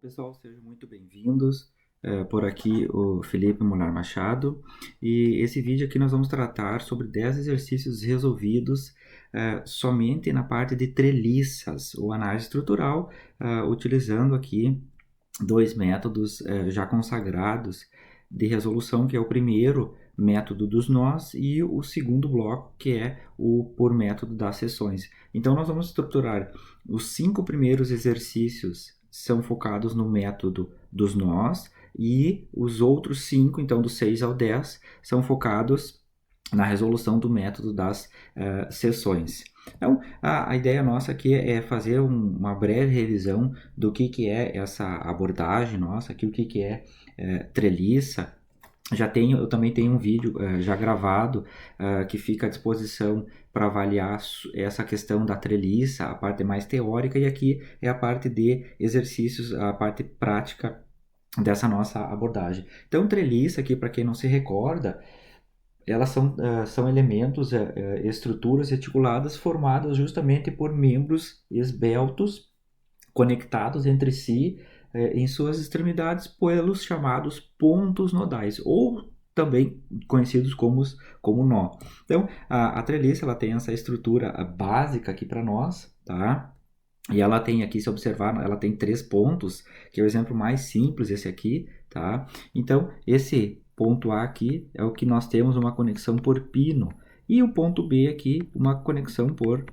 Pessoal, sejam muito bem-vindos. Por aqui o Felipe Monar Machado, e esse vídeo aqui nós vamos tratar sobre 10 exercícios resolvidos somente na parte de treliças ou análise estrutural, utilizando aqui dois métodos já consagrados de resolução, que é o primeiro método dos nós e o segundo bloco, que é o por método das seções. Então nós vamos estruturar os 5 primeiros exercícios são focados no método dos nós e os outros 5, então do 6 ao 10, são focados na resolução do método das seções. Então, a ideia nossa aqui é fazer uma breve revisão do que é essa abordagem nossa, aqui, o que é treliça. Eu também tenho um vídeo já gravado que fica à disposição para avaliar essa questão da treliça, a parte mais teórica, e aqui é a parte de exercícios, a parte prática dessa nossa abordagem. Então, treliça aqui, para quem não se recorda, elas são elementos, estruturas reticuladas formadas justamente por membros esbeltos conectados entre si em suas extremidades pelos chamados pontos nodais, ou também conhecidos como nó. Então, a treliça ela tem essa estrutura básica aqui para nós, tá? E ela tem aqui, se observar, ela tem 3 pontos, que é o exemplo mais simples, esse aqui, tá? Então, esse ponto A aqui é o que nós temos uma conexão por pino, e o ponto B aqui, uma conexão por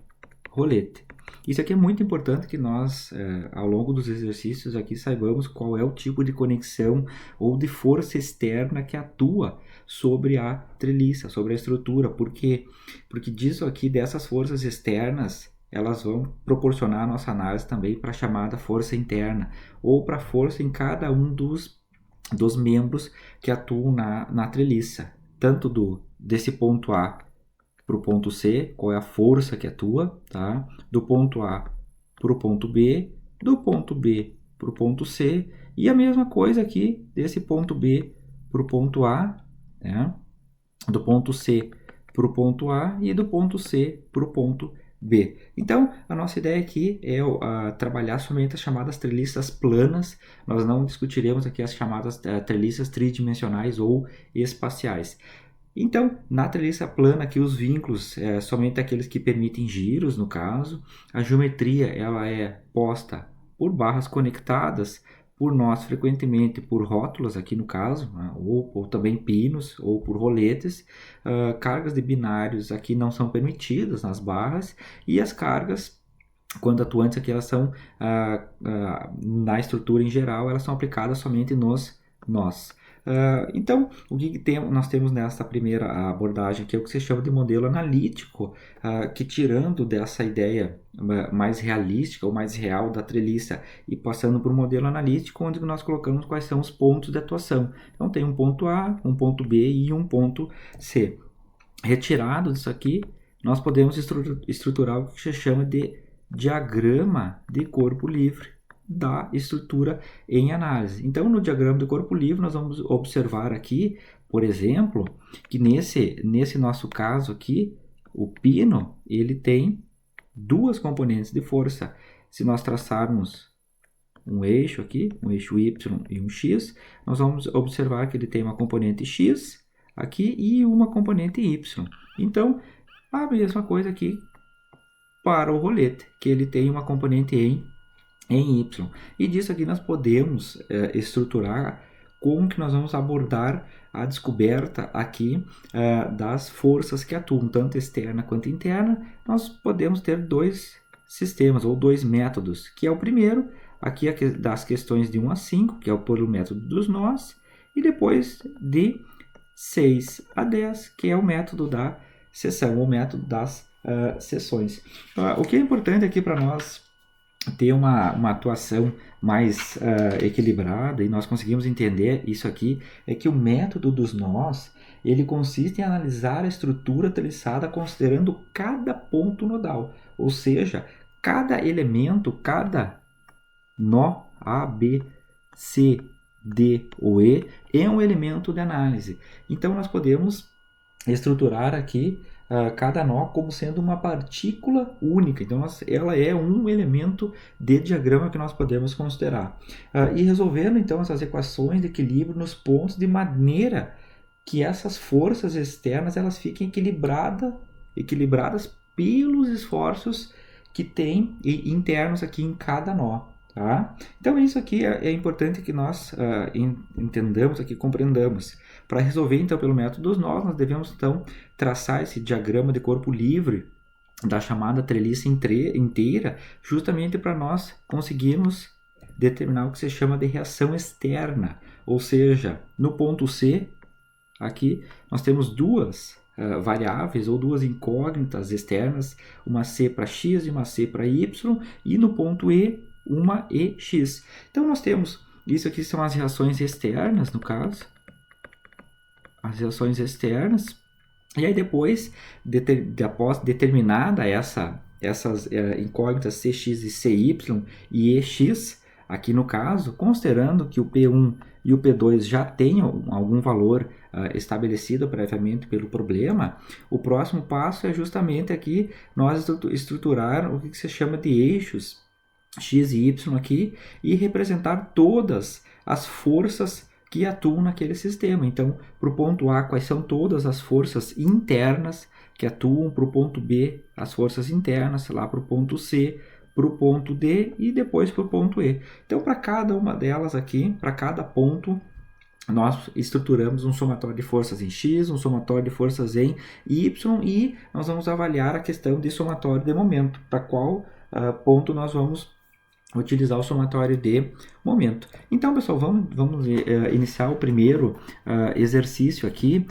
rolete. Isso aqui é muito importante que nós, ao longo dos exercícios aqui, saibamos qual é o tipo de conexão ou de força externa que atua sobre a treliça, sobre a estrutura. Por quê? Porque disso aqui, dessas forças externas, elas vão proporcionar a nossa análise também para a chamada força interna, ou para a força em cada um dos membros que atuam na treliça, tanto desse ponto A para o ponto C, qual é a força que atua, tá? Do ponto A para o ponto B, do ponto B para o ponto C, e a mesma coisa aqui desse ponto B para o ponto A, né? Do ponto C para o ponto A e do ponto C para o ponto B. Então, a nossa ideia aqui é trabalhar somente as chamadas treliças planas. Nós não discutiremos aqui as chamadas treliças tridimensionais ou espaciais. Então, na treliça plana, aqui os vínculos somente aqueles que permitem giros, no caso. A geometria ela é posta por barras conectadas, por nós frequentemente por rótulas, aqui no caso, né, ou também pinos, ou por roletes. Cargas de binários aqui não são permitidas nas barras, e as cargas, quando atuantes aqui, elas são, na estrutura em geral, elas são aplicadas somente nos nós. Então, o que nós temos nessa primeira abordagem, que é o que se chama de modelo analítico, que tirando dessa ideia mais realística ou mais real da treliça e passando para o modelo analítico, onde nós colocamos quais são os pontos de atuação. Então, tem um ponto A, um ponto B e um ponto C. Retirado disso aqui, nós podemos estruturar o que se chama de diagrama de corpo livre da estrutura em análise. Então, no diagrama de corpo livre, nós vamos observar aqui, por exemplo, que nesse nosso caso aqui, o pino, ele tem duas componentes de força. Se nós traçarmos um eixo aqui, um eixo Y e um X, nós vamos observar que ele tem uma componente X aqui e uma componente Y. Então, a mesma coisa aqui para o rolete, que ele tem uma componente em Y. E disso aqui nós podemos estruturar como que nós vamos abordar a descoberta aqui das forças que atuam, tanto externa quanto interna. Nós podemos ter dois sistemas ou dois métodos, que é o primeiro, aqui das questões de 1 a 5, que é pelo método dos nós, e depois de 6 a 10, que é o método da seção, ou método das seções. O que é importante aqui para nós ter uma atuação mais equilibrada, e nós conseguimos entender isso aqui, é que o método dos nós, ele consiste em analisar a estrutura treliçada considerando cada ponto nodal, ou seja, cada elemento, cada nó A, B, C, D ou E é um elemento de análise. Então nós podemos estruturar aqui cada nó como sendo uma partícula única. Então, ela é um elemento de diagrama que nós podemos considerar. E resolvendo, então, essas equações de equilíbrio nos pontos de maneira que essas forças externas elas fiquem equilibradas pelos esforços que tem internos aqui em cada nó. Tá? Então isso aqui é importante que nós entendamos aqui, compreendamos. Para resolver então pelo método dos nós, nós devemos então traçar esse diagrama de corpo livre da chamada treliça inteira, justamente para nós conseguirmos determinar o que se chama de reação externa. Ou seja, no ponto C, aqui nós temos duas variáveis ou duas incógnitas externas, uma C para X e uma C para Y, e no ponto E, uma EX. Então nós temos, isso aqui são as reações externas, no caso, as reações externas, e aí depois, após determinada essas incógnitas CX e CY e EX, aqui no caso, considerando que o P1 e o P2 já tenham algum valor estabelecido previamente pelo problema, o próximo passo é justamente aqui nós estruturar o que se chama de eixos X e Y aqui e representar todas as forças que atuam naquele sistema. Então, para o ponto A, quais são todas as forças internas que atuam, para o ponto B, as forças internas, lá para o ponto C, para o ponto D e depois para o ponto E. Então, para cada uma delas aqui, para cada ponto, nós estruturamos um somatório de forças em X, um somatório de forças em Y e nós vamos avaliar a questão de somatório de momento, para qual ponto nós vamos utilizar o somatório de momento. Então, pessoal, vamos iniciar o primeiro exercício aqui,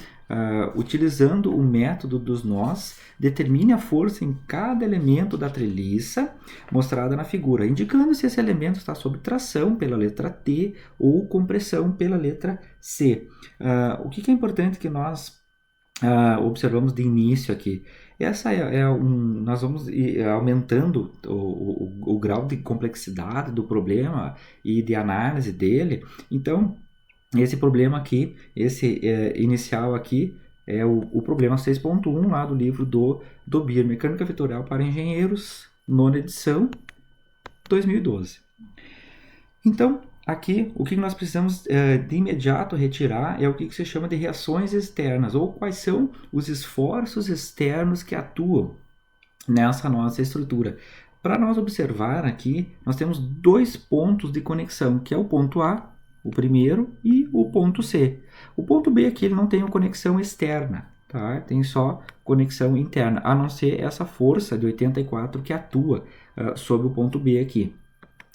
utilizando o método dos nós. Determine a força em cada elemento da treliça mostrada na figura, indicando se esse elemento está sob tração pela letra T ou compressão pela letra C. O que é importante que nós observamos de início aqui? Nós vamos aumentando o grau de complexidade do problema e de análise dele. Então, esse problema aqui, esse inicial aqui, é o problema 6.1 lá do livro do BIR, Mecânica Vetorial para Engenheiros, nona edição, 2012. Então, aqui, o que nós precisamos de imediato retirar é o que se chama de reações externas, ou quais são os esforços externos que atuam nessa nossa estrutura. Para nós observar aqui, nós temos dois pontos de conexão, que é o ponto A, o primeiro, e o ponto C. O ponto B aqui ele não tem uma conexão externa, tá? Tem só conexão interna, a não ser essa força de 84 que atua sobre o ponto B aqui.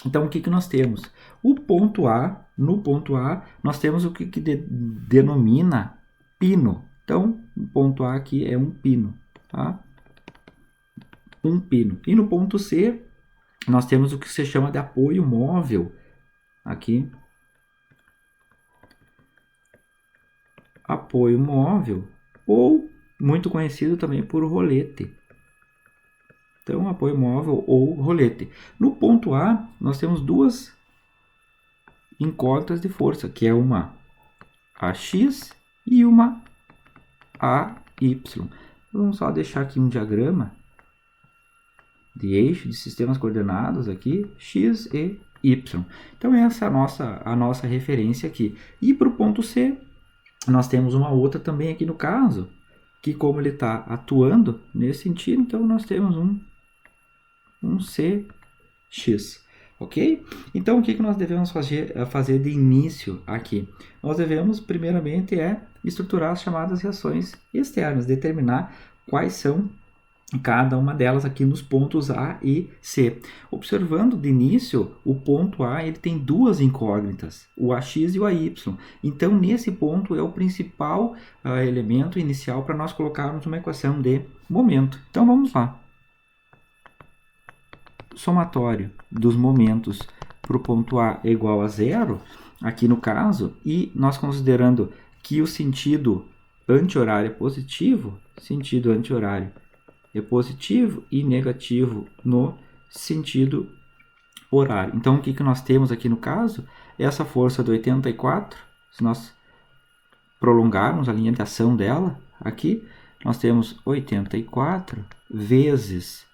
Então, o que nós temos? O ponto A, no ponto A, nós temos o que denomina pino. Então, o ponto A aqui é um pino, tá? Um pino. E no ponto C, nós temos o que se chama de apoio móvel, aqui. Apoio móvel, ou muito conhecido também por rolete. Então, apoio móvel ou rolete. No ponto A, nós temos duas incógnitas de força, que é uma AX e uma AY. Vamos só deixar aqui um diagrama de eixo de sistemas coordenados aqui, X e Y. Então, essa é a nossa referência aqui. E para o ponto C, nós temos uma outra também aqui no caso, que como ele está atuando nesse sentido, então nós temos um CX, ok? Então, o que nós devemos fazer de início aqui? Nós devemos, primeiramente, estruturar as chamadas reações externas, determinar quais são cada uma delas aqui nos pontos A e C. Observando de início, o ponto A ele tem duas incógnitas, o AX e o AY. Então, nesse ponto é o principal elemento inicial para nós colocarmos uma equação de momento. Então, vamos lá. Somatório dos momentos para o ponto A é igual a zero, aqui no caso, e nós considerando que o sentido anti-horário é positivo, sentido anti-horário é positivo e negativo no sentido horário. Então, o que nós temos aqui no caso? Essa força do 84, se nós prolongarmos a linha de ação dela aqui, nós temos 84 vezes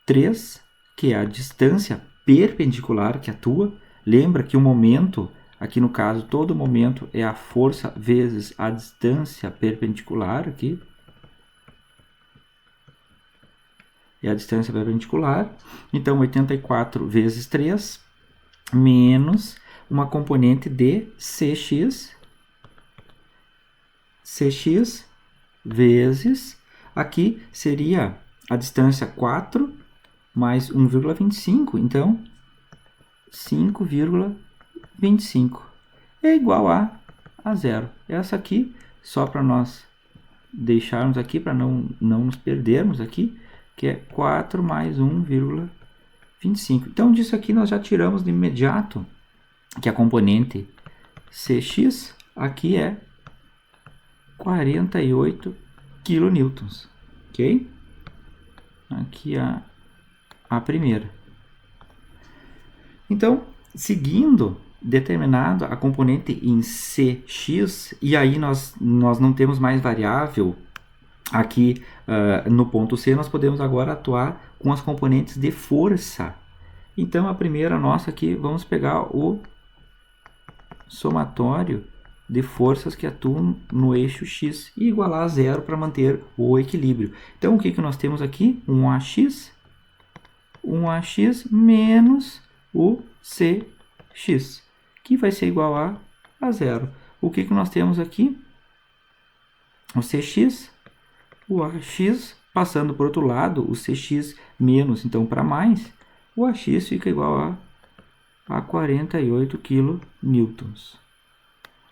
3, que é a distância perpendicular que atua. Lembra que o momento, aqui no caso, todo momento é a força vezes a distância perpendicular aqui. É a distância perpendicular. Então, 84 vezes 3 menos uma componente de Cx vezes, aqui seria a distância 4 mais 1,25, então 5,25 é igual a zero. Essa aqui, só para nós deixarmos aqui, para não nos perdermos aqui, que é 4 mais 1,25. Então, disso aqui nós já tiramos de imediato que a componente Cx aqui é 48 kN, ok? Aqui a primeira. Então, seguindo determinado a componente em Cx, e aí nós não temos mais variável aqui no ponto C, nós podemos agora atuar com as componentes de força. Então, a primeira nossa aqui, vamos pegar o somatório de forças que atuam no eixo X e igualar a zero para manter o equilíbrio. Então, o que nós temos aqui? Um AX menos o CX, que vai ser igual a zero. O que nós temos aqui? O CX, o AX, passando por outro lado, o CX menos, então para mais, o AX fica igual a 48 kN.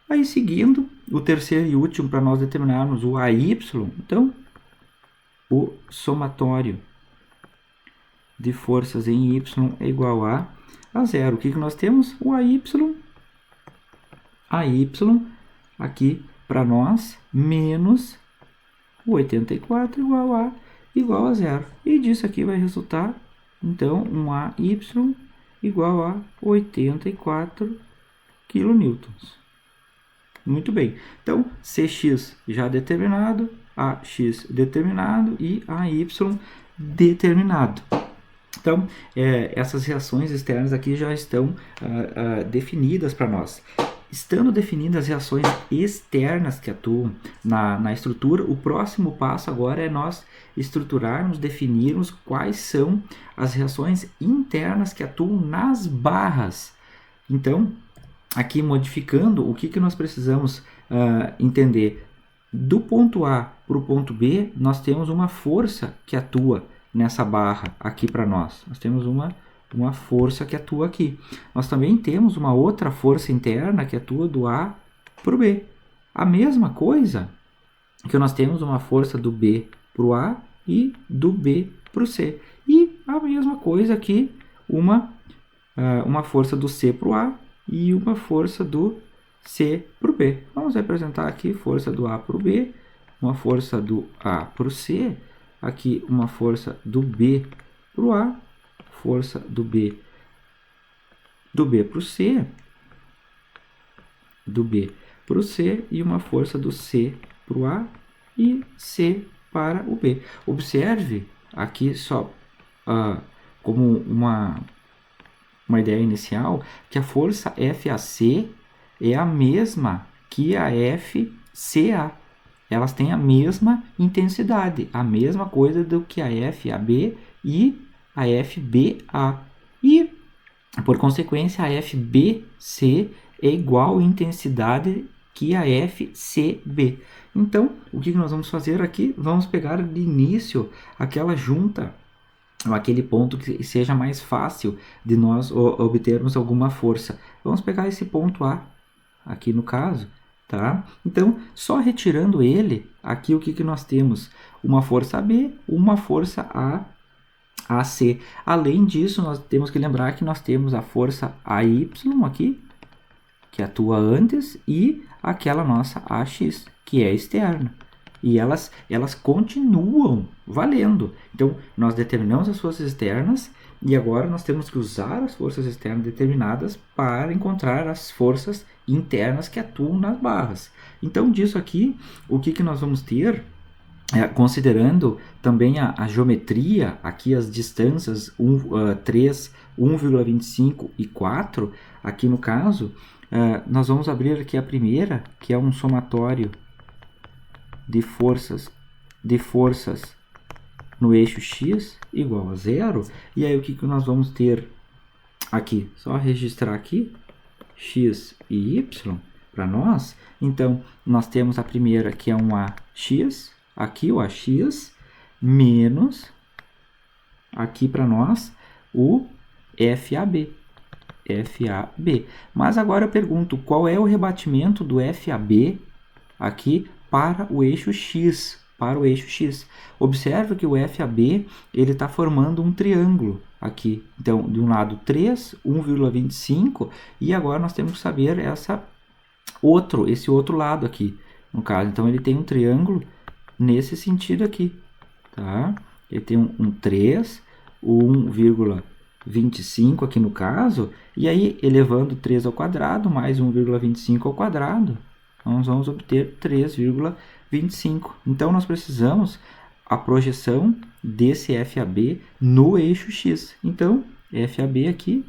Aí, seguindo, o terceiro e último para nós determinarmos o AY, então, o somatório de forças em Y é igual a zero. O que nós temos? O AY aqui para nós, menos o 84 igual a zero. E disso aqui vai resultar, então, um AY igual a 84 kN. Muito bem. Então, Cx já determinado, AX determinado e AY determinado. Então, essas reações externas aqui já estão definidas para nós. Estando definidas as reações externas que atuam na estrutura, o próximo passo agora é nós estruturarmos, definirmos quais são as reações internas que atuam nas barras. Então, aqui modificando, o que nós precisamos entender? Do ponto A para o ponto B, nós temos uma força que atua nessa barra aqui para nós. Nós temos uma força que atua aqui. Nós também temos uma outra força interna que atua do A para o B. A mesma coisa que nós temos uma força do B para o A e do B para o C. E a mesma coisa aqui, uma força do C para o A e uma força do C para o B. Vamos representar aqui força do A para o B, uma força do A para o C, aqui uma força do B para o A, força do B para o C, do B para o C e uma força do C para o A e C para o B. Observe aqui só como uma ideia inicial, que a força FAC é a mesma que a FCA. Elas têm a mesma intensidade, a mesma coisa do que a FAB e a FBA. E, por consequência, a FBC é igual em intensidade que a FCB. Então, o que nós vamos fazer aqui? Vamos pegar de início aquela junta, aquele ponto que seja mais fácil de nós obtermos alguma força. Vamos pegar esse ponto A, aqui no caso, tá? Então, só retirando ele, aqui o que nós temos? Uma força B, uma força AC. Além disso, nós temos que lembrar que nós temos a força AY aqui, que atua antes, e aquela nossa AX, que é externa. E elas continuam valendo. Então, nós determinamos as forças externas e agora nós temos que usar as forças externas determinadas para encontrar as forças internas que atuam nas barras. Então, disso aqui, o que nós vamos ter? considerando também a geometria, aqui as distâncias 3, 1,25 e 4, aqui no caso, nós vamos abrir aqui a primeira, que é um somatório de forças no eixo x igual a zero. E aí o que nós vamos ter aqui? Só registrar aqui x e y para nós. Então, nós temos a primeira que é um AX, aqui o AX, menos, aqui para nós, o FAB. Mas agora eu pergunto, qual é o rebatimento do FAB aqui para o eixo X? Observe que o FAB ele está formando um triângulo aqui. Então, de um lado 3, 1,25, e agora nós temos que saber esse outro lado aqui, no caso. Então, ele tem um triângulo nesse sentido aqui, tá? Ele tem um 3, 1,25 aqui no caso, e aí elevando 3 ao quadrado mais 1,25 ao quadrado, nós vamos obter 3,25. Então, nós precisamos a projeção desse FAB no eixo X. Então, FAB aqui,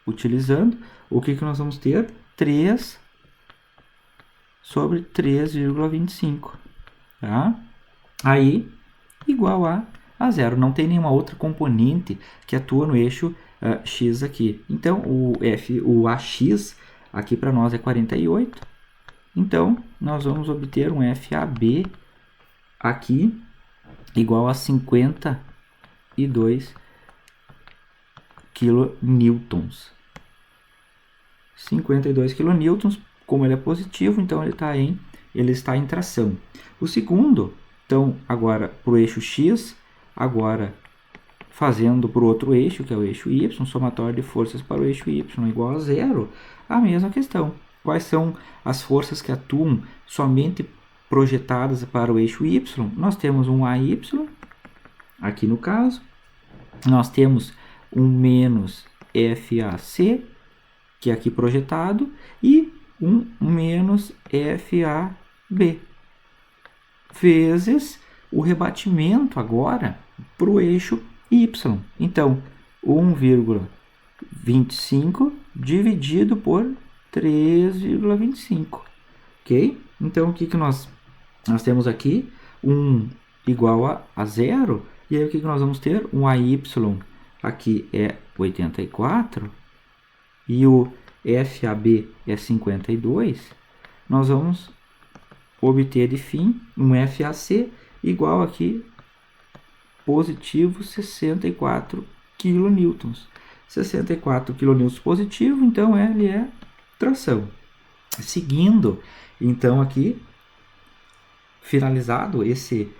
utilizando, o que nós vamos ter? 3 sobre 3,25. Tá? Aí, igual a zero. Não tem nenhuma outra componente que atua no eixo X aqui. Então, o AX aqui para nós é 48. Então, nós vamos obter um FAB aqui igual a 52 kN. 52 kN, como ele é positivo, então ele está em tração. O segundo, então, agora para o eixo X, agora fazendo para o outro eixo, que é o eixo Y, somatório de forças para o eixo Y igual a zero, a mesma questão. Quais são as forças que atuam somente projetadas para o eixo Y? Nós temos um AY, aqui no caso. Nós temos um menos FAC, que é aqui projetado, e um menos FAB, vezes o rebatimento agora para o eixo Y. Então, 1,25 dividido por 3,25, ok? Então, o que nós temos aqui? 1 igual a zero, e aí o que nós vamos ter? Um AY aqui é 84, e o FAB é 52, nós vamos obter de fim um FAC igual aqui, positivo 64 kN. 64 kN positivo, então ele é tração. Seguindo, então aqui, finalizado esse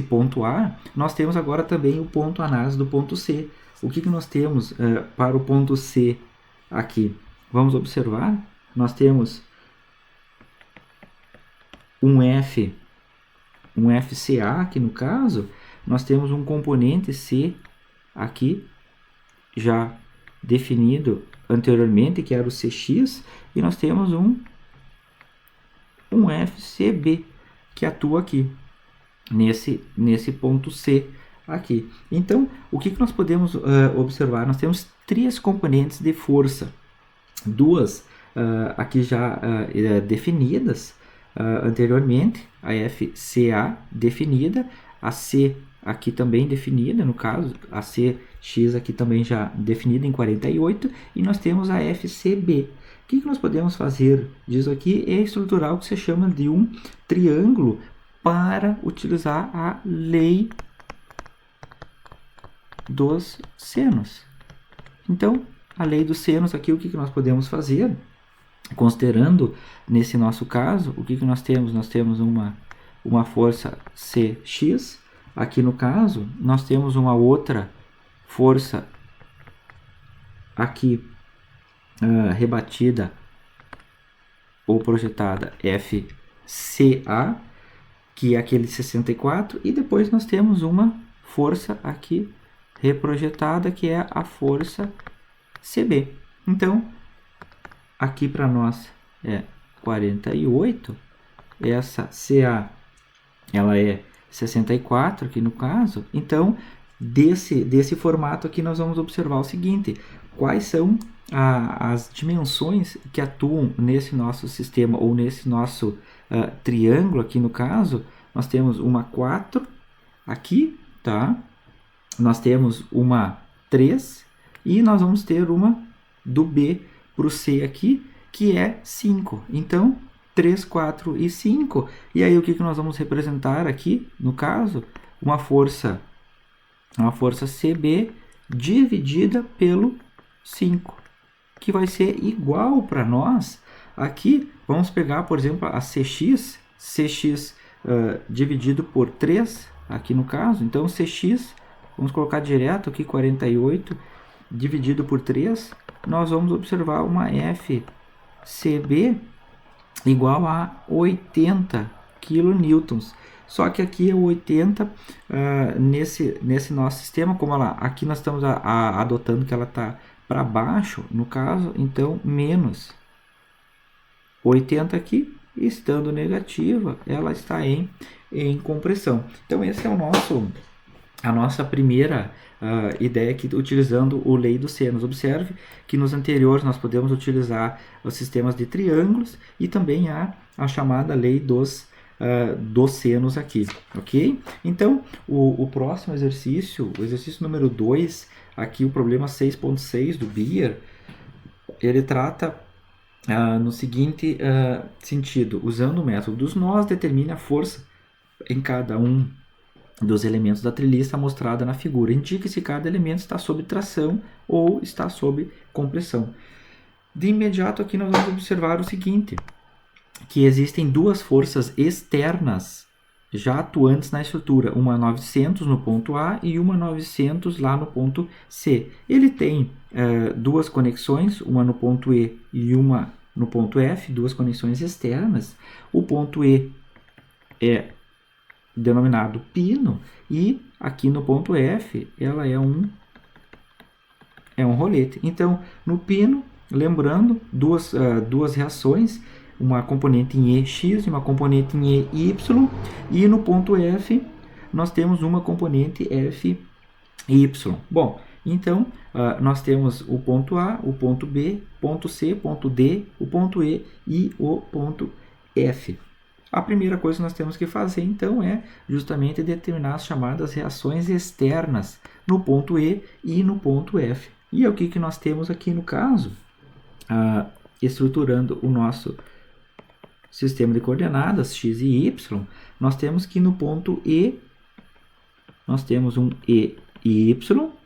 ponto A, nós temos agora também o ponto análise do ponto C. O que nós temos para o ponto C aqui? Vamos observar, nós temos um FCA aqui no caso, nós temos um componente C aqui, já definido anteriormente, que era o CX, e nós temos um FCB, que atua aqui, nesse ponto C aqui. Então, o que nós podemos observar? Nós temos três componentes de força, duas aqui já definidas anteriormente, a FCA definida, a C aqui também definida, no caso, a CX aqui também já definida em 48, e nós temos a FCB. O que nós podemos fazer disso aqui é estruturar o que se chama de um triângulo para utilizar a lei dos senos. Então, a lei dos senos aqui, o que nós podemos fazer? Considerando, nesse nosso caso, o que nós temos? Nós temos uma força CX. Aqui no caso, nós temos uma outra força aqui rebatida ou projetada FCA, que é aquele 64, e depois nós temos uma força aqui reprojetada, que é a força CB. Então, aqui para nós é 48, essa CA ela é 64 aqui no caso. Então, desse formato aqui nós vamos observar o seguinte: quais são as dimensões que atuam nesse nosso sistema ou nesse nosso triângulo aqui no caso. Nós temos uma 4 aqui, tá? Nós temos uma 3 e nós vamos ter uma do B para o C aqui, que é 5. Então, 3, 4 e 5. E aí o que nós vamos representar aqui, no caso? Uma força CB dividida pelo 5, que vai ser igual para nós. Aqui, vamos pegar, por exemplo, a CX dividido por 3, aqui no caso. Então, CX, vamos colocar direto aqui, 48 dividido por 3, nós vamos observar uma FCB igual a 80 kN. Só que aqui é 80 nesse nosso sistema, como aqui nós estamos adotando que ela está para baixo, no caso, então menos 80 aqui, estando negativa, ela está em compressão. Então esse é a nossa primeira ideia aqui, utilizando o lei dos senos. Observe que nos anteriores nós podemos utilizar os sistemas de triângulos e também a chamada lei dos senos aqui, ok? Então, o próximo exercício, o exercício número 2, aqui o problema 6.6 do Beer, ele trata no seguinte sentido: usando o método dos nós, determine a força em cada um dos elementos da treliça mostrada na figura. Indique se cada elemento está sob tração ou está sob compressão. De imediato aqui nós vamos observar o seguinte, que existem duas forças externas já atuantes na estrutura, uma 900 no ponto A e uma 900 lá no ponto C. Ele tem duas conexões, uma no ponto E e uma no ponto F, duas conexões externas. O ponto E é denominado pino e aqui no ponto F ela é um rolete. Então, no pino, lembrando, duas reações, uma componente em EX e uma componente em EY, e no ponto F nós temos uma componente FY. Bom, então nós temos o ponto A, o ponto B, ponto C, ponto D, o ponto E e o ponto F. A primeira coisa que nós temos que fazer, então, é justamente determinar as chamadas reações externas no ponto E e no ponto F. E é o que nós temos aqui no caso, estruturando o nosso sistema de coordenadas x e y, nós temos que no ponto E, nós temos um EY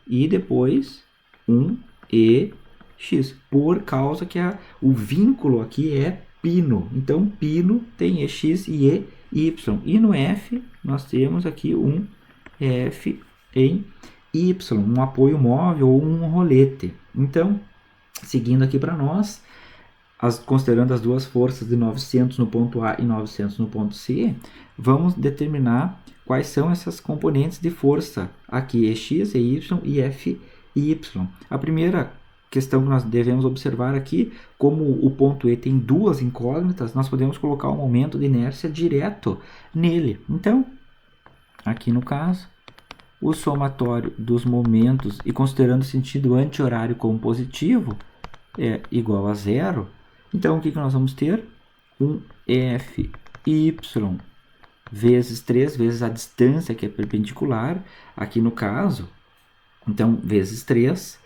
e depois um EX, por causa que o vínculo aqui é pino. Então, pino tem EX e EY. E no F, nós temos aqui um F em Y, um apoio móvel ou um rolete. Então, seguindo aqui para nós, considerando as duas forças de 900 no ponto A e 900 no ponto C, vamos determinar quais são essas componentes de força aqui, EX, EY e FY. A primeira questão que nós devemos observar aqui, como o ponto E tem duas incógnitas, nós podemos colocar o momento de inércia direto nele. Então, aqui no caso, o somatório dos momentos, e considerando o sentido anti-horário como positivo, é igual a zero. Então, o que nós vamos ter? Um FY vezes 3, vezes a distância que é perpendicular, aqui no caso, então, vezes 3,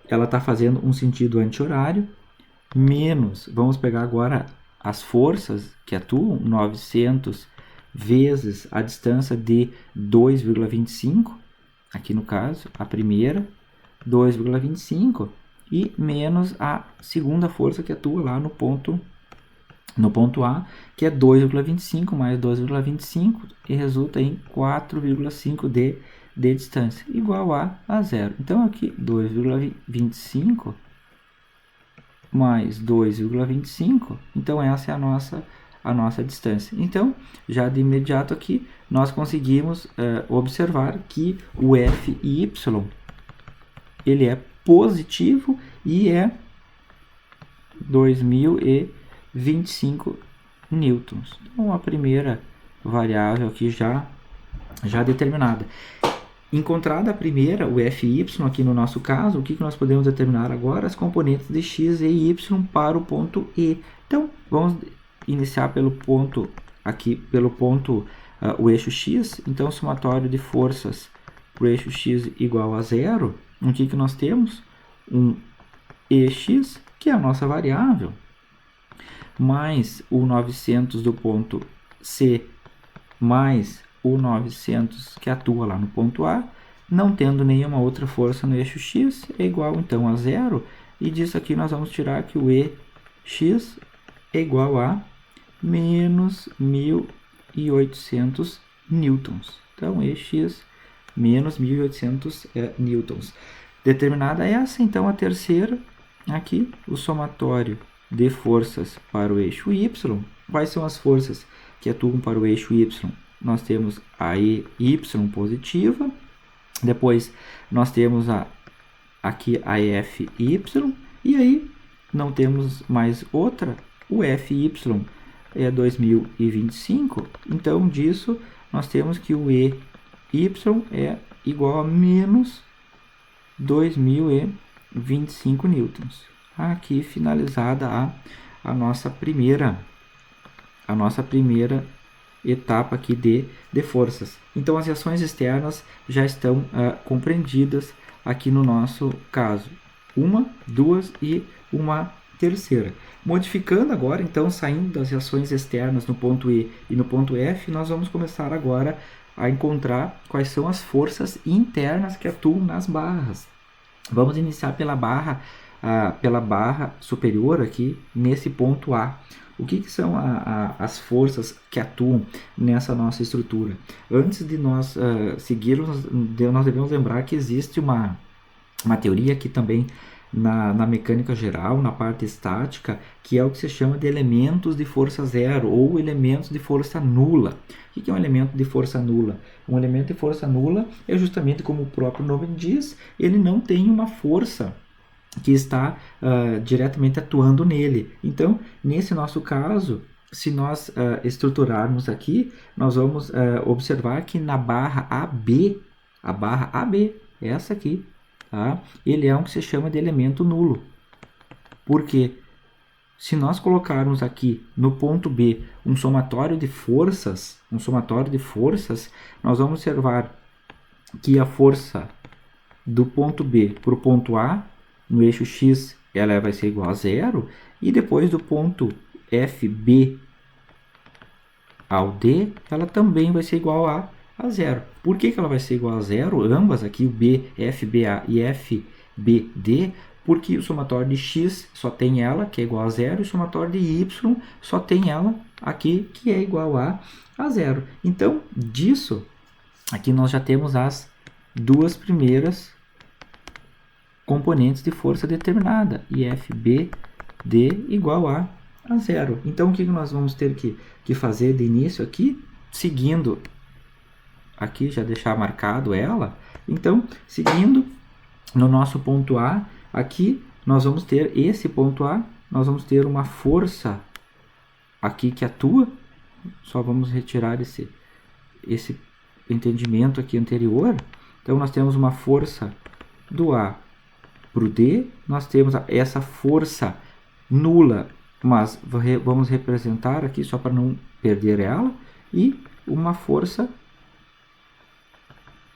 ela está fazendo um sentido anti-horário, menos, vamos pegar agora as forças que atuam, 900 vezes a distância de 2,25, aqui no caso, a primeira, 2,25, e menos a segunda força que atua lá no ponto A, que é 2,25 mais 2,25, e resulta em 4,5 de distância, igual a zero. Então, aqui, 2,25 mais 2,25, então essa é a nossa distância. Então, já de imediato aqui, nós conseguimos observar que o FY, ele é positivo e é 2025 newtons. Então, a primeira variável aqui já já determinada. Encontrada a primeira, o FY aqui no nosso caso, o que nós podemos determinar agora? As componentes de x e y para o ponto E. Então, vamos iniciar pelo ponto aqui, o eixo x. Então, somatório de forças para o eixo x igual a 0. O que nós temos? Um EX, que é a nossa variável, mais o 900 do ponto C, mais o 900 que atua lá no ponto A, não tendo nenhuma outra força no eixo x, é igual então a 0. E disso aqui nós vamos tirar que o EX é igual a menos 1.800 newtons. Então, EX menos 1.800 newtons. Determinada essa, então a terceira, aqui, o somatório de forças para o eixo y. Quais são as forças que atuam para o eixo y? Nós temos a EY positiva, depois nós temos aqui a FY, e aí não temos mais outra, o FY é 2025, então disso nós temos que o EY é igual a menos 2025 newtons. Aqui finalizada a nossa primeira etapa aqui de forças. Então as reações externas já estão compreendidas aqui no nosso caso. Uma, duas e uma terceira. Modificando agora, então, saindo das reações externas no ponto E e no ponto F, nós vamos começar agora a encontrar quais são as forças internas que atuam nas barras. Vamos iniciar pela barra superior aqui, nesse ponto A. O que são as forças que atuam nessa nossa estrutura? Antes de nós seguirmos, nós devemos lembrar que existe uma teoria aqui também na mecânica geral, na parte estática, que é o que se chama de elementos de força zero ou elementos de força nula. O que é um elemento de força nula? Um elemento de força nula é justamente como o próprio nome diz, ele não tem uma força que está diretamente atuando nele. Então, nesse nosso caso, se nós estruturarmos aqui, nós vamos observar que na barra AB, essa aqui, tá? Ele é um que se chama de elemento nulo. Por quê? Se nós colocarmos aqui no ponto B um somatório de forças, nós vamos observar que a força do ponto B para o ponto A, no eixo X, ela vai ser igual a 0, e depois do ponto FB ao D, ela também vai ser igual a 0. Por que ela vai ser igual a 0? Ambas aqui, o B, FBA e FBD, porque o somatório de X só tem ela, que é igual a 0, e o somatório de Y só tem ela aqui, que é igual a 0. Então, disso, aqui nós já temos as duas primeiras componentes de força determinada, IFBD igual a 0. Então, o que nós vamos ter que fazer de início aqui? Seguindo, aqui já deixar marcado ela. Então, seguindo no nosso ponto A, aqui nós vamos ter esse ponto A, nós vamos ter uma força aqui que atua. Só vamos retirar esse entendimento aqui anterior. Então, nós temos uma força do A para o D, nós temos essa força nula, mas vamos representar aqui só para não perder ela, e uma força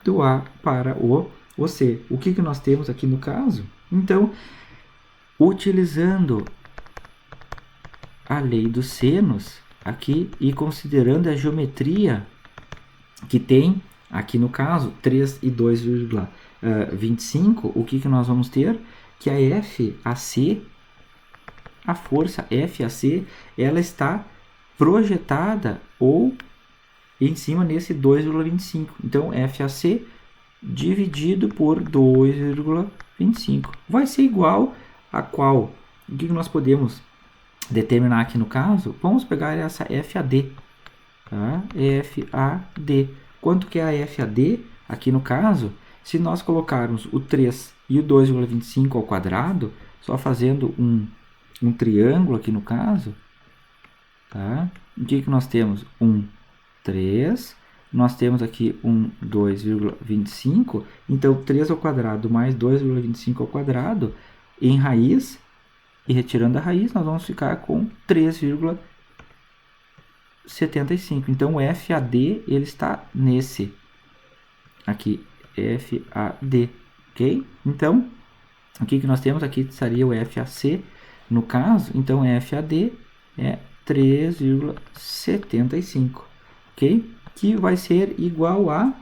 do A para o C. O que nós temos aqui no caso? Então, utilizando a lei dos senos aqui e considerando a geometria que tem aqui no caso 3 e 2,25, o que nós vamos ter? Que a FAC, a força FAC, ela está projetada ou em cima nesse 2,25. Então, FAC dividido por 2,25 vai ser igual a qual? O que nós podemos determinar aqui no caso? Vamos pegar essa FAD. Tá? FAD. Quanto que é a FAD aqui no caso? Se nós colocarmos o 3 e o 2,25 ao quadrado, só fazendo um triângulo aqui no caso, tá? O que nós temos? 3 nós temos aqui um 2,25, então 3 ao quadrado mais 2,25 ao quadrado em raiz, e retirando a raiz, nós vamos ficar com 3,75. Então, o FAD ele está nesse aqui, FAD, ok? Então, o que nós temos aqui seria o FAC, no caso, então FAD é 3,75, ok? Que vai ser igual a,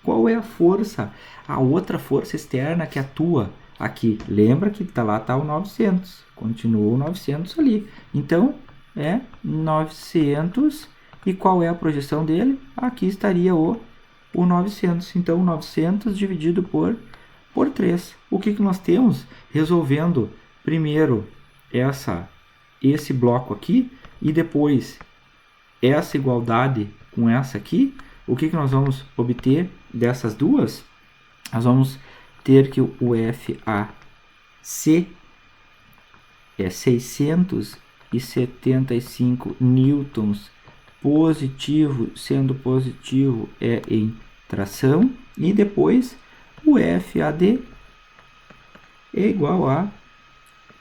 qual é a força? A outra força externa que atua aqui. Lembra que tá lá, tá o 900, continua o 900 ali. Então, é 900, e qual é a projeção dele? Aqui estaria o 900, então 900 dividido por 3. O que nós temos? Resolvendo primeiro esse bloco aqui, e depois essa igualdade com essa aqui, o que nós vamos obter dessas duas? Nós vamos ter que o FAC é 675 newtons positivo, sendo positivo é em tração, e depois o FAD é igual a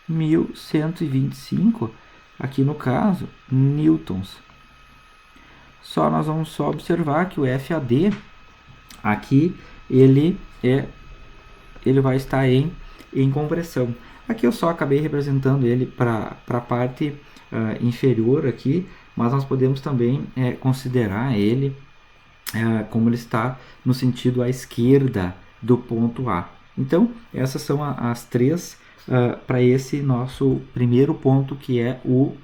1125, aqui no caso, newtons. Nós vamos só observar que o FAD aqui ele vai estar em compressão. Aqui eu só acabei representando ele para a parte inferior aqui, mas nós podemos também considerar ele como ele está no sentido à esquerda do ponto A. Então, essas são as três para esse nosso primeiro ponto, que é o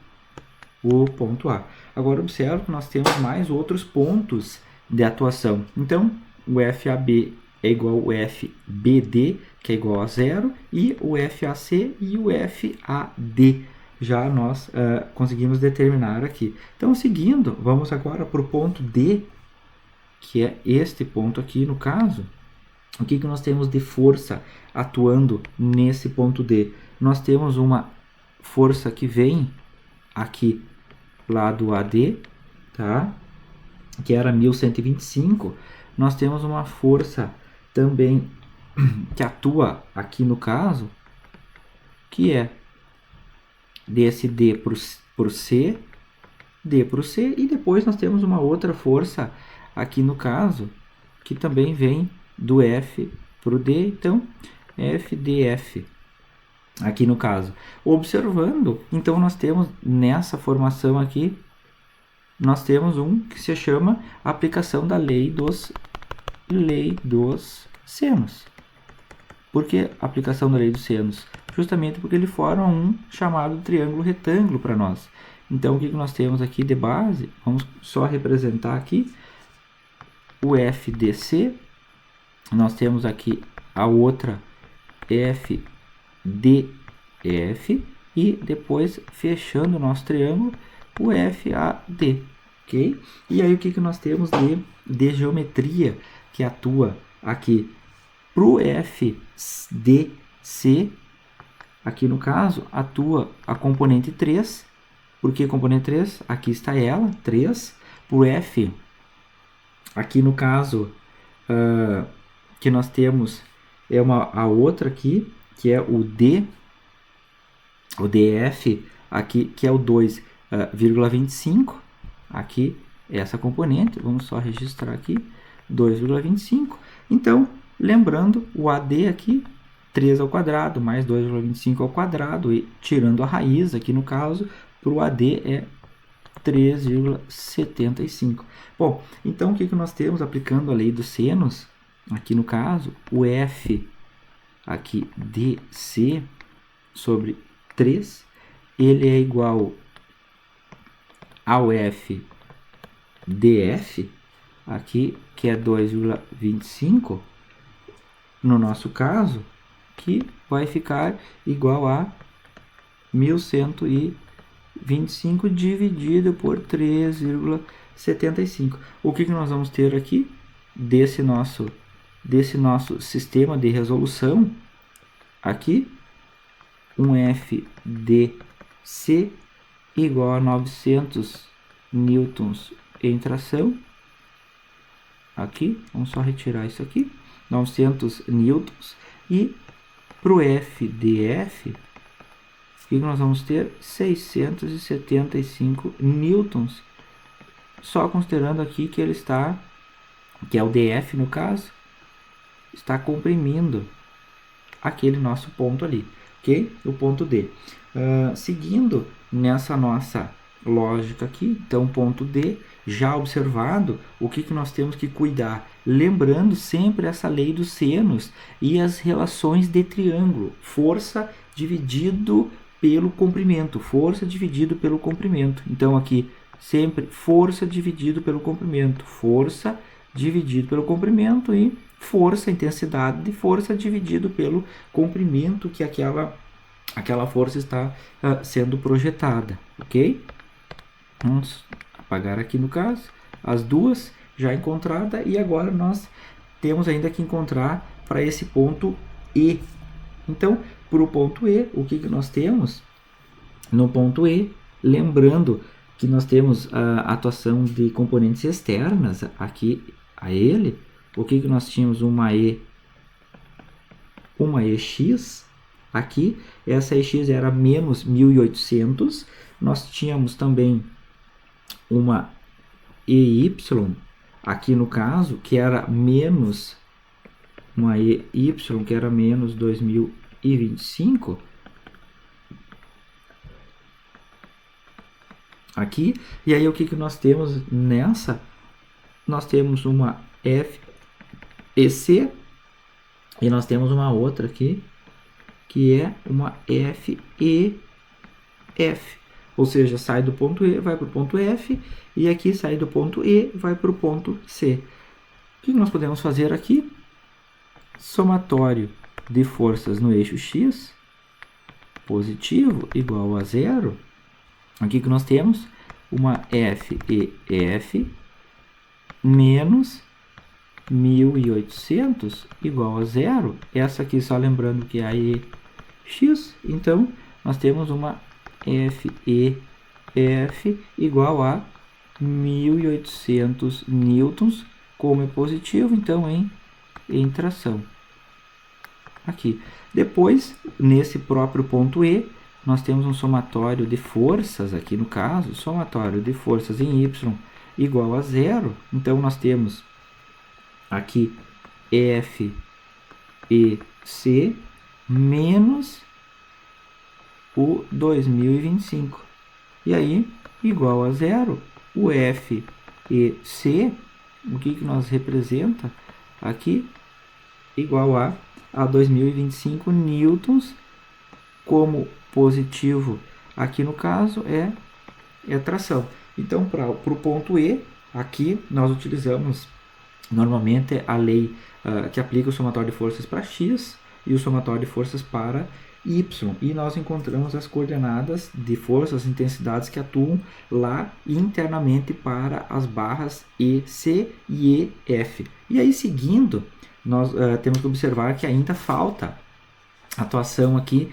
ponto A. Agora, observe que nós temos mais outros pontos de atuação. Então, o FAB é igual ao FBD, que é igual a 0, e o FAC e o FAD já nós conseguimos determinar aqui. Então, seguindo, vamos agora para o ponto D, que é este ponto aqui no caso. O que nós temos de força atuando nesse ponto D? Nós temos uma força que vem aqui lá do AD, tá? Que era 1125. Nós temos uma força também que atua aqui no caso, que é desse D por C, D por C, e depois nós temos uma outra força aqui no caso, que também vem do F para o D, então FDF aqui no caso. Observando, então nós temos nessa formação aqui, nós temos um que se chama aplicação da lei dos senos. Por que aplicação da lei dos senos? Justamente porque ele forma um chamado triângulo retângulo para nós. Então, o que nós temos aqui de base? Vamos só representar aqui o FDC. Nós temos aqui a outra FDF. E depois, fechando o nosso triângulo, o FAD. Ok? E aí, o que nós temos de geometria que atua aqui? Para o FDC, aqui no caso, atua a componente 3. Por que componente 3? Aqui está ela, 3. Por F, aqui no caso, que nós temos a outra aqui, que é o DF, aqui, que é o 2,25. Aqui, essa componente, vamos só registrar aqui, 2,25. Então, lembrando, o AD aqui, 3 ao quadrado, mais 2,25 ao quadrado, e tirando a raiz, aqui no caso, para o AD é 3,75. Bom, então o que nós temos aplicando a lei dos senos? Aqui no caso, o F aqui DC sobre 3, ele é igual ao F DF, aqui, que é 2,25, no nosso caso, que vai ficar igual a 1125 dividido por 3,75. O que nós vamos ter aqui desse nosso sistema de resolução? Aqui, um FDC igual a 900 newtons em tração, aqui, vamos só retirar isso aqui, 900 newtons, e para o FDF, o que nós vamos ter? 675 newtons, só considerando aqui que ele está, que é o DF no caso, está comprimindo aquele nosso ponto ali, ok? O ponto D. Seguindo nessa nossa lógica aqui, então ponto D, já observado, o que nós temos que cuidar? Lembrando sempre essa lei dos senos e as relações de triângulo, força dividido pelo comprimento, força dividido pelo comprimento. Então aqui sempre força dividido pelo comprimento, força dividido pelo comprimento e força, intensidade de força dividido pelo comprimento que aquela força está sendo projetada, ok? Vamos apagar aqui no caso, as duas já encontradas, e agora nós temos ainda que encontrar para esse ponto E. Então, para o ponto E, o que nós temos? No ponto E, lembrando que nós temos a atuação de componentes externas aqui a ele, o que nós tínhamos? Uma EX, aqui, essa EX era menos 1800, nós tínhamos também uma EY, aqui no caso, que era menos, uma EY, que era menos 2025, aqui, e aí o que nós temos nessa? Nós temos uma FEC, e nós temos uma outra aqui, que é uma FEF. Ou seja, sai do ponto E, vai para o ponto F, e aqui sai do ponto E, vai para o ponto C. O que nós podemos fazer aqui? Somatório de forças no eixo X, positivo, igual a zero. Aqui que nós temos uma FEF menos 1800 igual a zero. Essa aqui só lembrando que é a EX, então nós temos uma FEF igual a 1800 newtons, como é positivo, então em tração. Aqui. Depois, nesse próprio ponto E, nós temos um somatório de forças, aqui no caso, somatório de forças em Y igual a zero. Então, nós temos aqui FEC menos o 2025. E aí, igual a zero, o FEC, o que nós representa aqui? Igual a 2025 newtons, como positivo aqui no caso é tração. Então, para o ponto E, aqui nós utilizamos normalmente a lei que aplica o somatório de forças para X e o somatório de forças para Y, e nós encontramos as coordenadas de forças, as intensidades que atuam lá internamente para as barras EC e EF. E aí, seguindo, nós temos que observar que ainda falta atuação aqui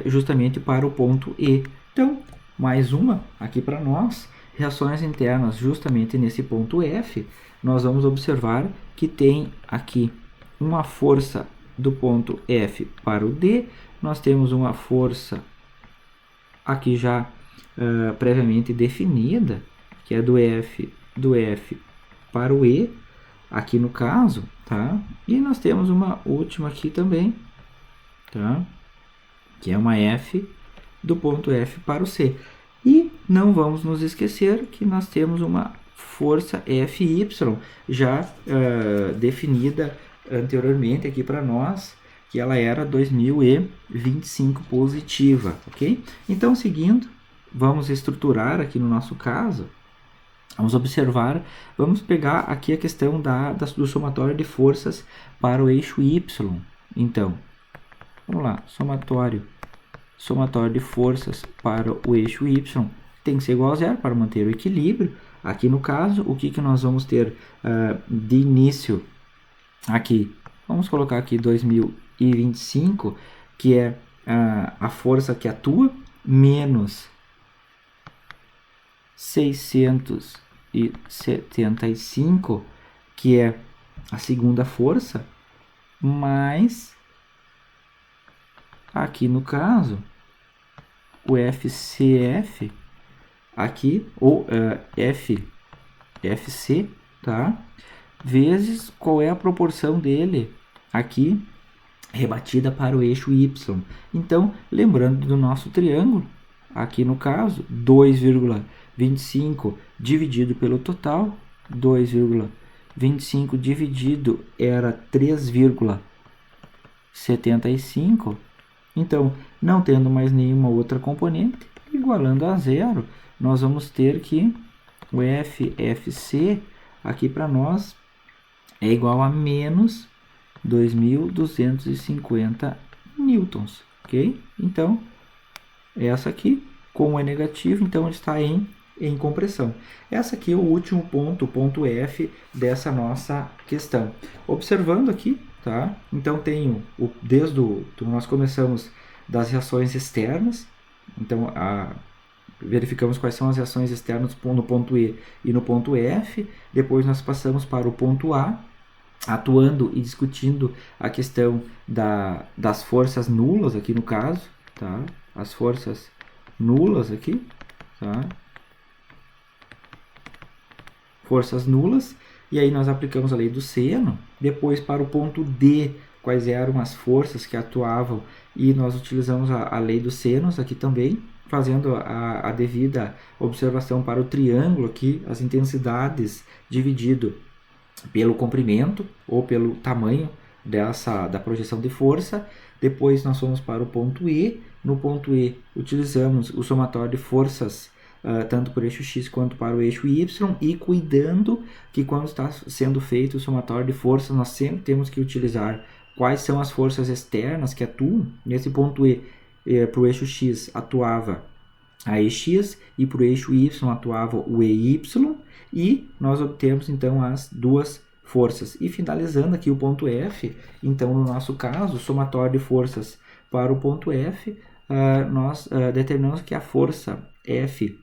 justamente para o ponto E. Então, mais uma aqui para nós, reações internas justamente nesse ponto F, nós vamos observar que tem aqui uma força do ponto F para o D, nós temos uma força aqui já previamente definida, que é do F para o E, aqui no caso, tá? E nós temos uma última aqui também, tá? Que é uma F do ponto F para o C. E não vamos nos esquecer que nós temos uma força FY já definida anteriormente aqui para nós, que ela era 2025 positiva, ok? Então, seguindo, vamos estruturar aqui no nosso caso, vamos observar, vamos pegar aqui a questão do somatório de forças para o eixo Y. Então, vamos lá, somatório de forças para o eixo Y tem que ser igual a zero para manter o equilíbrio. Aqui no caso, o que nós vamos ter de início aqui? Vamos colocar aqui 2025, que é a força que atua, menos 675, que é a segunda força, mais, aqui no caso, o FCF, aqui, ou FC, tá? Vezes qual é a proporção dele aqui, rebatida para o eixo Y. Então, lembrando do nosso triângulo, aqui no caso, 2,25 dividido pelo total, 2,25 dividido era 3,75. Então, não tendo mais nenhuma outra componente, igualando a zero, nós vamos ter que o FFC aqui para nós é igual a menos 2.250 newtons, ok? Então, essa aqui, como é negativo, então ele está em compressão. Essa aqui é o último ponto, o ponto F dessa nossa questão. Observando aqui, tá? Então tenho, nós começamos das reações externas, então verificamos quais são as reações externas no ponto E e no ponto F, depois nós passamos para o ponto A, atuando e discutindo a questão das forças nulas aqui no caso, tá? As forças nulas aqui, tá? Forças nulas, e aí nós aplicamos a lei do seno. Depois para o ponto D, quais eram as forças que atuavam, e nós utilizamos a lei dos senos aqui também, fazendo a devida observação para o triângulo aqui, as intensidades dividido pelo comprimento ou pelo tamanho da projeção de força. Depois nós fomos para o ponto E. No ponto E utilizamos o somatório de forças tanto para o eixo X quanto para o eixo Y, e cuidando que quando está sendo feito o somatório de forças, nós sempre temos que utilizar quais são as forças externas que atuam. Nesse ponto E, para o eixo X atuava a EX e para o eixo Y atuava o EY, e nós obtemos então as duas forças. E finalizando aqui o ponto F, então no nosso caso, o somatório de forças para o ponto F, nós determinamos que a força FC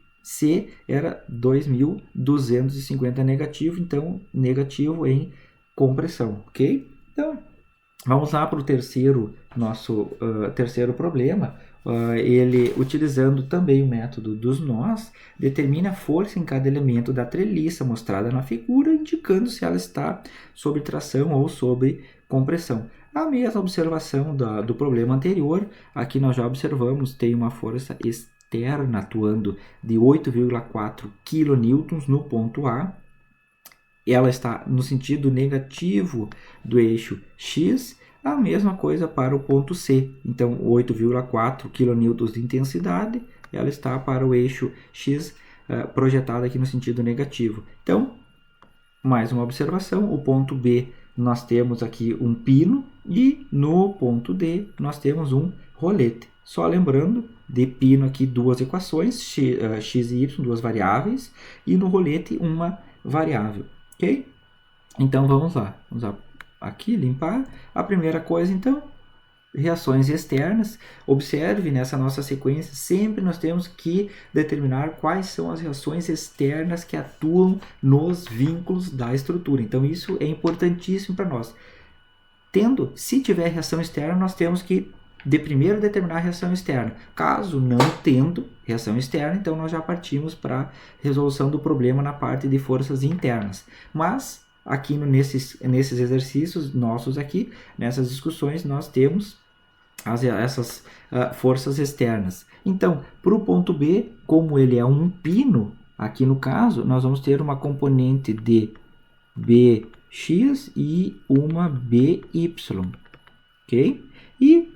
era 2.250 negativo, então negativo em compressão, ok? Então, vamos lá para o nosso terceiro problema. Ele, utilizando também o método dos nós, determina a força em cada elemento da treliça mostrada na figura, indicando se ela está sob tração ou sob compressão. A mesma observação do problema anterior, aqui nós já observamos, tem uma força externa atuando de 8,4 kN no ponto A. Ela está no sentido negativo do eixo X. A mesma coisa para o ponto C. Então, 8,4 kN de intensidade, ela está para o eixo X, projetada aqui no sentido negativo. Então, mais uma observação, o ponto B nós temos aqui um pino, e no ponto D nós temos um rolete. Só lembrando, de pino aqui duas equações, x e y, duas variáveis, e no rolete uma variável, ok? Então vamos lá, aqui limpar. A primeira coisa então, reações externas. Observe nessa nossa sequência, sempre nós temos que determinar quais são as reações externas que atuam nos vínculos da estrutura. Então isso é importantíssimo para nós. Se tiver reação externa, nós temos que primeiro determinar a reação externa. Caso não tendo reação externa, então nós já partimos para a resolução do problema na parte de forças internas. Mas aqui nesses exercícios nossos aqui, nessas discussões, nós temos essas forças externas. Então, para o ponto B, como ele é um pino, aqui no caso, nós vamos ter uma componente de BX e uma BY, ok? E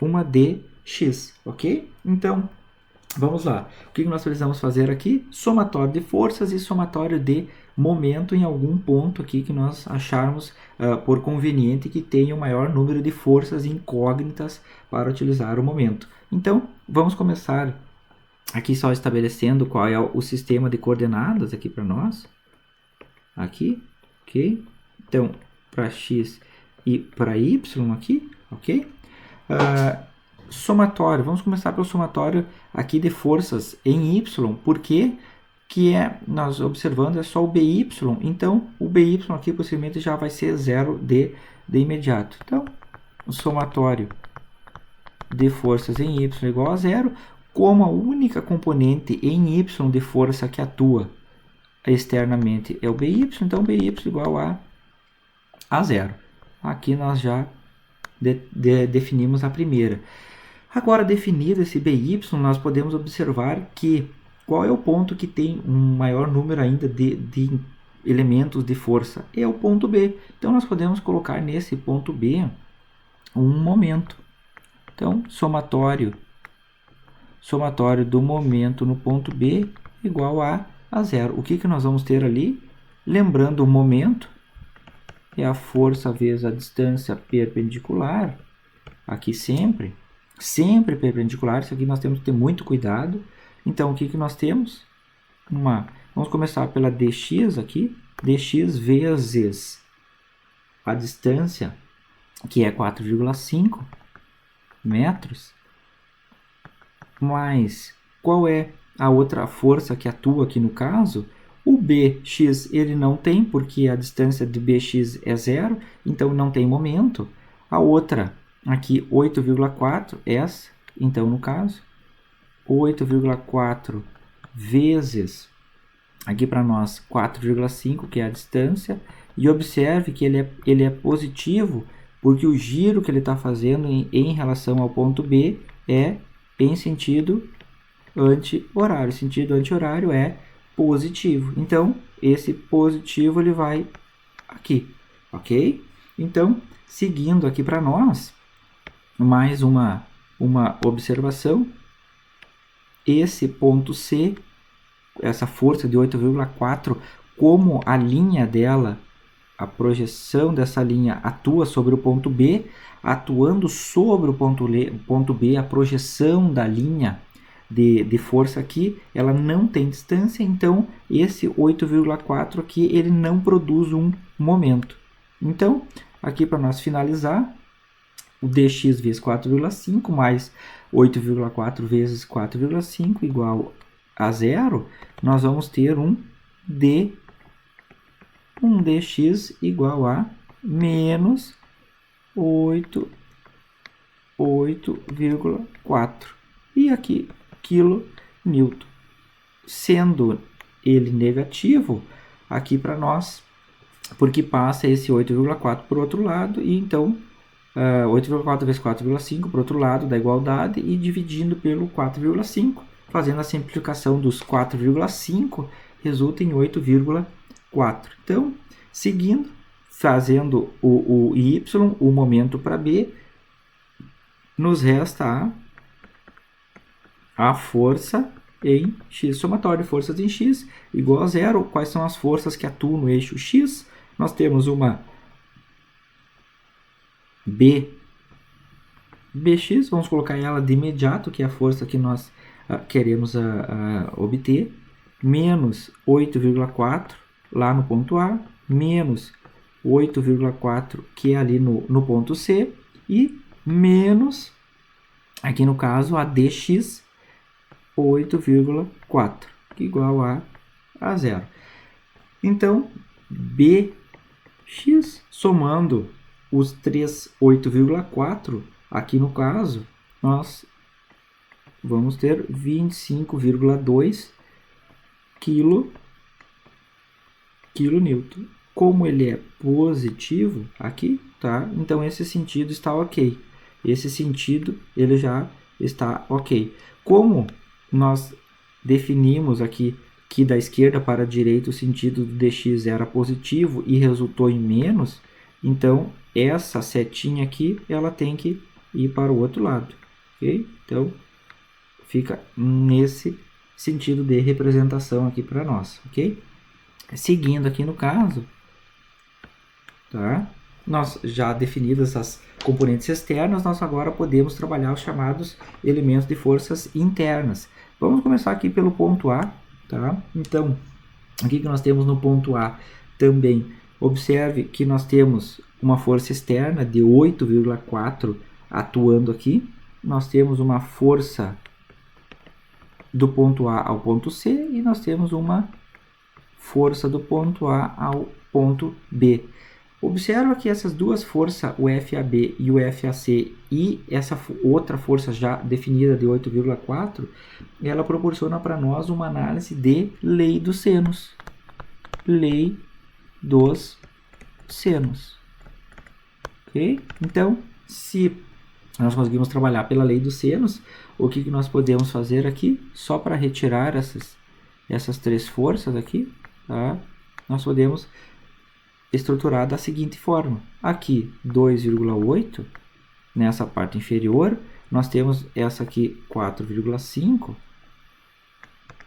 uma DX, ok? Então, vamos lá. O que nós precisamos fazer aqui? Somatório de forças e somatório de momento em algum ponto aqui que nós acharmos por conveniente que tenha o maior número de forças incógnitas para utilizar o momento. Então, vamos começar aqui só estabelecendo qual é o sistema de coordenadas aqui para nós. Aqui, ok? Então, para X e para Y aqui, ok? Somatório, vamos começar pelo somatório aqui de forças em Y, porque que nós observando, é só o BY, então o BY aqui possivelmente já vai ser 0 de imediato. Então, o somatório de forças em Y é igual a 0, como a única componente em Y de força que atua externamente é o BY, então BY igual a 0. Aqui nós já definimos a primeira. Agora, definido esse BY, nós podemos observar que qual é o ponto que tem um maior número ainda de elementos de força? É o ponto B. Então, nós podemos colocar nesse ponto B um momento. Então, somatório do momento no ponto B igual a 0. O que nós vamos ter ali? Lembrando, o momento é a força vezes a distância perpendicular, aqui sempre perpendicular. Isso aqui nós temos que ter muito cuidado. Então, o que nós temos? Vamos começar pela dx aqui, dx vezes a distância, que é 4,5 metros, mais qual é a outra força que atua aqui no caso? O Bx ele não tem, porque a distância de Bx é 0, então não tem momento. A outra, aqui 8,4, essa, então no caso, 8,4 vezes, aqui para nós, 4,5, que é a distância. E observe que ele é positivo, porque o giro que ele está fazendo em relação ao ponto B é em sentido anti-horário. Sentido anti-horário é positivo. Então, esse positivo ele vai aqui, ok? Então, seguindo aqui para nós, mais uma observação. Esse ponto C, essa força de 8,4, como a linha dela, a projeção dessa linha atua sobre o ponto B, atuando sobre o ponto B, a projeção da linha de força aqui, ela não tem distância, então esse 8,4 aqui, ele não produz um momento. Então, aqui para nós finalizar, o dx vezes 4,5 mais 8,4 vezes 4,5 igual a 0, nós vamos ter um dx igual a menos 8,4. E aqui, kN. Sendo ele negativo, aqui para nós, porque passa esse 8,4 para o outro lado, e então 8,4 vezes 4,5 para o outro lado da igualdade, e dividindo pelo 4,5, fazendo a simplificação dos 4,5, resulta em 8,4. Então, seguindo, fazendo o y, o momento para B, nos resta a força em x, somatório de forças em x igual a 0. Quais são as forças que atuam no eixo x? Nós temos uma Bx, vamos colocar ela de imediato, que é a força que nós queremos obter, menos 8,4 lá no ponto A, menos 8,4 que é ali no ponto C, e menos, aqui no caso, a dx 8,4, que é igual a 0. Então, Bx, somando os três 8,4, aqui no caso, nós vamos ter 25,2 kN. Como ele é positivo aqui, tá? Então esse sentido está ok. Esse sentido ele já está ok. Como nós definimos aqui que da esquerda para a direita o sentido do dx era positivo e resultou em menos, então essa setinha aqui ela tem que ir para o outro lado, ok? Então fica nesse sentido de representação aqui para nós, ok? Seguindo aqui no caso, tá? Nós já definidas as componentes externas, nós agora podemos trabalhar os chamados elementos de forças internas. Vamos começar aqui pelo ponto A, tá? Então, aqui que nós temos no ponto A também, observe que nós temos uma força externa de 8,4 atuando aqui. Nós temos uma força do ponto A ao ponto C e nós temos uma força do ponto A ao ponto B. Observa que essas duas forças, o FAB e o FAC, e essa outra força já definida de 8,4, ela proporciona para nós uma análise de lei dos senos. Lei dos senos. Ok? Então, se nós conseguimos trabalhar pela lei dos senos, o que nós podemos fazer aqui? Só para retirar essas três forças aqui, tá? Nós podemos estruturar da seguinte forma. Aqui, 2,8, nessa parte inferior, nós temos essa aqui, 4,5.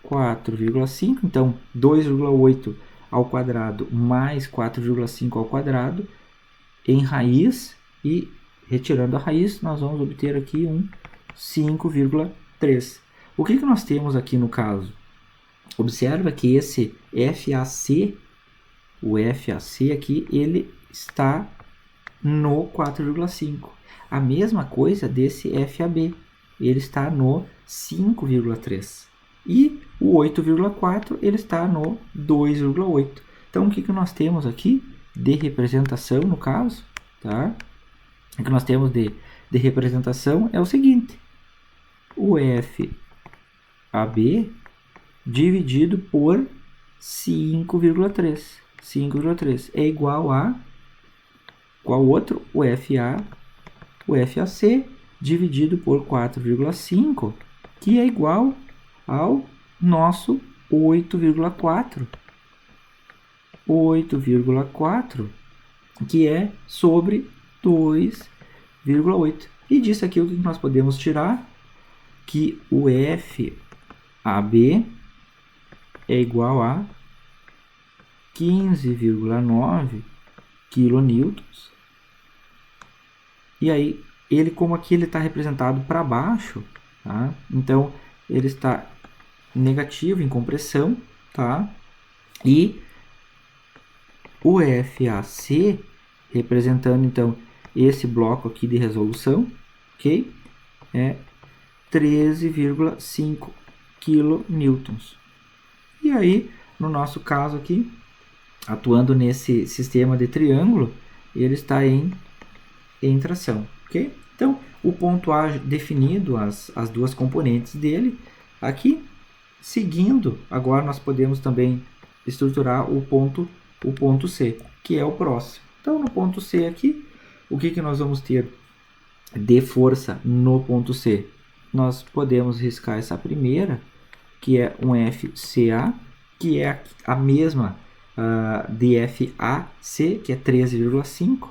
4,5, então 2,8 ao quadrado mais 4,5 ao quadrado em raiz, e retirando a raiz, nós vamos obter aqui um 5,3. O que nós temos aqui no caso? Observa que esse FAC, o FAC aqui, ele está no 4,5. A mesma coisa desse FAB, ele está no 5,3. E o 8,4 ele está no 2,8. Então, o que nós temos aqui de representação, no caso, tá? O que nós temos de representação é o seguinte: o FAB dividido por 5,3. 5,3 é igual a qual outro? O FA, o FAC dividido por 4,5, que é igual ao nosso 8,4. 8,4, que é sobre 2,8. E disso aqui o que nós podemos tirar? Que o FAB é igual a 15,9 kN. E aí, ele, como aqui ele está representado para baixo, tá? Então ele está negativo em compressão, tá? E o FAC, representando então esse bloco aqui de resolução, ok? É 13,5 kN. E aí, no nosso caso aqui, atuando nesse sistema de triângulo, ele está em tração, ok? Então, o ponto A definido, as duas componentes dele, aqui, seguindo, agora nós podemos também estruturar o ponto C, que é o próximo. Então, no ponto C aqui, o que nós vamos ter de força no ponto C? Nós podemos riscar essa primeira, que é um FCA, que é a mesma de FAC, que é 13,5.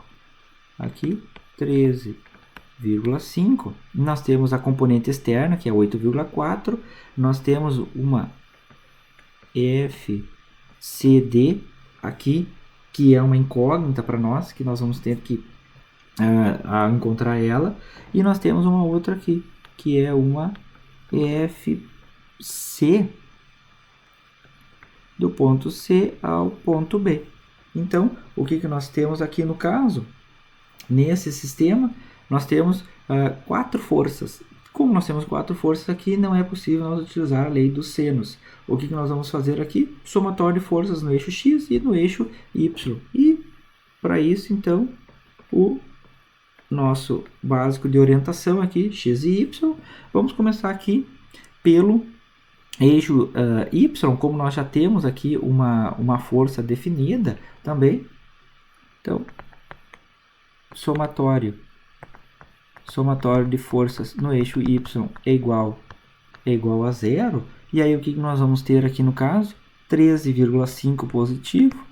Aqui, 13,5. Nós temos a componente externa, que é 8,4. Nós temos uma FCD aqui, que é uma incógnita para nós, que nós vamos ter que encontrar ela. E nós temos uma outra aqui, que é uma FC do ponto C ao ponto B. Então, o que nós temos aqui no caso? Nesse sistema, nós temos 4 forças. Como nós temos 4 forças aqui, não é possível nós utilizar a lei dos senos. O que nós vamos fazer aqui? Somatório de forças no eixo X e no eixo Y. E, para isso, então, o nosso básico de orientação aqui, X e Y. Vamos começar aqui pelo eixo Y, como nós já temos aqui uma força definida também. Então, somatório de forças no eixo Y é igual a 0. E aí o que nós vamos ter aqui no caso? 13,5 positivo,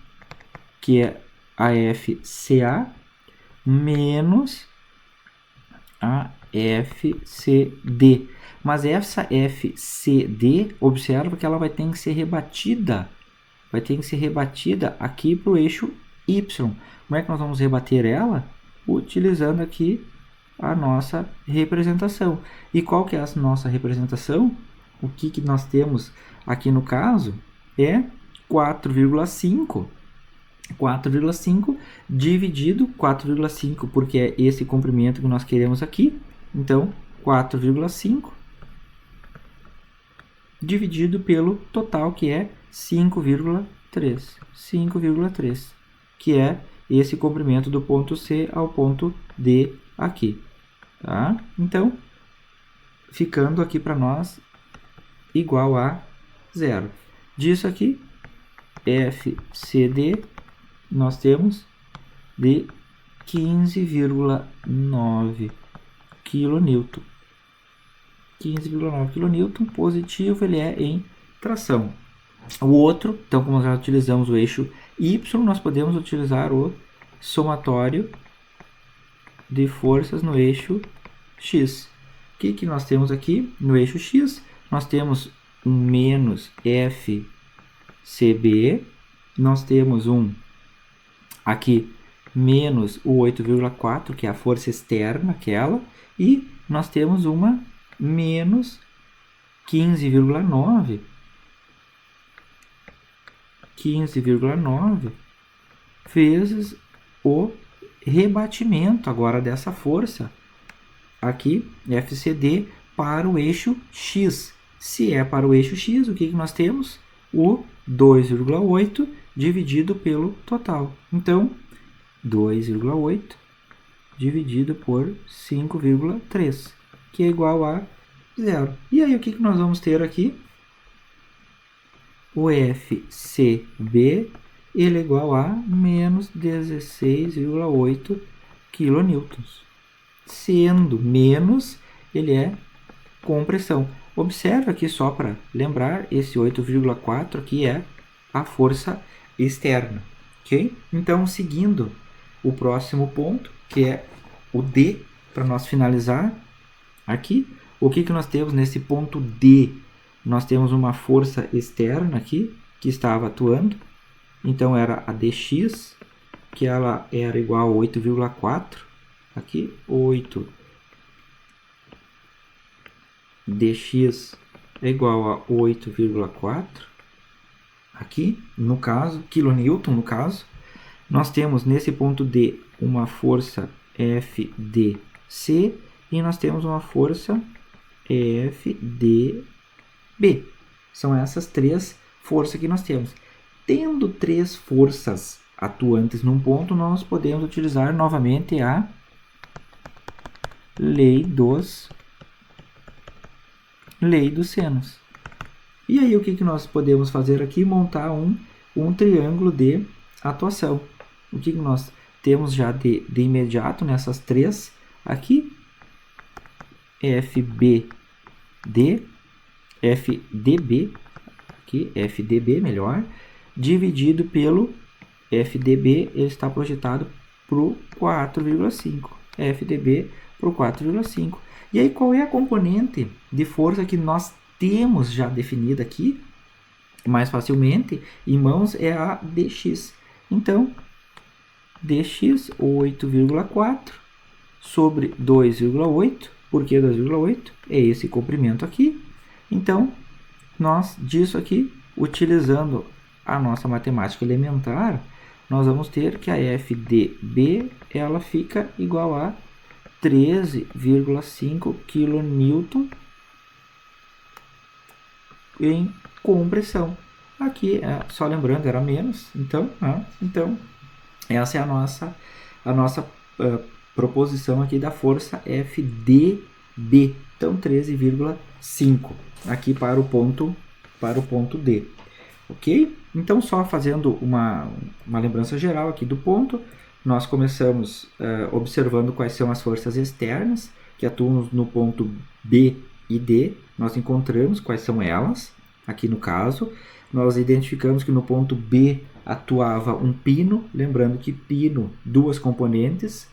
que é a FCA, menos a FCD. Mas essa FCD, observa que ela vai ter que ser rebatida. Vai ter que ser rebatida aqui para o eixo Y. Como é que nós vamos rebater ela? Utilizando aqui a nossa representação. E qual que é a nossa representação? O que nós temos aqui no caso é 4,5. 4,5 dividido 4,5, porque é esse comprimento que nós queremos aqui. Então, 4,5 dividido pelo total, que é 5,3. 5,3, que é esse comprimento do ponto C ao ponto D aqui. Tá? Então, ficando aqui para nós igual a 0. Disso aqui, FCD, nós temos de 15,9 kN. 15,9 kN, positivo, ele é em tração. O outro, então, como nós utilizamos o eixo Y, nós podemos utilizar o somatório de forças no eixo X. O que nós temos aqui no eixo X? Nós temos um menos FCB, nós temos um aqui menos o 8,4, que é a força externa, aquela, e nós temos uma menos 15,9 vezes o rebatimento agora dessa força aqui, FCD, para o eixo X. Se é para o eixo X, o que nós temos? O 2,8 dividido pelo total. Então, 2,8 dividido por 5,3, que é igual a 0. E aí, o que nós vamos ter aqui? O FCB, ele é igual a menos 16,8 kN. Sendo menos, ele é compressão. Observe aqui, só para lembrar, esse 8,4 aqui é a força externa. Ok? Então, seguindo o próximo ponto, que é o D, para nós finalizar aqui, o que nós temos nesse ponto D? Nós temos uma força externa aqui, que estava atuando, então era a dx, que ela era igual a 8,4, aqui, 8 dx é igual a 8,4, aqui, no caso, quilonewton no caso. Nós temos nesse ponto D uma força FDC e nós temos uma força FDB. São essas três forças que nós temos. Tendo três forças atuantes num ponto, nós podemos utilizar novamente a lei dos senos. E aí o que nós podemos fazer aqui? Montar um triângulo de atuação. O que nós temos já de imediato nessas três aqui? FDB, aqui, FDB melhor, dividido pelo FDB, ele está projetado para o 4,5. FDB para o 4,5. E aí, qual é a componente de força que nós temos já definida aqui? Mais facilmente, em mãos, é a dx. Então, dx 8,4 sobre 2,8. Por que 2,8? É esse comprimento aqui. Então, nós, disso aqui, utilizando a nossa matemática elementar, nós vamos ter que a FDB, ela fica igual a 13,5 kN em compressão. Aqui, só lembrando, era menos, então essa é a nossa proposição aqui da força FDB. Então, 13,5 aqui para o ponto D. Ok? Então, só fazendo uma lembrança geral aqui do ponto, nós começamos observando quais são as forças externas que atuam no ponto B e D. Nós encontramos quais são elas, aqui no caso. Nós identificamos que no ponto B atuava um pino, lembrando que pino, duas componentes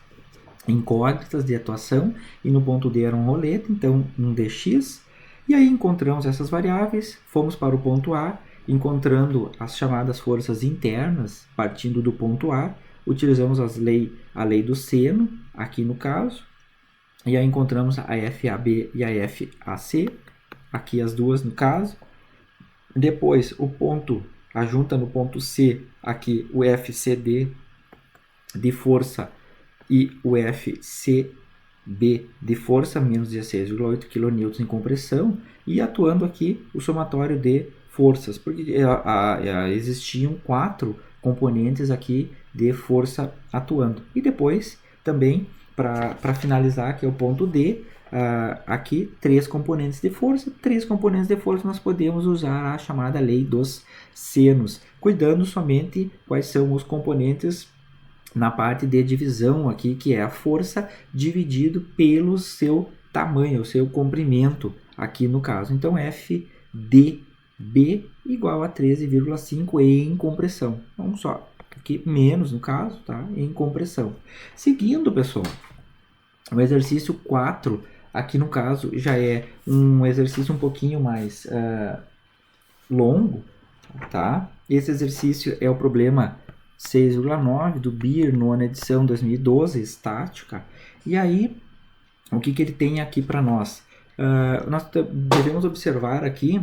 incógnitas de atuação, e no ponto D era um rolete, então um dx. E aí encontramos essas variáveis, fomos para o ponto A, encontrando as chamadas forças internas, partindo do ponto A, utilizamos a lei do seno, aqui no caso, e aí encontramos a FAB e a FAC, aqui as duas no caso. Depois, a junta no ponto C, aqui o FCD de força e o FCB B de força, menos 16,8 kN em compressão, e atuando aqui o somatório de forças, porque existiam 4 componentes aqui de força atuando. E depois, também, para finalizar, que é o ponto D, aqui 3 componentes de força. 3 componentes de força nós podemos usar a chamada lei dos senos, cuidando somente quais são os componentes na parte de divisão aqui, que é a força dividido pelo seu tamanho, o seu comprimento aqui no caso. Então, FDB igual a 13,5 em compressão. Vamos só, aqui menos no caso, tá? Em compressão. Seguindo, pessoal, o exercício 4, aqui no caso, já é um exercício um pouquinho mais longo, tá? Esse exercício é o problema 6,9 do BIR, nona edição 2012, estática. E aí, o que ele tem aqui para nós? Nós devemos observar aqui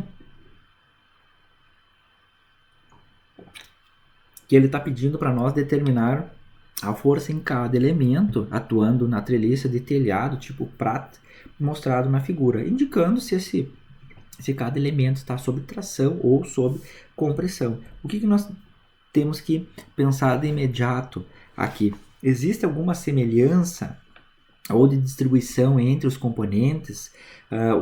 que ele está pedindo para nós determinar a força em cada elemento atuando na treliça de telhado tipo Pratt, mostrado na figura, indicando se cada elemento está sob tração ou sob compressão. O que nós temos que pensar de imediato aqui? Existe alguma semelhança ou de distribuição entre os componentes?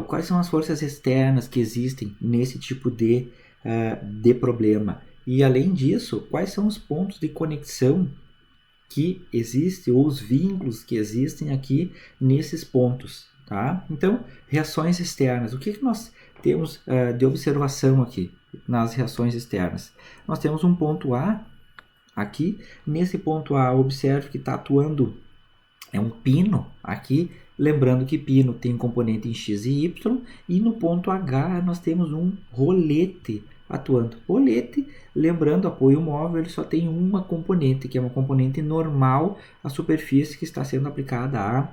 Quais são as forças externas que existem nesse tipo de problema? E além disso, quais são os pontos de conexão que existem ou os vínculos que existem aqui nesses pontos? Tá? Então, reações externas. O que nós temos de observação aqui nas reações externas? Nós temos um ponto A aqui. Nesse ponto A, observe que está atuando um pino aqui. Lembrando que pino tem componente em X e Y. E no ponto H, nós temos um rolete atuando. Rolete, lembrando, apoio móvel, ele só tem uma componente, que é uma componente normal, a superfície que está sendo aplicada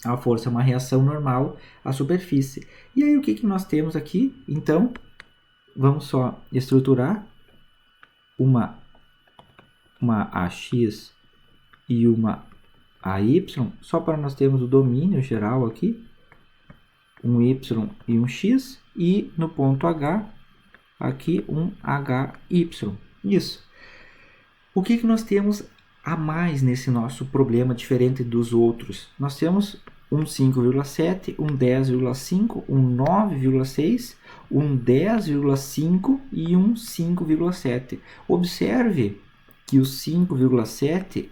a força é uma reação normal à superfície. E aí o que nós temos aqui? Então, vamos só estruturar uma AX e uma AY, só para nós termos o domínio geral aqui, um Y e um X, e no ponto H, aqui um HY. Isso. O que nós temos a mais nesse nosso problema diferente dos outros? Nós temos um 5,7, um 10,5, um 9,6, um 10,5 e um 5,7. Observe que o 5,7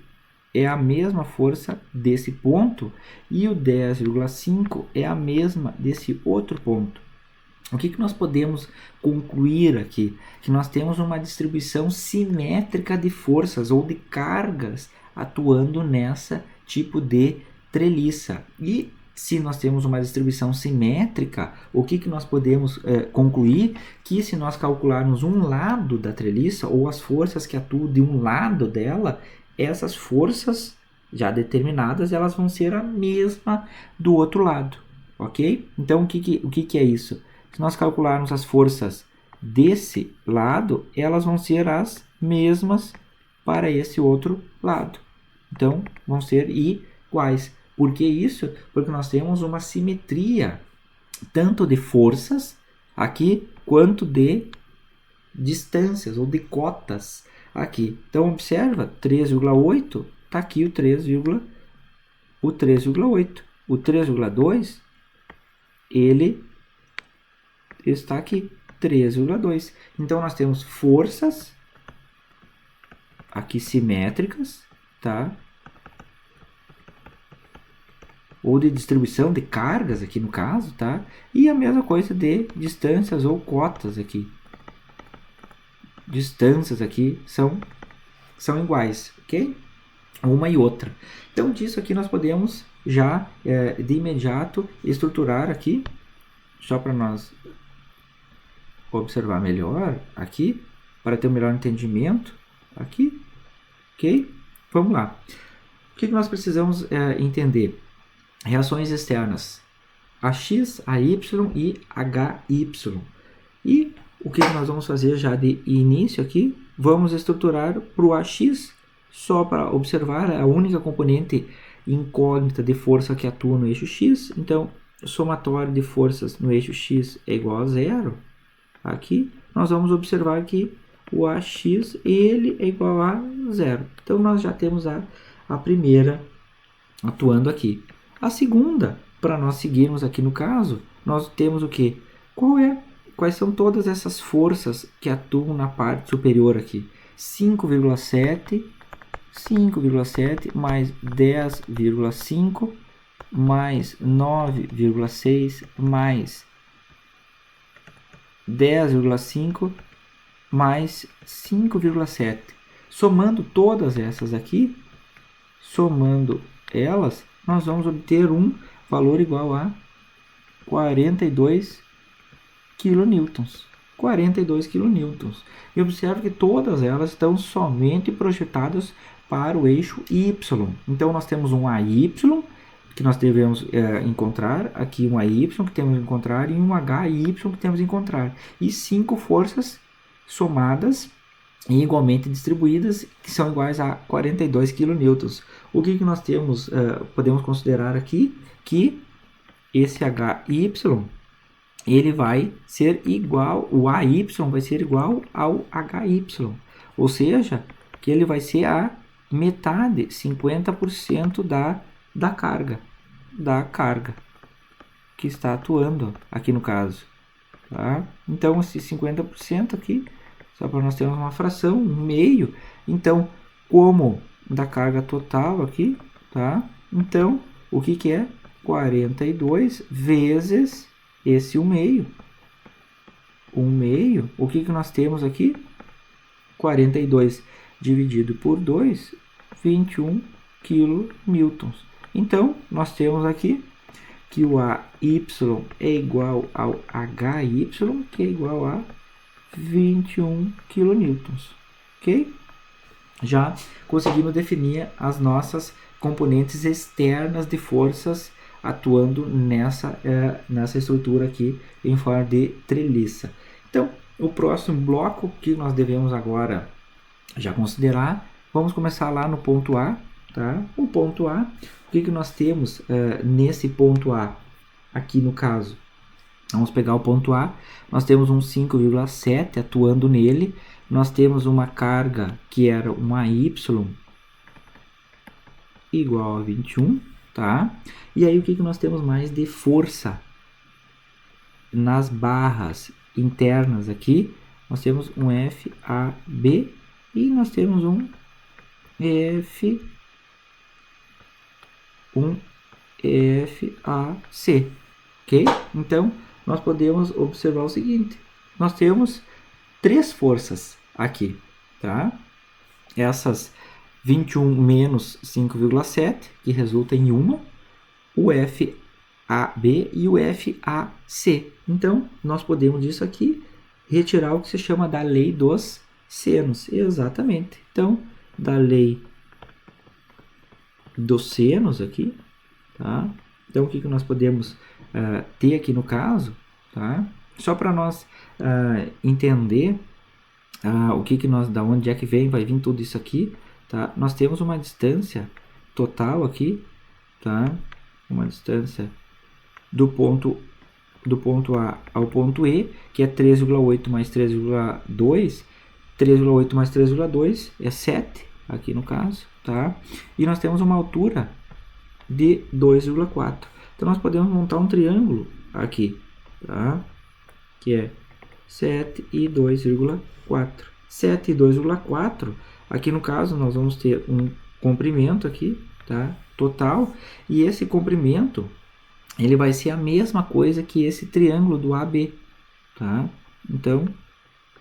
é a mesma força desse ponto e o 10,5 é a mesma desse outro ponto. O que nós podemos concluir aqui? Que nós temos uma distribuição simétrica de forças ou de cargas atuando nessa tipo de treliça. E se nós temos uma distribuição simétrica, o que nós podemos concluir? Que se nós calcularmos um lado da treliça ou as forças que atuam de um lado dela, essas forças já determinadas, elas vão ser a mesma do outro lado, ok? Então, o que é isso? Se nós calcularmos as forças desse lado, elas vão ser as mesmas para esse outro lado. Então, vão ser iguais. Por que isso? Porque nós temos uma simetria, tanto de forças aqui, quanto de distâncias ou de cotas aqui. Então, observa, 3,8, está aqui o 3,8. O 3,2, ele está aqui, 3,2. Então, nós temos forças aqui simétricas, tá? Ou de distribuição de cargas aqui no caso, tá? E a mesma coisa de distâncias ou cotas aqui. Distâncias aqui são iguais, ok? Uma e outra. Então, disso aqui nós podemos já, de imediato, estruturar aqui, só para nós observar melhor aqui, para ter um melhor entendimento aqui, ok? Vamos lá. O que nós precisamos entender? Reações externas, AX, AY e HY. E o que nós vamos fazer já de início aqui? Vamos estruturar para o AX, só para observar, a única componente incógnita de força que atua no eixo x. Então, somatório de forças no eixo x é igual a zero. Aqui, nós vamos observar que o AX ele é igual a zero. Então, nós já temos a primeira atuando aqui. A segunda, para nós seguirmos aqui no caso, nós temos o quê? Quais são todas essas forças que atuam na parte superior aqui? 5,7 mais 10,5 mais 9,6 mais 10,5 mais 5,7. Somando todas essas aqui, somando elas, nós vamos obter um valor igual a 42 kN. 42 kN. E observe que todas elas estão somente projetadas para o eixo Y. Então, nós temos um AY, que nós devemos encontrar, aqui um AY que temos que encontrar, e um HY que temos que encontrar. E 5 forças somadas e igualmente distribuídas, que são iguais a 42 kN. O que nós temos, podemos considerar aqui? Que esse HY, ele vai ser igual, o AY vai ser igual ao HY. Ou seja, que ele vai ser a metade, 50% da carga que está atuando aqui no caso. Tá? Então, esse 50% aqui, só para nós termos uma fração, um meio. Então, como da carga total aqui, tá? Então, o que é? 42 vezes esse 1 meio. 1 meio, o que nós temos aqui? 42 dividido por 2, 21 kN. Então, nós temos aqui que o AY é igual ao HY, que é igual a 21 kN. Ok? Já conseguimos definir as nossas componentes externas de forças atuando nessa estrutura aqui em forma de treliça. Então, o próximo bloco que nós devemos agora já considerar, vamos começar lá no ponto A. Tá? O ponto A, o que nós temos nesse ponto A, aqui no caso? Vamos pegar o ponto A, nós temos um 5,7 atuando nele, nós temos uma carga que era um AY igual a 21, tá? E aí o que nós temos mais de força? Nas barras internas aqui, nós temos um FAB e nós temos um FAC, ok? Então, nós podemos observar o seguinte, nós temos 3 forças aqui, tá? Essas 21 menos 5,7, que resulta em uma, o FAB e o FAC. Então, nós podemos disso aqui retirar o que se chama da lei dos senos. Exatamente. Então, da lei dos senos aqui, tá? Então, o que nós podemos ter aqui no caso, tá? Só para nós entender o que nós, da onde é que vai vir tudo isso aqui, tá? Nós temos uma distância total aqui, tá? Uma distância do ponto A ao ponto E, que é 3,8 mais 3,2, 3,8 mais 3,2 é 7, aqui no caso, tá? E nós temos uma altura de 2,4. Então, nós podemos montar um triângulo aqui, tá? Que é 7 e 2,4. 7 e 2,4, aqui no caso, nós vamos ter um comprimento aqui, tá? Total, e esse comprimento, ele vai ser a mesma coisa que esse triângulo do AB, tá? Então,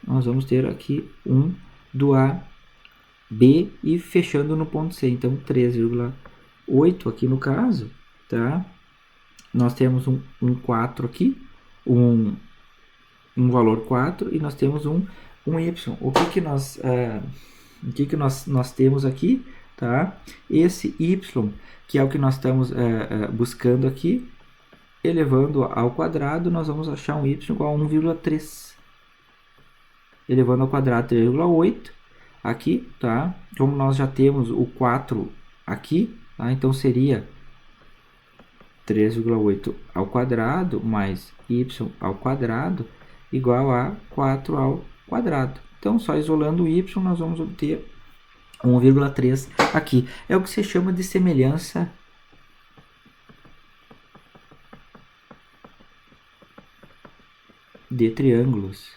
nós vamos ter aqui um do AB e fechando no ponto C. Então, 3,8 aqui no caso, tá? Nós temos um 4 aqui, um valor 4 e nós temos um Y. O que nós temos aqui, tá? Esse Y, que é o que nós estamos buscando aqui, elevando ao quadrado, nós vamos achar um Y igual a 1,3. Elevando ao quadrado 3,8 aqui, tá? Como nós já temos o 4 aqui, Tá? Então seria 3,8 ao quadrado mais y ao quadrado igual a 4 ao quadrado. Então, só isolando o y, nós vamos obter 1,3 aqui. É o que se chama de semelhança de triângulos.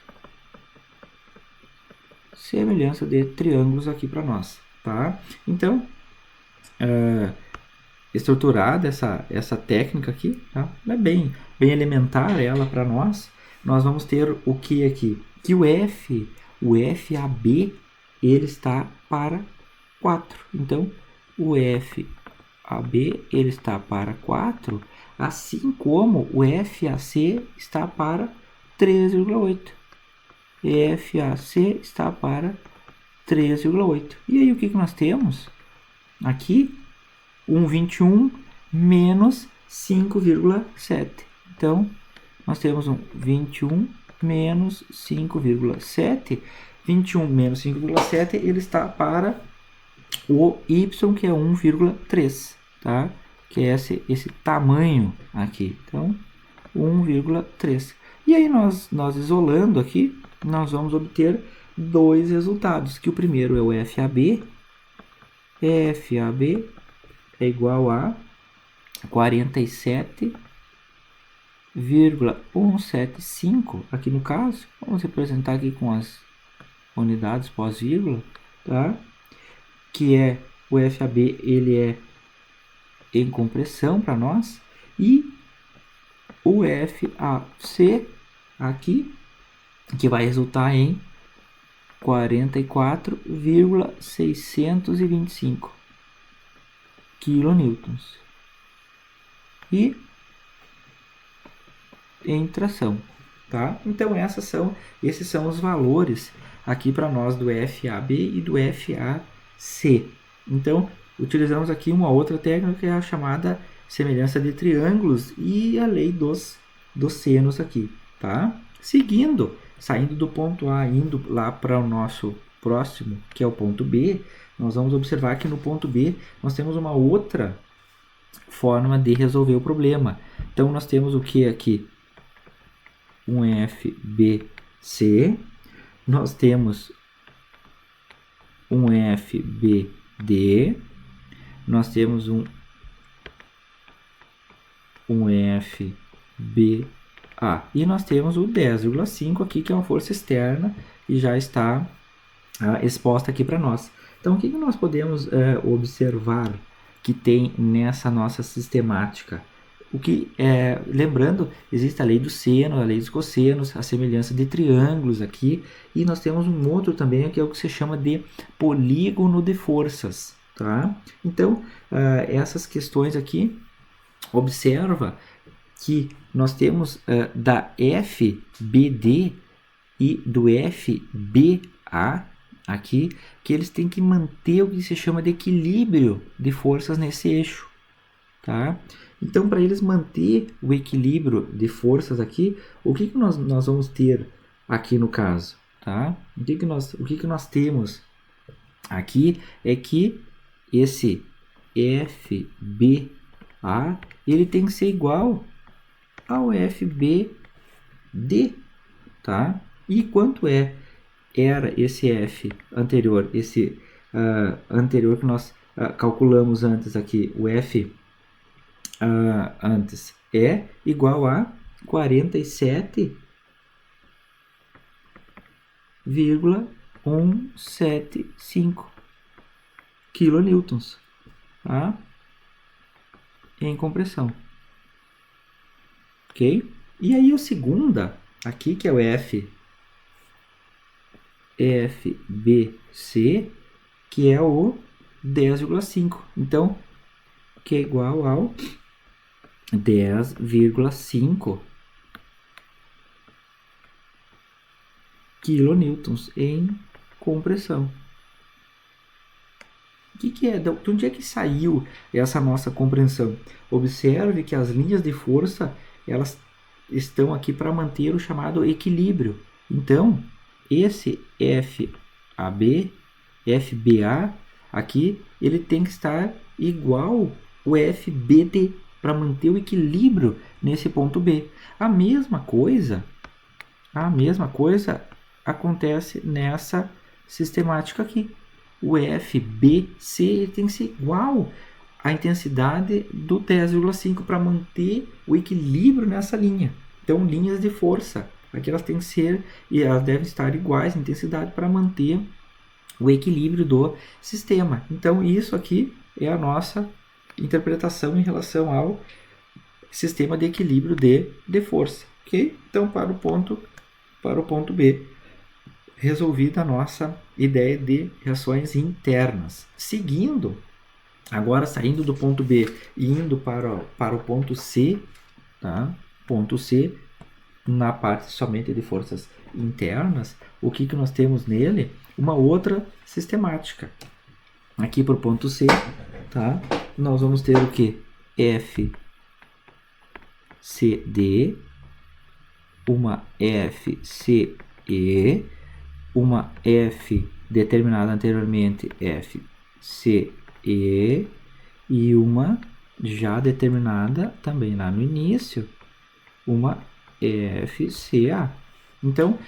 Semelhança de triângulos aqui para nós, tá? Então, estruturada essa técnica aqui, tá? É bem elementar ela para nós. Nós vamos ter o que aqui? Que o FAB, ele está para 4. Então, o FAB, ele está para 4, assim como o FAC está para 3,8. FAC está para 3,8. E aí, o que nós temos? Aqui, 1,21 menos 5,7. Então, nós temos um 21 menos 5,7. 21 menos 5,7, ele está para o y, que é 1,3, tá? Que é esse tamanho aqui. Então, 1,3. E aí, nós isolando aqui, nós vamos obter dois resultados, que o primeiro é o FAB. FAB é igual a 47,175, aqui no caso. Vamos representar aqui com as unidades pós-vírgula, tá? Que é o FAB, ele é em compressão para nós, e o FAC aqui, que vai resultar em 44,625 kilonewtons. E em tração, tá? Então esses são os valores aqui para nós do FAB e do FAC. Então utilizamos aqui uma outra técnica, que é a chamada semelhança de triângulos e a lei dos senos aqui, tá? Seguindo, saindo do ponto A, indo lá para o nosso próximo, que é o ponto B, nós vamos observar que no ponto B nós temos uma outra forma de resolver o problema. Então, nós temos o que aqui? Um FBC, nós temos um FBD, nós temos um FBA, e nós temos o 10,5 aqui, que é uma força externa e já está exposta aqui para nós. Então, o que nós podemos observar que tem nessa nossa sistemática? Lembrando, existe a lei do seno, a lei dos cossenos, a semelhança de triângulos aqui, e nós temos um outro também, que é o que se chama de polígono de forças, tá? Então, essas questões aqui, observa que nós temos da FBD e do FBA aqui, que eles têm que manter o que se chama de equilíbrio de forças nesse eixo, tá? Então, para eles manter o equilíbrio de forças aqui, o que nós vamos ter aqui no caso, tá? O que nós temos aqui é que esse FBA, ele tem que ser igual ao FBD, tá? E quanto era esse F anterior, esse anterior que nós calculamos antes aqui, o F antes é igual a 47,175 kilonewtons, tá? Em compressão. Ok? E aí o segunda aqui, que é o FBC, que é o 10,5. Então, que é igual ao 10,5 kilonewtons em compressão. De onde é que saiu essa nossa compreensão? Observe que as linhas de força, elas estão aqui para manter o chamado equilíbrio. Então, esse FBA aqui, ele tem que estar igual o FBD, para manter o equilíbrio nesse ponto B. A mesma coisa acontece nessa sistemática aqui. O FBC tem que ser igual à intensidade do 10,5 para manter o equilíbrio nessa linha. Então, linhas de força, aqui elas têm que ser e elas devem estar iguais em intensidade para manter o equilíbrio do sistema. Então, isso aqui é a nossa interpretação em relação ao sistema de equilíbrio de força. Ok? Então, para o ponto B, resolvida a nossa ideia de reações internas. Seguindo, agora saindo do ponto B e indo para o ponto C, tá? Ponto C, na parte somente de forças internas, o que nós temos nele? Uma outra sistemática. Aqui para o ponto C, tá? Nós vamos ter o que? FCD, uma FCE, uma F determinada anteriormente FCE e uma já determinada também lá no início, uma FCA. Então,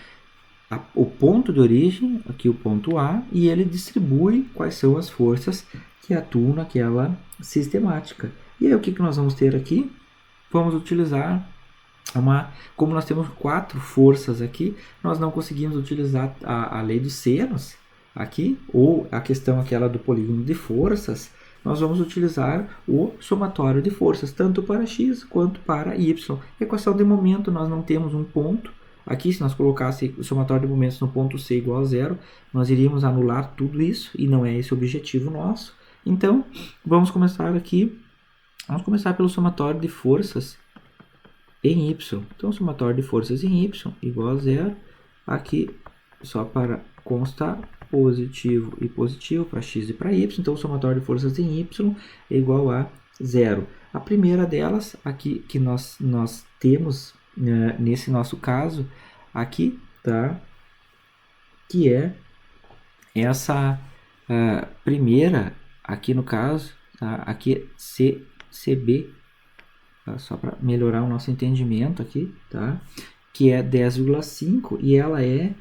o ponto de origem, aqui o ponto A, e ele distribui quais são as forças que atuam naquela sistemática. E aí o que nós vamos ter aqui? Vamos utilizar como nós temos 4 forças aqui, nós não conseguimos utilizar a lei dos senos aqui, ou a questão aquela do polígono de forças, nós vamos utilizar o somatório de forças, tanto para x quanto para y. Equação de momento, nós não temos um ponto. Aqui, se nós colocássemos o somatório de momentos no ponto C igual a zero, nós iríamos anular tudo isso, e não é esse o objetivo nosso. Então, vamos começar aqui. Vamos começar pelo somatório de forças em y. Então, o somatório de forças em y igual a zero. Aqui, só para constar, positivo e positivo para x e para y. Então, o somatório de forças em y é igual a zero. A primeira delas, aqui que nós temos nesse nosso caso, aqui, tá? Que é essa primeira, aqui no caso, tá? Aqui CB, tá? Só para melhorar o nosso entendimento aqui, tá? Que é 10,5 e ela é,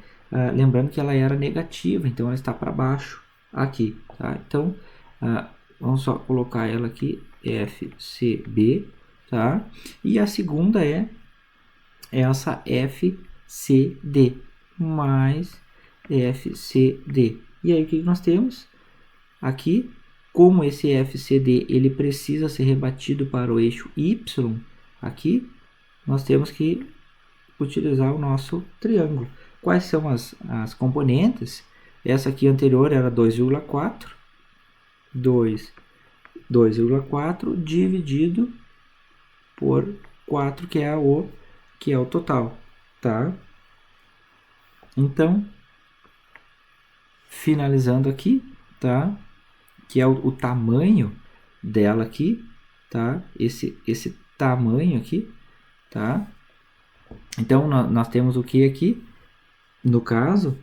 lembrando que ela era negativa, então ela está para baixo aqui, tá? Então, vamos só colocar ela aqui, FCB, tá? E a segunda é essa FCD mais FCD. E aí o que nós temos? Aqui, como esse FCD ele precisa ser rebatido para o eixo Y, aqui nós temos que utilizar o nosso triângulo. Quais são as componentes? Essa aqui anterior era 2,4. 2,4 dividido por 4, que é o total, tá? Então, finalizando aqui, tá? Que é o tamanho dela aqui, tá? Esse tamanho aqui, tá? Então, nós temos o que aqui? No caso,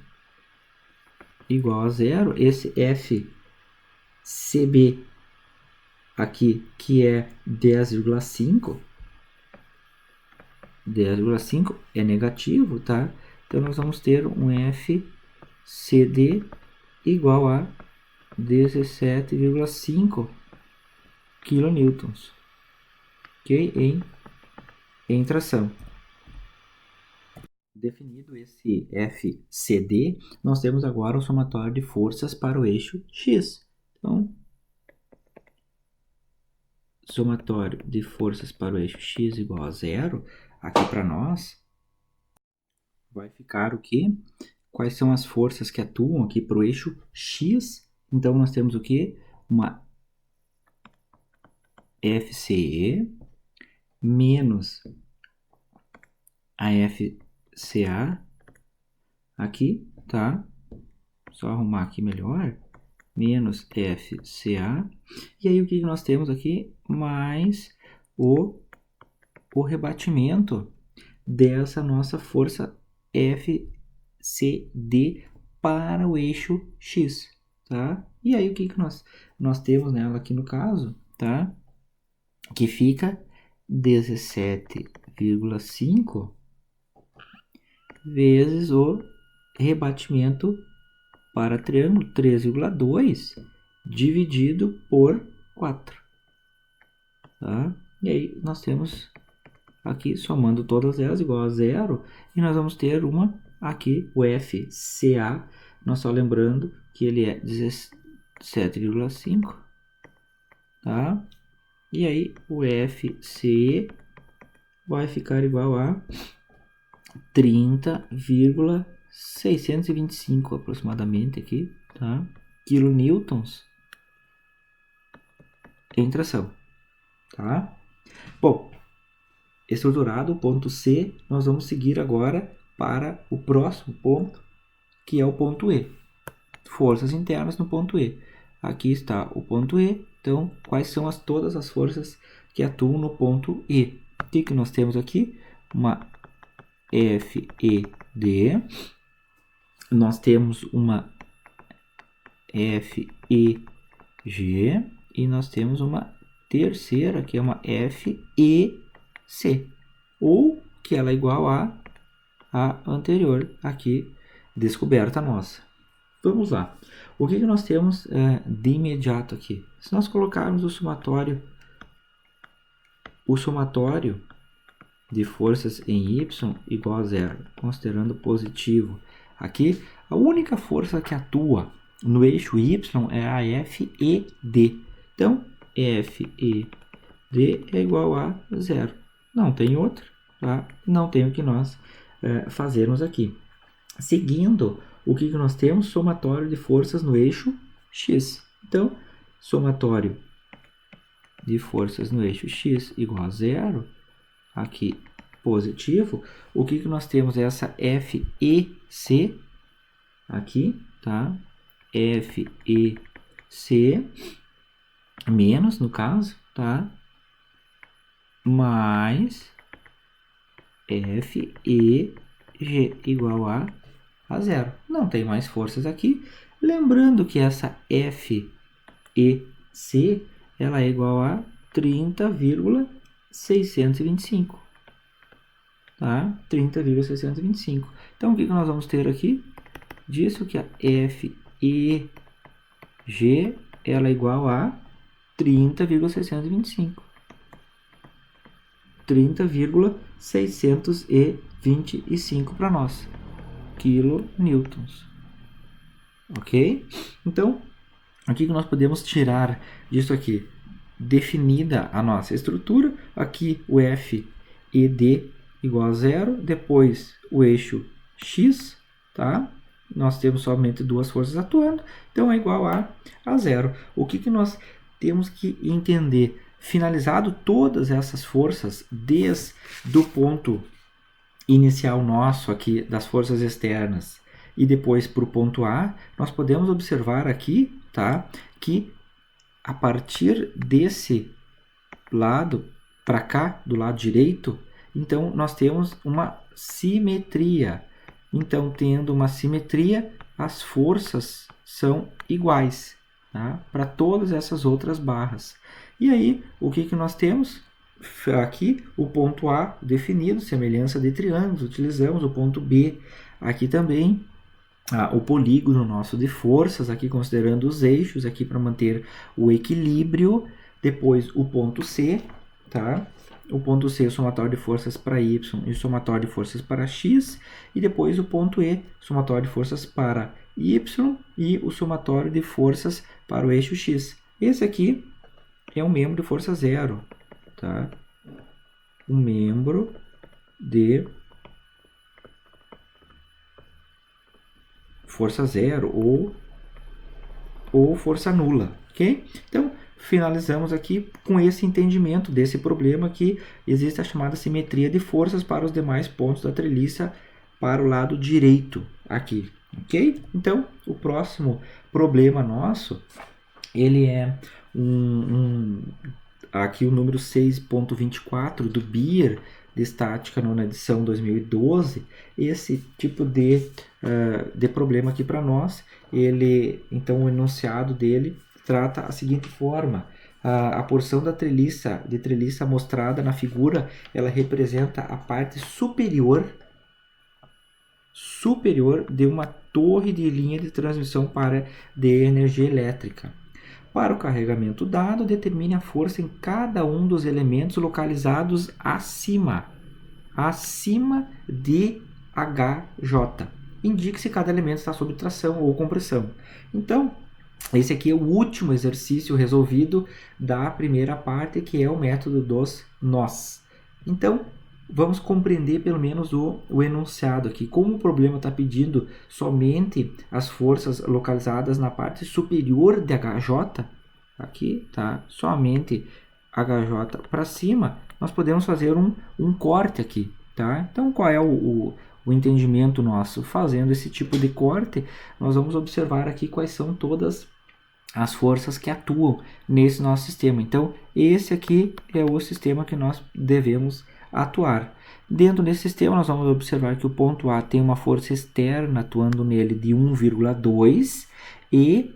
igual a zero. Esse FCB aqui, que é 10,5. 10,5 é negativo, tá? Então, nós vamos ter um FCD igual a 17,5 kN, ok? Em tração. Definido esse FCD, nós temos agora o somatório de forças para o eixo X. Então, somatório de forças para o eixo X igual a zero, aqui para nós, vai ficar o quê? Quais são as forças que atuam aqui para o eixo X? Então, nós temos o quê? Uma FCE menos a FCA aqui, tá? Só arrumar aqui melhor. Menos FCA. E aí, o que nós temos aqui? Mais o rebatimento dessa nossa força FCD para o eixo X, tá? E aí o que nós temos nela aqui no caso, tá? Que fica 17,5 vezes o rebatimento para triângulo 3,2 dividido por 4, tá? E aí nós temos aqui, somando todas elas, igual a zero, e nós vamos ter uma aqui, o FCA, nós só lembrando que ele é 17,5, tá? E aí o FCE vai ficar igual a 30,625 aproximadamente aqui, tá? Kilonewtons em tração, tá? Bom, estruturado o ponto C, nós vamos seguir agora para o próximo ponto, que é o ponto E. Forças internas no ponto E. Aqui está o ponto E, então quais são todas as forças que atuam no ponto E? O que nós temos aqui? Uma FED, nós temos uma FEG e nós temos uma terceira, que é uma FEC, ou que ela é igual a anterior aqui, descoberta nossa. Vamos lá. O que nós temos de imediato aqui? Se nós colocarmos o somatório de forças em Y igual a zero, considerando positivo aqui, a única força que atua no eixo Y é a FED. Então, FED é igual a zero. Não tem outra, tá? Não tem o que nós fazermos aqui. Seguindo, o que nós temos? Somatório de forças no eixo X. Então, somatório de forças no eixo X igual a zero, aqui positivo. O que nós temos? Essa FEC, aqui, tá? FEC menos, no caso, tá? Mais FEG igual a zero. Não tem mais forças aqui. Lembrando que essa FEC ela é igual a 30,625. Tá? 30,625. Então, o que nós vamos ter aqui? Disso que a FEG ela é igual a 30,625. 30,625 para nós. Kilonewtons. Ok? Então, o que nós podemos tirar disso aqui? Definida a nossa estrutura, aqui o FED igual a zero, depois o eixo X, tá? Nós temos somente duas forças atuando, então é igual a zero. O que nós temos que entender? Finalizado todas essas forças, desde o ponto inicial nosso aqui das forças externas e depois para o ponto A, nós podemos observar aqui, tá, que a partir desse lado para cá, do lado direito, então nós temos uma simetria. Então, tendo uma simetria, as forças são iguais, tá, para todas essas outras barras. E aí, o que nós temos? Aqui, o ponto A definido, semelhança de triângulos, utilizamos o ponto B. Aqui também, o polígono nosso de forças, aqui considerando os eixos, aqui para manter o equilíbrio. Depois, o ponto C, tá? O ponto C, o somatório de forças para Y e o somatório de forças para X. E depois, o ponto E, somatório de forças para Y e o somatório de forças para o eixo X. Esse aqui é um membro de força zero, tá? Um membro de força zero ou força nula, ok? Então, finalizamos aqui com esse entendimento desse problema, que existe a chamada simetria de forças para os demais pontos da treliça para o lado direito aqui, ok? Então, o próximo problema nosso, ele é aqui o número 6.24 do Beer, de Estática, nona edição 2012, esse tipo de problema aqui para nós. Então, o enunciado dele trata a seguinte forma: a porção de treliça mostrada na figura, ela representa a parte superior de uma torre de linha de transmissão de energia elétrica. Para o carregamento dado, determine a força em cada um dos elementos localizados acima de HJ. Indique se cada elemento está sob tração ou compressão. Então, esse aqui é o último exercício resolvido da primeira parte, que é o método dos nós. Então, vamos compreender pelo menos o enunciado aqui. Como o problema está pedindo somente as forças localizadas na parte superior de HJ, aqui tá somente HJ para cima, nós podemos fazer um corte aqui, tá? Então, qual é o entendimento nosso? Fazendo esse tipo de corte, nós vamos observar aqui quais são todas as forças que atuam nesse nosso sistema. Então, esse aqui é o sistema que nós devemos atuar. Dentro desse sistema, nós vamos observar que o ponto A tem uma força externa atuando nele de 1,2 e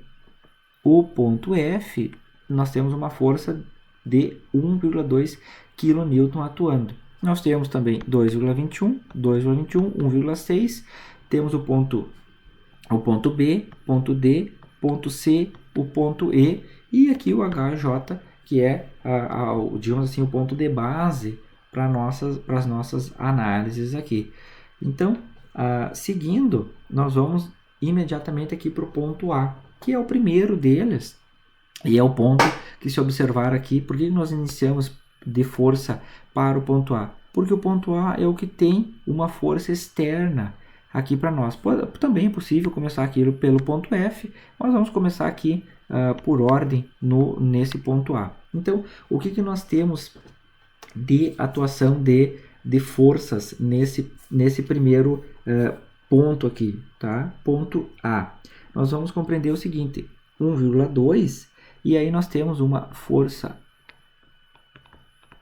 o ponto F, nós temos uma força de 1,2 kN atuando. Nós temos também 2,21, 1,6, temos o ponto B, ponto D, ponto C, o ponto E e aqui o HJ, que é, digamos assim, o ponto de base para as nossas análises aqui. Então, seguindo, nós vamos imediatamente aqui para o ponto A, que é o primeiro deles, e é o ponto que se observar aqui. Por que nós iniciamos de força para o ponto A? Porque o ponto A é o que tem uma força externa aqui para nós. Também é possível começar aqui pelo ponto F, mas vamos começar aqui por ordem nesse ponto A. Então, o que nós temos de atuação de forças nesse primeiro ponto aqui, tá? Ponto A. Nós vamos compreender o seguinte: 1,2, e aí nós temos uma força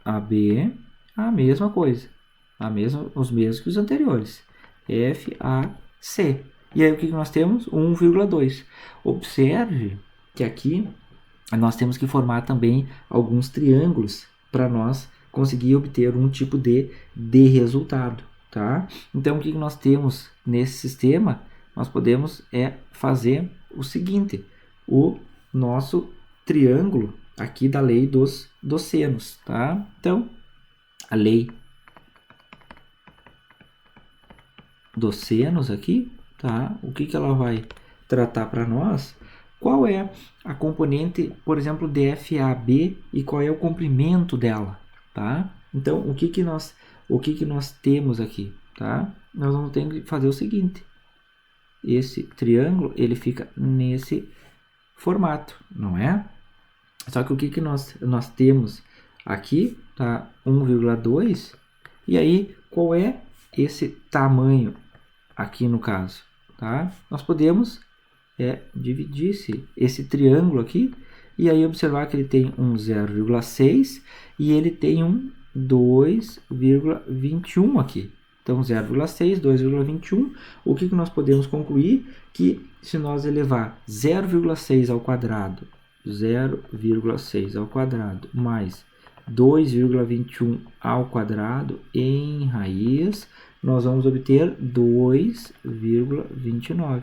AB, a mesma coisa, os mesmos que os anteriores, FAC. E aí o que nós temos? 1,2. Observe que aqui nós temos que formar também alguns triângulos para nós conseguir obter um tipo de resultado, tá? Então, o que nós temos nesse sistema? Nós podemos fazer o seguinte: o nosso triângulo aqui da lei dos senos, tá? Então, a lei dos senos aqui, tá? O que ela vai tratar para nós? Qual é a componente, por exemplo, de FAB e qual é o comprimento dela, tá? Então, o que nós temos aqui, tá? Nós vamos ter que fazer o seguinte: esse triângulo, ele fica nesse formato, não é? Só que o que nós temos aqui, tá? 1,2, e aí qual é esse tamanho aqui no caso, tá? Nós podemos dividir esse triângulo aqui, e aí observar que ele tem um 0,6 e ele tem um 2,21 aqui. Então, 0,6, 2,21. O que nós podemos concluir? Que se nós elevar 0,6 ao quadrado, 0,6 ao quadrado mais 2,21 ao quadrado em raiz, nós vamos obter 2,29,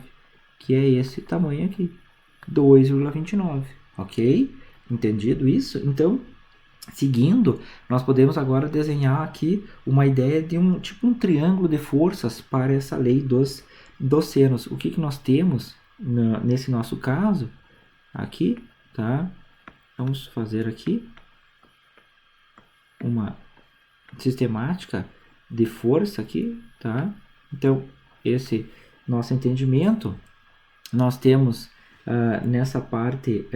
que é esse tamanho aqui, 2,29, ok? Entendido isso? Então, seguindo, nós podemos agora desenhar aqui uma ideia de um triângulo de forças para essa lei dos senos. O que nós temos nesse nosso caso aqui, tá? Vamos fazer aqui uma sistemática de força aqui, tá? Então, esse nosso entendimento, nós temos nessa parte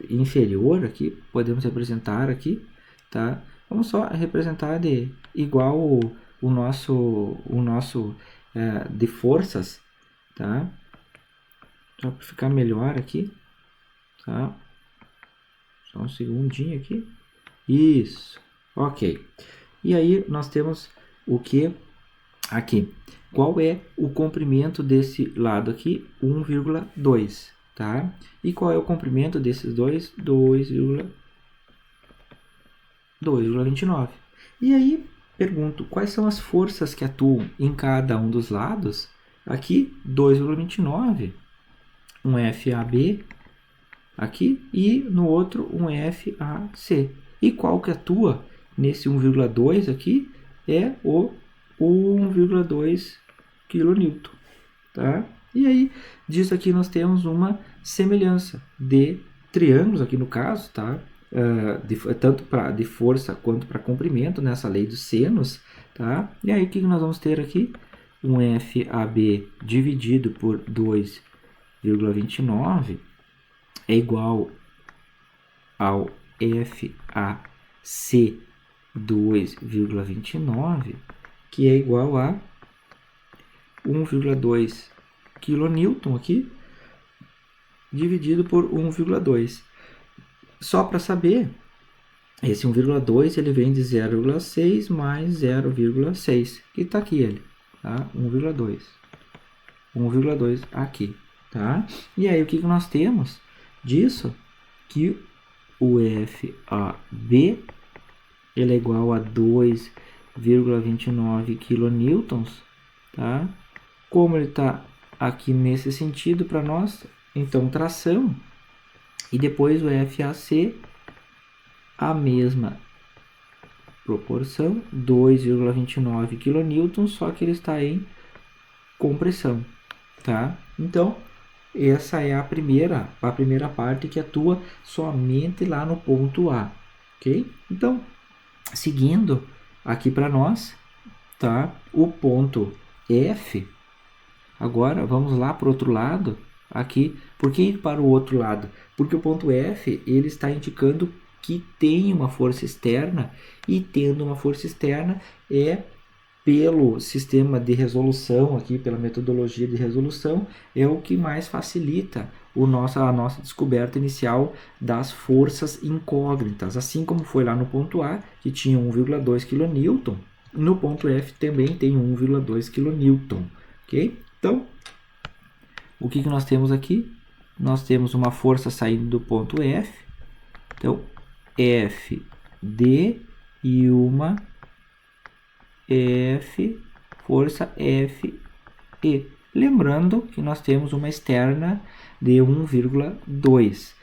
inferior aqui, podemos representar aqui, tá? Vamos só representar de igual o nosso de forças, tá? Só para ficar melhor aqui, tá? Só um segundinho aqui. Isso, ok. E aí nós temos o que aqui? Qual é o comprimento desse lado aqui? 1,2, tá? E qual é o comprimento desses dois? 2,29. E aí, pergunto, quais são as forças que atuam em cada um dos lados? Aqui, 2,29, um FAB aqui e no outro um FAC. E qual que atua nesse 1,2 aqui? É o 1,2 kN, tá? E aí, disso aqui nós temos uma semelhança de triângulos, aqui no caso, tá? Tanto de força quanto para comprimento, nessa lei dos senos, tá? E aí, o que nós vamos ter aqui? Um FAB dividido por 2,29 é igual ao FAC 2,29, que é igual a 1,2 kN aqui, dividido por 1,2. Só para saber, esse 1,2 ele vem de 0,6 mais 0,6, que está aqui ele, tá? 1,2. 1,2 aqui, tá? E aí o que nós temos disso? Que o FAB ele é igual a 2,29 kN, tá? Como ele está aqui nesse sentido para nós, então tração, e depois o FAC, a mesma proporção, 2,29 kN, só que ele está em compressão, tá? Então, essa é a primeira parte que atua somente lá no ponto A, ok? Então, seguindo aqui para nós, tá? O ponto F. Agora vamos lá para o outro lado aqui. Por que ir para o outro lado? Porque o ponto F ele está indicando que tem uma força externa, e tendo uma força externa pelo sistema de resolução aqui, pela metodologia de resolução, é o que mais facilita a nossa descoberta inicial das forças incógnitas. Assim como foi lá no ponto A, que tinha 1,2 kN, no ponto F também tem 1,2 kN, ok? Então, o que nós temos aqui? Nós temos uma força saindo do ponto F, então FD e uma força FE. Lembrando que nós temos uma externa de 1,2.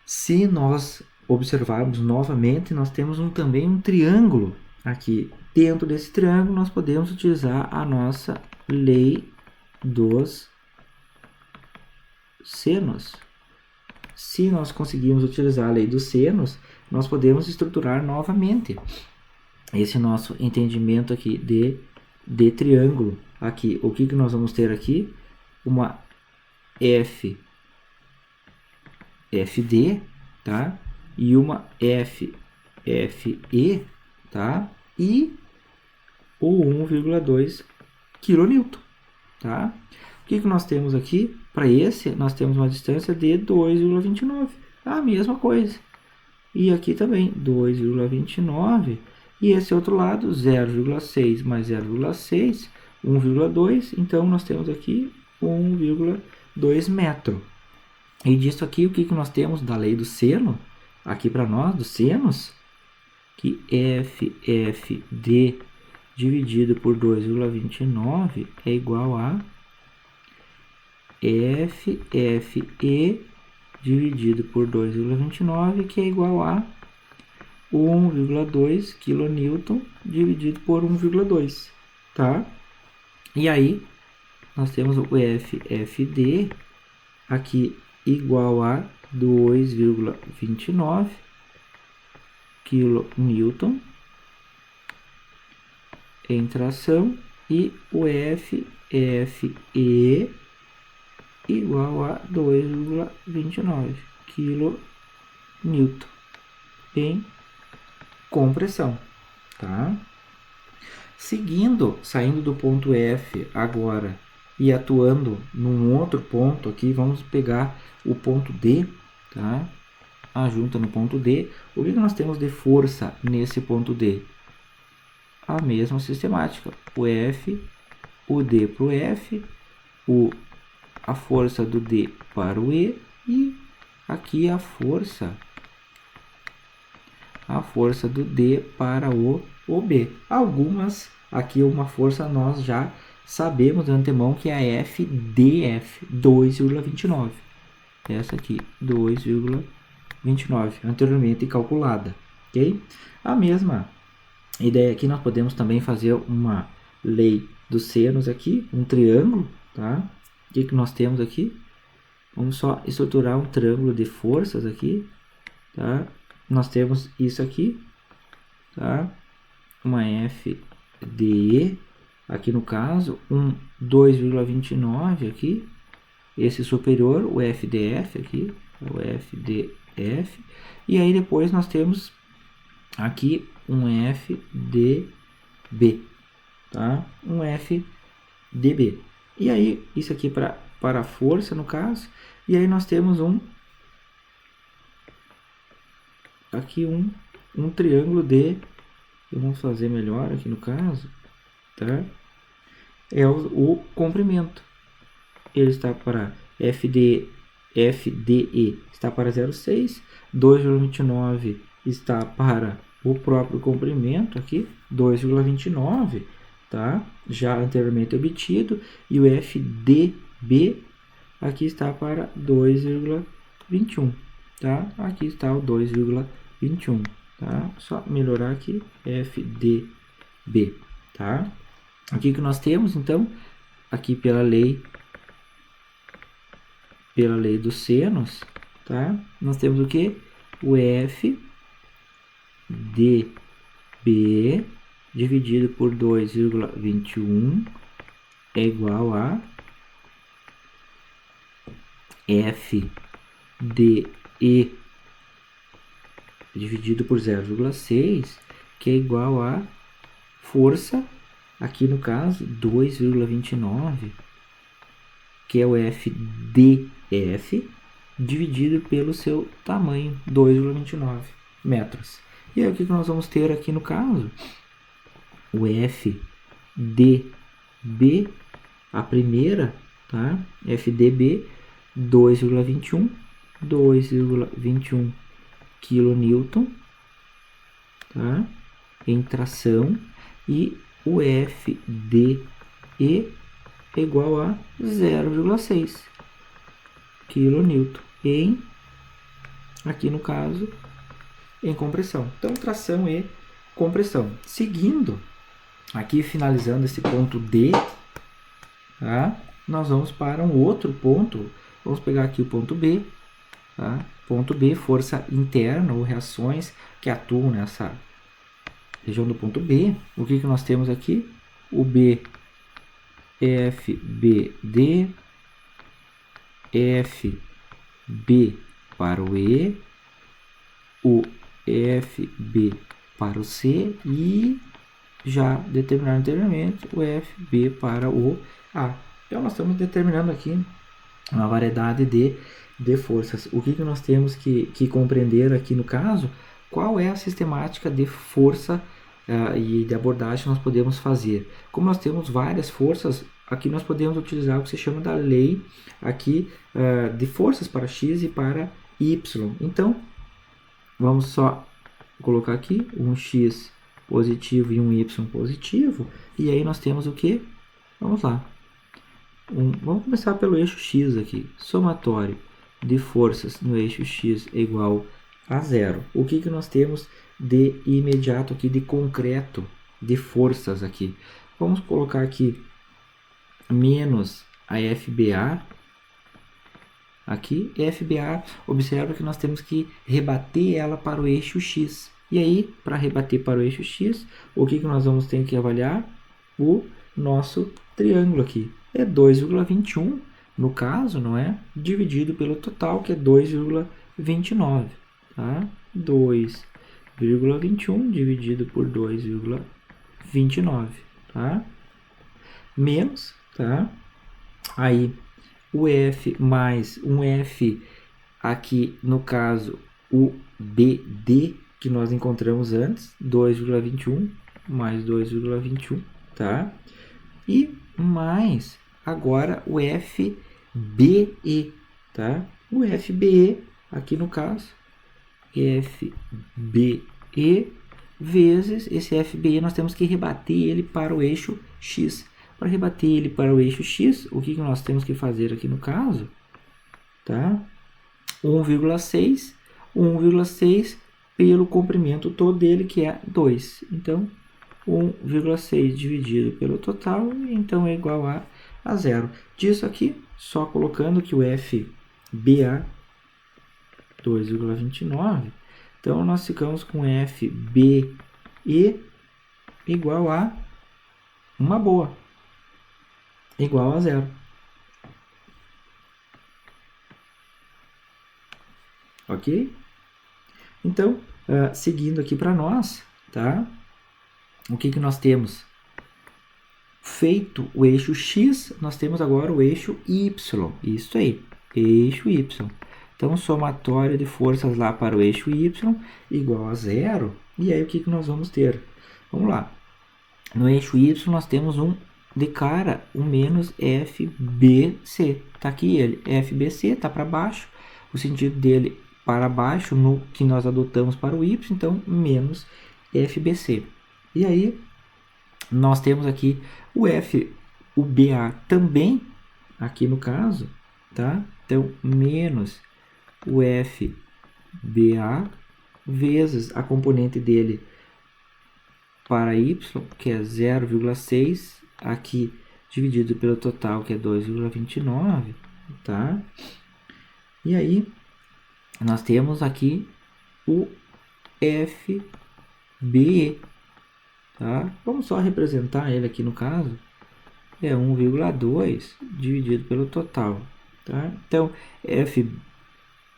Se nós observarmos novamente, nós temos também um triângulo aqui. Dentro desse triângulo, nós podemos utilizar a nossa lei dos senos. Se nós conseguirmos utilizar a lei dos senos, nós podemos estruturar novamente esse nosso entendimento aqui de triângulo. Aqui, o que nós vamos ter aqui? Uma FD, tá? E uma FE, tá? E o 1,2 kN, tá? O que nós temos aqui? Para esse, nós temos uma distância de 2,29. A mesma coisa. E aqui também, 2,29. E esse outro lado, 0,6 mais 0,6, 1,2. Então, nós temos aqui 1,2 metro. E disso aqui, o que nós temos da lei do seno? Aqui para nós, dos senos, que FFD dividido por 2,29 é igual a FFE dividido por 2,29, que é igual a 1,2 kN dividido por 1,2, tá? E aí, nós temos o FFD aqui igual a 2,29 kN em tração, e o FFE igual a 2,29 kN em compressão, tá? Saindo do ponto F agora e atuando num outro ponto aqui, vamos pegar o ponto D, tá? A junta no ponto D. O que nós temos de força nesse ponto D? a mesma sistemática. O F, o D para o F, a força do D para o E e aqui a força do D para o B. Algumas, aqui uma força nós já sabemos de antemão que é a FDF, 2,29. Essa aqui, 2,29, anteriormente calculada, ok? A mesma ideia aqui, nós podemos também fazer uma lei dos senos aqui, um triângulo, tá? O que nós temos aqui? Vamos só estruturar um triângulo de forças aqui, tá? Nós temos isso aqui, tá? Uma FDE, aqui no caso, um 2,29 aqui, esse superior, o FDF aqui, o FDF, e aí depois nós temos aqui um FDB, tá? Um FDB. E aí, isso aqui para a força, no caso, e aí nós temos aqui um triângulo de, vamos fazer melhor aqui no caso, tá? É o comprimento. Ele está para FDE está para 0,6, 2,29 está para o próprio comprimento aqui, 2,29, tá? Já anteriormente obtido, e o FDB aqui está para 2,21, tá? Aqui está o 2,21, tá? Só melhorar aqui, FDB, tá? Aqui que nós temos, então, aqui pela lei dos senos, tá? Nós temos o que? O FDB dividido por 2,21 é igual a FDE dividido por 0,6, que é igual a força, aqui no caso, 2,29, que é o FDF, dividido pelo seu tamanho, 2,29 metros. E aí o que nós vamos ter aqui no caso? O FDB, a primeira, tá? FDB, 2,21 kN, tá? Em tração, e o FDE é igual a 0,6 kN em, aqui no caso, em compressão. Então, tração e compressão. Seguindo, aqui finalizando esse ponto D, tá? Nós vamos para um outro ponto. Vamos pegar aqui o ponto B, tá? Ponto B, força interna ou reações que atuam nessa região do ponto B. O que nós temos aqui? O B, FBD, FB para o E, o FB para o C e, já determinado anteriormente, o FB para o A. Então, nós estamos determinando aqui uma variedade de forças. O que nós temos que compreender aqui no caso? Qual é a sistemática de força e de abordagem que nós podemos fazer? Como nós temos várias forças, aqui nós podemos utilizar o que se chama da lei aqui de forças para X e para Y. Então, vamos só colocar aqui um X positivo e um Y positivo, e aí nós temos o que? Vamos lá. Vamos começar pelo eixo X aqui. Somatório de forças no eixo X é igual a 0. O que nós temos de imediato aqui, de concreto, de forças aqui? Vamos colocar aqui menos a FBA. Aqui, FBA, observa que nós temos que rebater ela para o eixo X. E aí, para rebater para o eixo X, o que nós vamos ter que avaliar? O nosso triângulo aqui. É 2,21, no caso, não é? Dividido pelo total, que é 2,29, tá? 2,21 dividido por 2,29, tá? Menos, tá? Aí, o F mais um F, aqui no caso, o BD, que nós encontramos antes, 2,21, mais 2,21, tá? E mais agora o FBE, tá? O FBE, aqui no caso, FBE vezes esse FBE, nós temos que rebater ele para o eixo X. Para rebater ele para o eixo X, o que nós temos que fazer aqui no caso? Tá? 1,6 pelo comprimento todo dele, que é 2. Então, 1,6 dividido pelo total, então é igual a 0. Disso aqui, só colocando que o FBA 2,29, então nós ficamos com FBE igual a uma boa, igual a 0. Ok? Então, seguindo aqui para nós, tá? O que nós temos? Feito o eixo X, nós temos agora o eixo Y. Isso aí, eixo Y. Então, somatório de forças lá para o eixo Y igual a 0. E aí, o que nós vamos ter? Vamos lá. No eixo Y, nós temos de cara, um menos FBC. Está aqui ele, FBC, está para baixo. O sentido dele para baixo, no que nós adotamos para o Y, então, menos FBC. E aí, nós temos aqui o BA também, aqui no caso, tá? Então, menos o FBA vezes a componente dele para y, que é 0,6, aqui dividido pelo total, que é 2,29, tá? E aí, nós temos aqui o FBE, tá? Vamos só representar ele aqui no caso, é 1,2 dividido pelo total, tá? Então,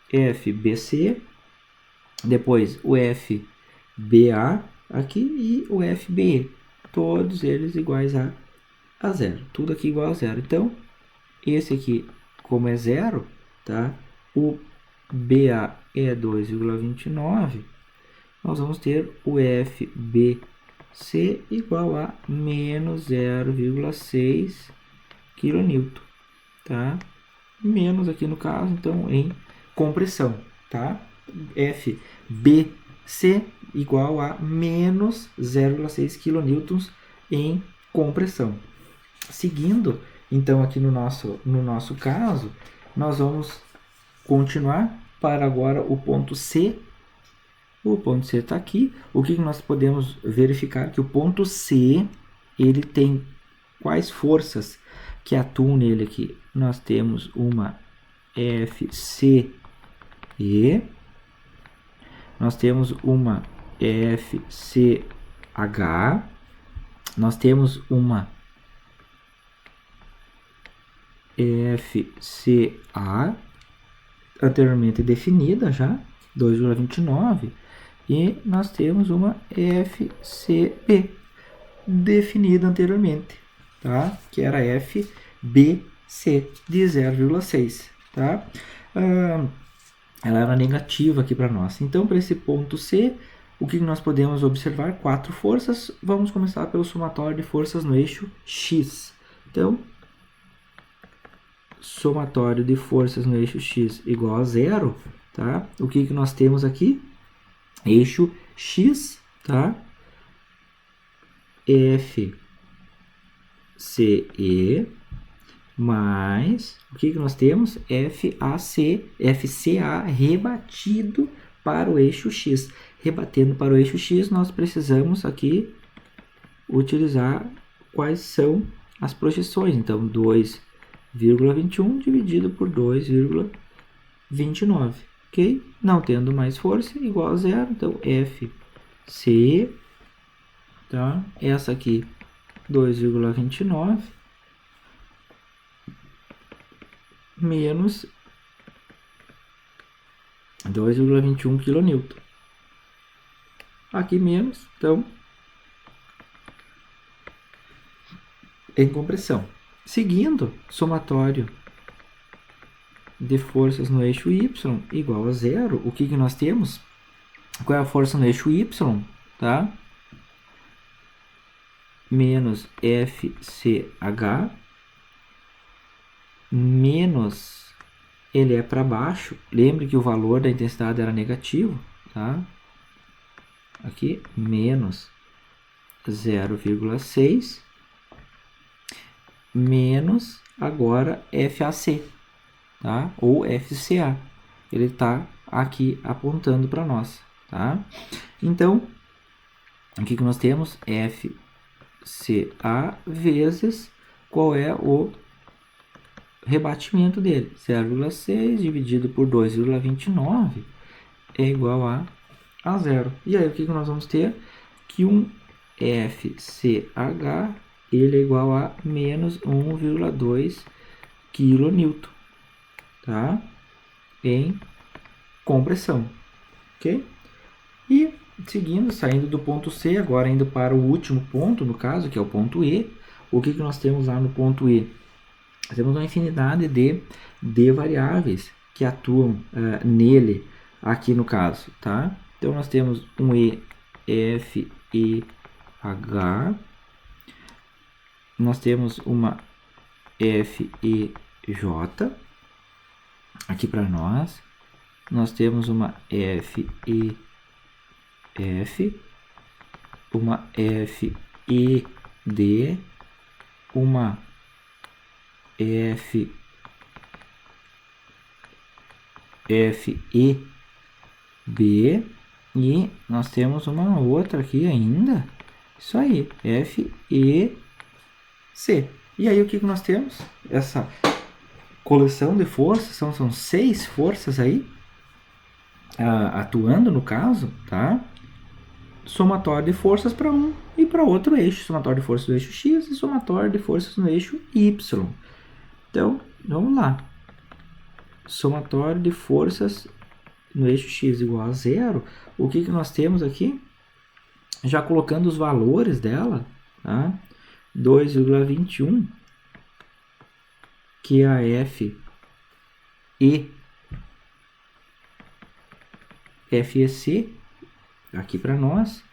FBC, depois o FBA aqui e o FBE, todos eles iguais a 0, tudo aqui igual a 0. Então, esse aqui, como é 0, tá? O BA é 2,29, nós vamos ter o FBC igual a menos 0,6 kN, tá? Menos aqui no caso, então, em compressão, tá? FBC igual a menos 0,6 kN em compressão. Seguindo, então, aqui no nosso caso, nós vamos continuar para agora o ponto C. O ponto C está aqui. O que nós podemos verificar? Que o ponto C, ele tem quais forças que atuam nele aqui? Nós temos uma FCE, nós temos uma FCH, nós temos uma FCA, anteriormente definida já, 2,29, e nós temos uma FCB, definida anteriormente, tá? Que era FBC, de 0,6, tá? Ela era negativa aqui para nós. Então, para esse ponto C, o que nós podemos observar? 4 forças. Vamos começar pelo somatório de forças no eixo X. Então, somatório de forças no eixo X igual a 0, tá? O que nós temos aqui? Eixo X, tá? FCE mais, o que nós temos? FCA rebatido para o eixo X. Rebatendo para o eixo X, nós precisamos aqui utilizar quais são as projeções. Então, 2,21 dividido por 2,29, ok? Não tendo mais força, igual a 0, então FC, tá? Essa aqui, 2,29, menos 2,21 kN. Aqui menos, então, em compressão. Seguindo, somatório de forças no eixo Y igual a 0. O que nós temos? Qual é a força no eixo Y? Tá? menos FCH menos, ele é para baixo, lembre que o valor da intensidade era negativo, tá? Aqui, menos 0,6 menos agora FAC, tá? Ou FCA. Ele está aqui apontando para nós, tá? Então, o que nós temos? FCA vezes qual é o rebatimento dele? 0,6 dividido por 2,29 é igual a zero. E aí, o que nós vamos ter? Que um FCH ele é igual a menos 1,2 kN, tá? Em compressão, ok? E seguindo, saindo do ponto C, agora indo para o último ponto, no caso, que é o ponto E, o que nós temos lá no ponto E? Nós temos uma infinidade de variáveis que atuam nele, aqui no caso, tá? Então, nós temos um EFEH, nós temos uma FEJ aqui para nós temos uma FEF, uma FED, uma FEB e nós temos uma outra aqui ainda, isso aí, FEC. E aí o que nós temos? Essa coleção de forças, são 6 forças aí atuando no caso, tá? Somatório de forças para um e para outro eixo, somatório de forças do eixo X e somatório de forças no eixo Y. Então, vamos lá. Somatório de forças no eixo X igual a zero. O que nós temos aqui? Já colocando os valores dela, tá? 2,21, que é a FEC, aqui para nós,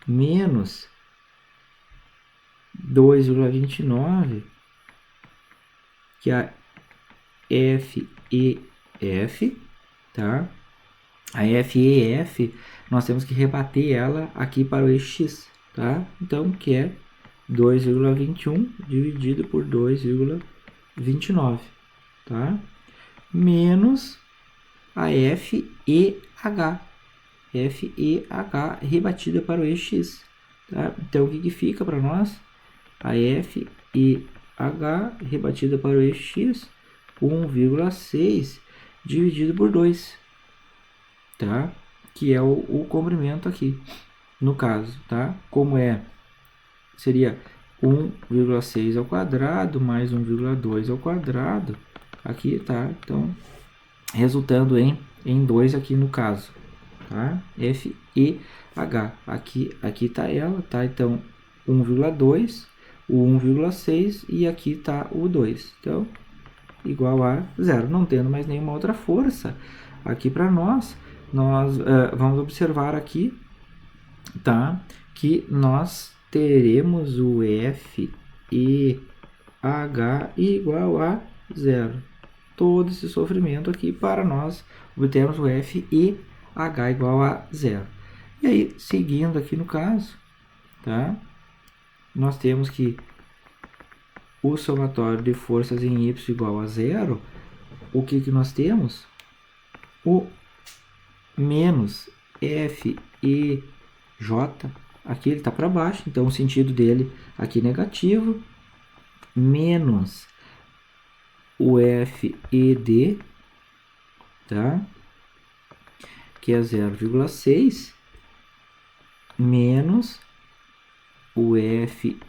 menos 2,29, que é a FEF, tá? A FEF, nós temos que rebater ela aqui para o eixo X, tá? Então, que é 2,21 dividido por 2,29, tá? Menos a FEH rebatida para o eixo X, tá? Então, o que fica para nós? A FEH rebatida para o eixo X, 1,6 dividido por 2, tá? Que é o comprimento aqui, no caso, tá? Como seria 1,6 ao quadrado mais 1,2 ao quadrado, aqui, tá? Então, resultando em 2 aqui no caso, tá? FEH, aqui tá ela, tá? Então, 1,2, o 1,6 e aqui tá o 2. Então, igual a zero. Não tendo mais nenhuma outra força aqui para nós vamos observar aqui, tá? Que nós teremos o FEH igual a zero. Todo esse sofrimento aqui para nós obtermos o FEH igual a zero. E aí, seguindo aqui no caso, tá? Nós temos que o somatório de forças em Y igual a zero. O que nós temos? O menos FEJ, aqui ele está para baixo, então o sentido dele aqui negativo, menos o FED, tá? Que é 0,6, menos o FEF,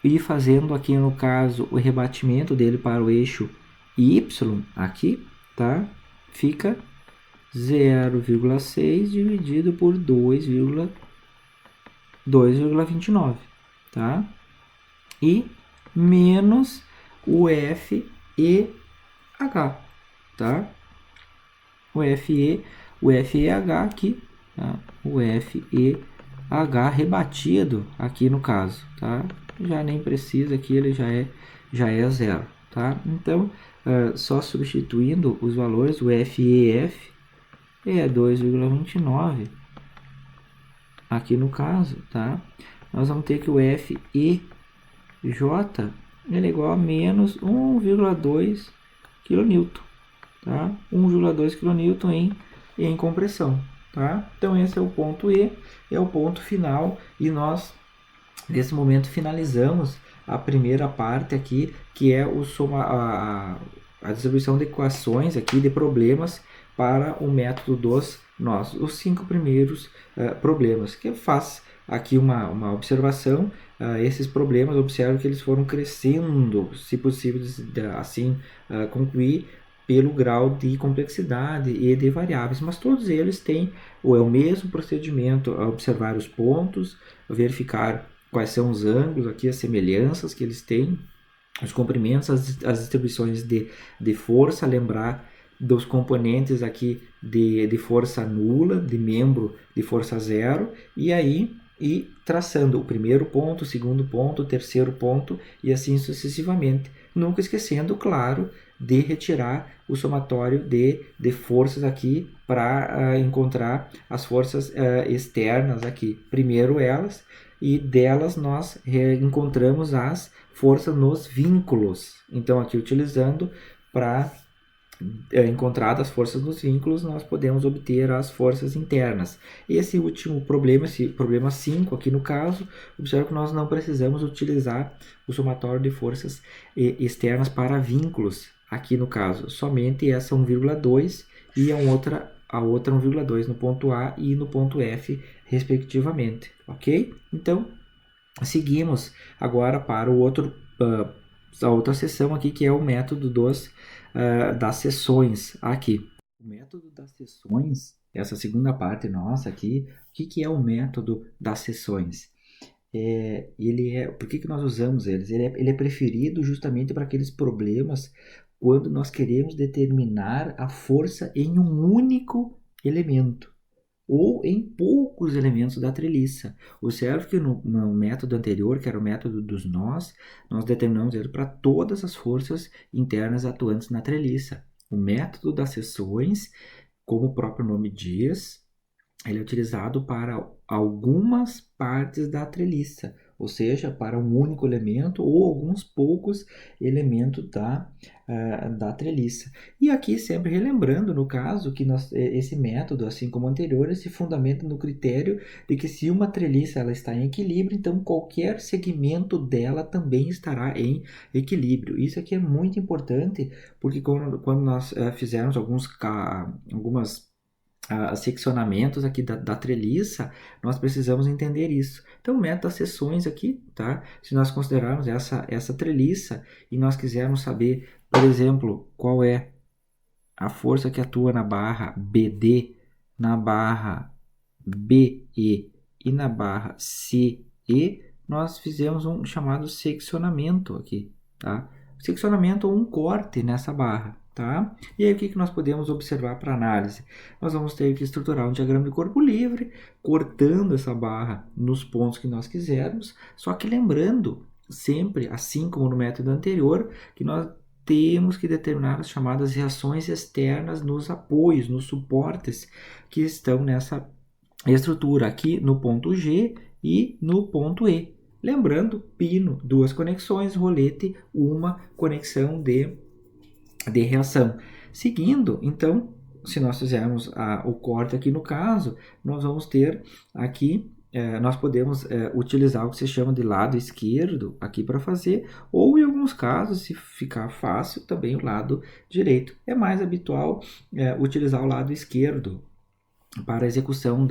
e fazendo aqui no caso o rebatimento dele para o eixo Y, aqui, tá? Fica 0,6 dividido por 2,29, tá? E menos o FEH, tá? O FEH aqui tá? O FEH rebatido aqui no caso, tá? Já nem precisa, aqui ele já é zero, tá? Então, só substituindo os valores, o FEF é 2,29 aqui no caso, tá? Nós vamos ter que o FEJ ele é igual a menos 1,2 kN, tá? 1,2 kN em compressão, tá? Então esse é o ponto E, é o ponto final, e nós nesse momento finalizamos a primeira parte aqui, que é a distribuição de equações aqui de problemas para o método dos nós, os 5 primeiros problemas, que faz aqui uma observação. Esses problemas, observo que eles foram crescendo, se possível assim concluir, pelo grau de complexidade e de variáveis, mas todos eles têm é o mesmo procedimento: a observar os pontos, verificar quais são os ângulos, aqui as semelhanças que eles têm, os comprimentos, as distribuições de força, lembrar dos componentes aqui de força nula, de membro de força zero, e aí traçando o primeiro ponto, o segundo ponto, o terceiro ponto e assim sucessivamente. Nunca esquecendo, claro, de retirar o somatório de forças aqui para encontrar as forças externas aqui. Primeiro elas, e delas nós encontramos as forças nos vínculos. Então aqui utilizando para encontradas as forças nos vínculos, nós podemos obter as forças internas. Esse último problema, esse problema 5 aqui no caso, observe que nós não precisamos utilizar o somatório de forças externas para vínculos, aqui no caso, somente essa 1,2 e a outra 1,2 no ponto A e no ponto F, respectivamente, ok? Então, seguimos agora para o outro a outra seção aqui, que é o método das seções aqui. O método das seções, essa segunda parte nossa aqui, o que é o método das seções? Por que nós usamos eles? Ele é preferido justamente para aqueles problemas quando nós queremos determinar a força em um único elemento ou em poucos elementos da treliça. Observe que no método anterior, que era o método dos nós determinamos ele para todas as forças internas atuantes na treliça. O método das seções, como o próprio nome diz, ele é utilizado para algumas partes da treliça, ou seja, para um único elemento ou alguns poucos elementos da treliça. E aqui sempre relembrando, no caso, que esse método, assim como o anterior, se fundamenta no critério de que se uma treliça ela está em equilíbrio, então qualquer segmento dela também estará em equilíbrio. Isso aqui é muito importante, porque quando nós fizermos algumas seccionamentos aqui da treliça, nós precisamos entender isso. Então, meta seções aqui, tá? Se nós considerarmos essa treliça e nós quisermos saber, por exemplo, qual é a força que atua na barra BD, na barra BE e na barra CE, nós fizemos um chamado seccionamento aqui, tá? Seccionamento ou um corte nessa barra. Tá? E aí o que nós podemos observar para análise? Nós vamos ter que estruturar um diagrama de corpo livre, cortando essa barra nos pontos que nós quisermos, só que lembrando sempre, assim como no método anterior, que nós temos que determinar as chamadas reações externas nos apoios, nos suportes que estão nessa estrutura, aqui no ponto G e no ponto E. Lembrando, pino, duas conexões, rolete, uma conexão de reação. Seguindo, então, se nós fizermos o corte aqui no caso, nós vamos ter aqui, nós podemos utilizar o que se chama de lado esquerdo aqui para fazer, ou em alguns casos, se ficar fácil, também o lado direito. É mais habitual utilizar o lado esquerdo para a execução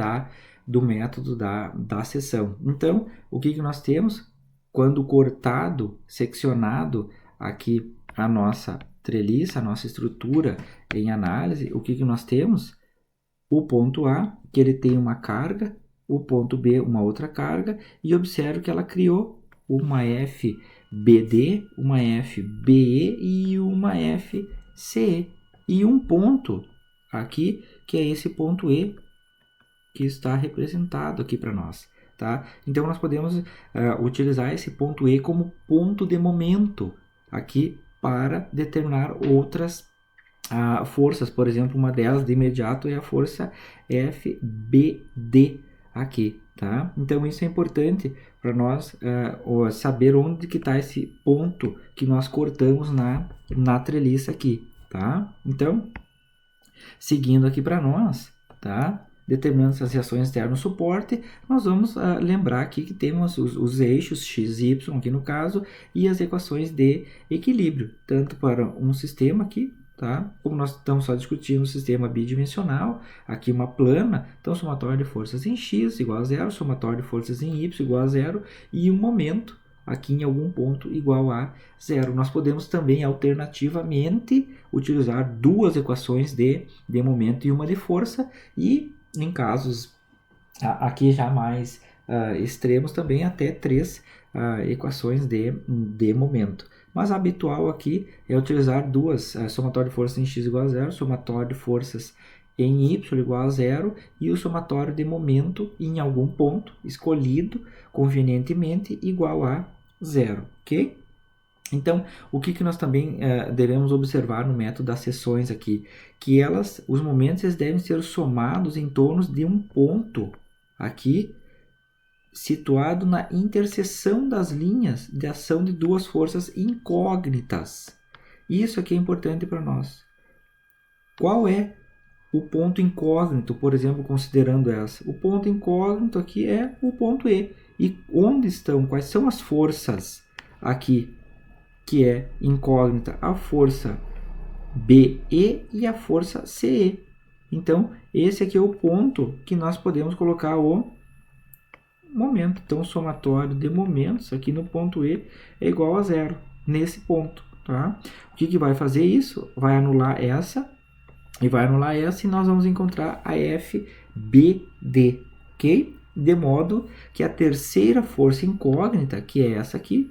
do método da seção. Então, o que nós temos? Quando cortado, seccionado aqui a nossa treliça, a nossa estrutura em análise, o que nós temos? O ponto A, que ele tem uma carga, o ponto B, uma outra carga, e observe que ela criou uma FBD, uma FBE e uma FCE. E um ponto aqui, que é esse ponto E, que está representado aqui para nós. Tá? Então, nós podemos utilizar esse ponto E como ponto de momento aqui para determinar outras forças. Por exemplo, uma delas de imediato é a força FBD aqui. Tá? Então, isso é importante para nós saber onde que está esse ponto que nós cortamos na treliça aqui. Tá? Então, seguindo aqui para nós, tá? Determinando essas reações externas no suporte, nós vamos lembrar aqui que temos os eixos x e y aqui no caso e as equações de equilíbrio, tanto para um sistema aqui, tá? Como nós estamos só discutindo um sistema bidimensional, aqui uma plana, então somatório de forças em x igual a zero, somatório de forças em y igual a zero e um momento aqui em algum ponto igual a zero. Nós podemos também alternativamente utilizar duas equações de momento e uma de força e em casos aqui já mais extremos também até três equações de momento. Mas a habitual aqui é utilizar duas, somatório de forças em x igual a zero, somatório de forças em y igual a zero e o somatório de momento em algum ponto escolhido convenientemente igual a zero, ok? Então, o que nós também devemos observar no método das seções aqui? Que os momentos eles devem ser somados em torno de um ponto aqui, situado na interseção das linhas de ação de duas forças incógnitas. Isso aqui é importante para nós. Qual é o ponto incógnito, por exemplo, considerando essa? O ponto incógnito aqui é o ponto E. E onde estão? Quais são as forças aqui que é incógnita? A força BE e a força CE. Então, esse aqui é o ponto que nós podemos colocar o momento. Então, o somatório de momentos aqui no ponto E é igual a zero, nesse ponto. Tá? O que vai fazer isso? Vai anular essa e vai anular essa e nós vamos encontrar a FBD, ok? De modo que a terceira força incógnita, que é essa aqui,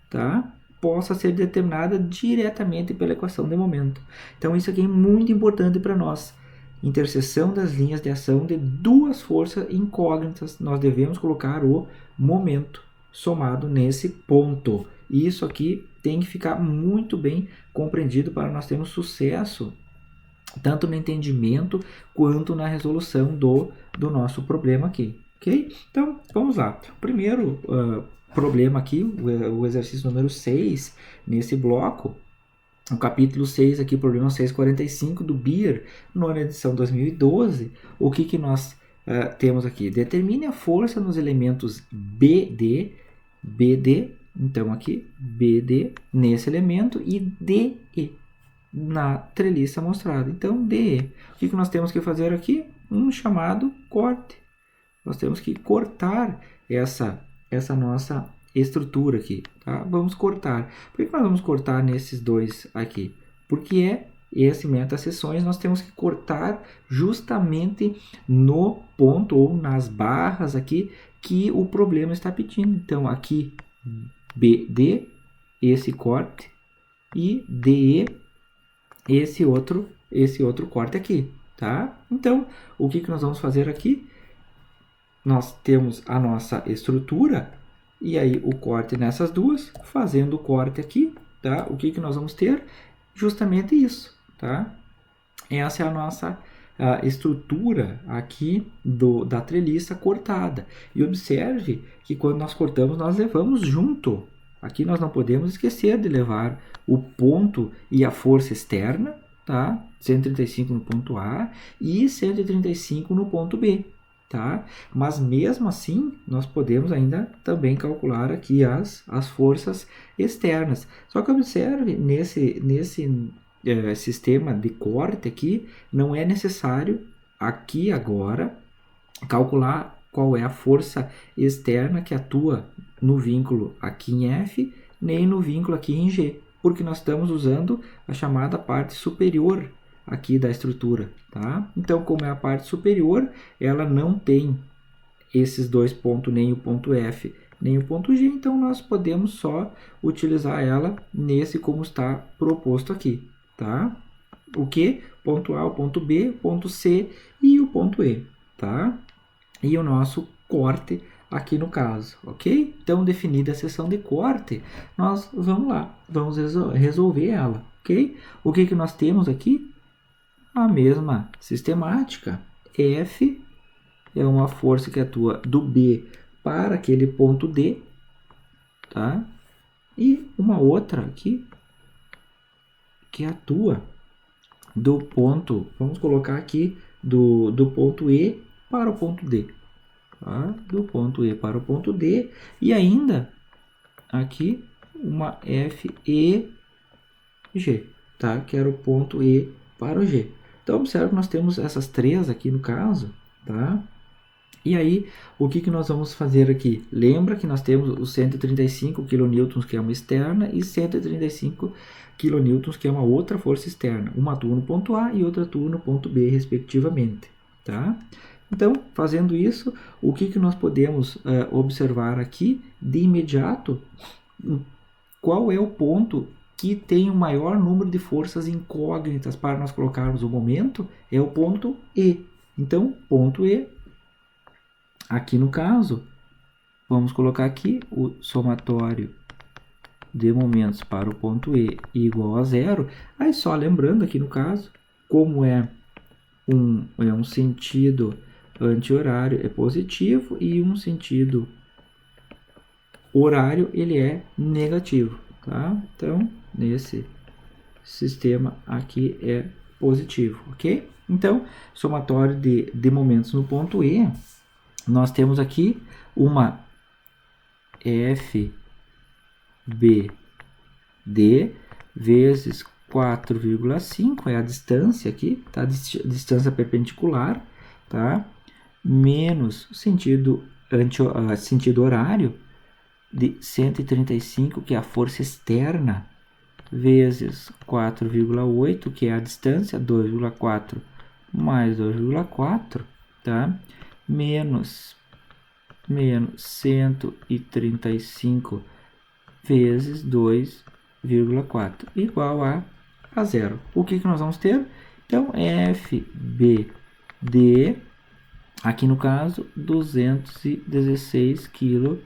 tá? Possa ser determinada diretamente pela equação de momento. Então, isso aqui é muito importante para nós. Interseção das linhas de ação de duas forças incógnitas. Nós devemos colocar o momento somado nesse ponto. E isso aqui tem que ficar muito bem compreendido para nós termos sucesso tanto no entendimento quanto na resolução do nosso problema aqui. Ok? Então, vamos lá. Primeiro problema aqui, o exercício número 6, nesse bloco, o capítulo 6 aqui, problema 645 do BIR, nona edição 2012, o que nós temos aqui? Determine a força nos elementos BD, então aqui, BD nesse elemento e DE na treliça mostrada. Então, DE. O que nós temos que fazer aqui? Um chamado corte. Nós temos que cortar essa nossa estrutura aqui, tá? Vamos cortar. Por que nós vamos cortar nesses dois aqui? Porque esse meta-seções nós temos que cortar justamente no ponto ou nas barras aqui que o problema está pedindo. Então, aqui BD, esse corte, e DE, esse outro corte aqui, tá? Então, o que nós vamos fazer aqui? Nós temos a nossa estrutura e aí o corte nessas duas, fazendo o corte aqui, tá? O que nós vamos ter? Justamente isso, tá? Essa é a nossa estrutura aqui da treliça cortada. E observe que quando nós cortamos, nós levamos junto. Aqui nós não podemos esquecer de levar o ponto e a força externa, tá? 135 no ponto A e 135 no ponto B. Tá? Mas mesmo assim, nós podemos ainda também calcular aqui as forças externas. Só que observe, nesse sistema de corte aqui, não é necessário aqui agora calcular qual é a força externa que atua no vínculo aqui em F, nem no vínculo aqui em G, porque nós estamos usando a chamada parte superior aqui da estrutura, tá? Então, como é a parte superior, ela não tem esses dois pontos, nem o ponto F, nem o ponto G, então nós podemos só utilizar ela nesse como está proposto aqui, tá? O que? Ponto A, o ponto B, o ponto C e o ponto E, tá? e o nosso corte aqui no caso, ok? Então, definida a seção de corte, nós vamos lá, vamos resolver ela, ok? O que nós temos aqui? A mesma sistemática. F é uma força que atua do B para aquele ponto D, tá? E uma outra aqui que atua do ponto, vamos colocar aqui, do ponto E para o ponto D. Tá? Do ponto E para o ponto D. E ainda aqui uma FEG, tá? Que era o ponto E para o G. Então, observe que nós temos essas três aqui no caso, tá? E aí, o que nós vamos fazer aqui? Lembra que nós temos os 135 kN, que é uma externa, e 135 kN, que é uma outra força externa. Uma atua no ponto A e outra atua no ponto B, respectivamente. Tá? Então, fazendo isso, o que nós podemos observar aqui de imediato? Qual é o ponto que tem o maior número de forças incógnitas para nós colocarmos o momento? É o ponto E. Então, ponto E. Aqui no caso, vamos colocar aqui o somatório de momentos para o ponto E igual a zero. Aí só lembrando aqui no caso, como é um sentido anti-horário é positivo e um sentido horário ele é negativo, tá? Então, nesse sistema aqui é positivo, ok? Então, somatório de momentos no ponto E, nós temos aqui uma FBD vezes 4,5, é a distância aqui, tá? Distância perpendicular, tá? Menos sentido horário de 135, que é a força externa, vezes 4,8, que é a distância, 2,4 mais 2,4, tá? Menos 135 vezes 2,4 igual a zero. O que nós vamos ter? Então, FBD, aqui no caso, 216 kN,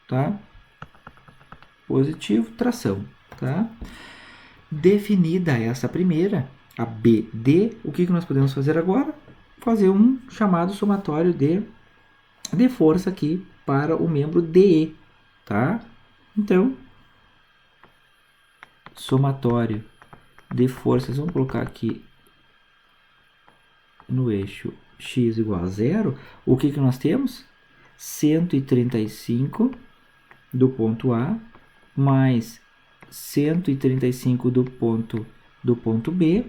tá? Positivo, tração, tá? Definida essa primeira, a BD, o que nós podemos fazer agora? Fazer um chamado somatório de força aqui para o membro DE, tá? Então, somatório de forças, vamos colocar aqui no eixo x igual a zero. O que nós temos? 135 do ponto A mais 135 do ponto B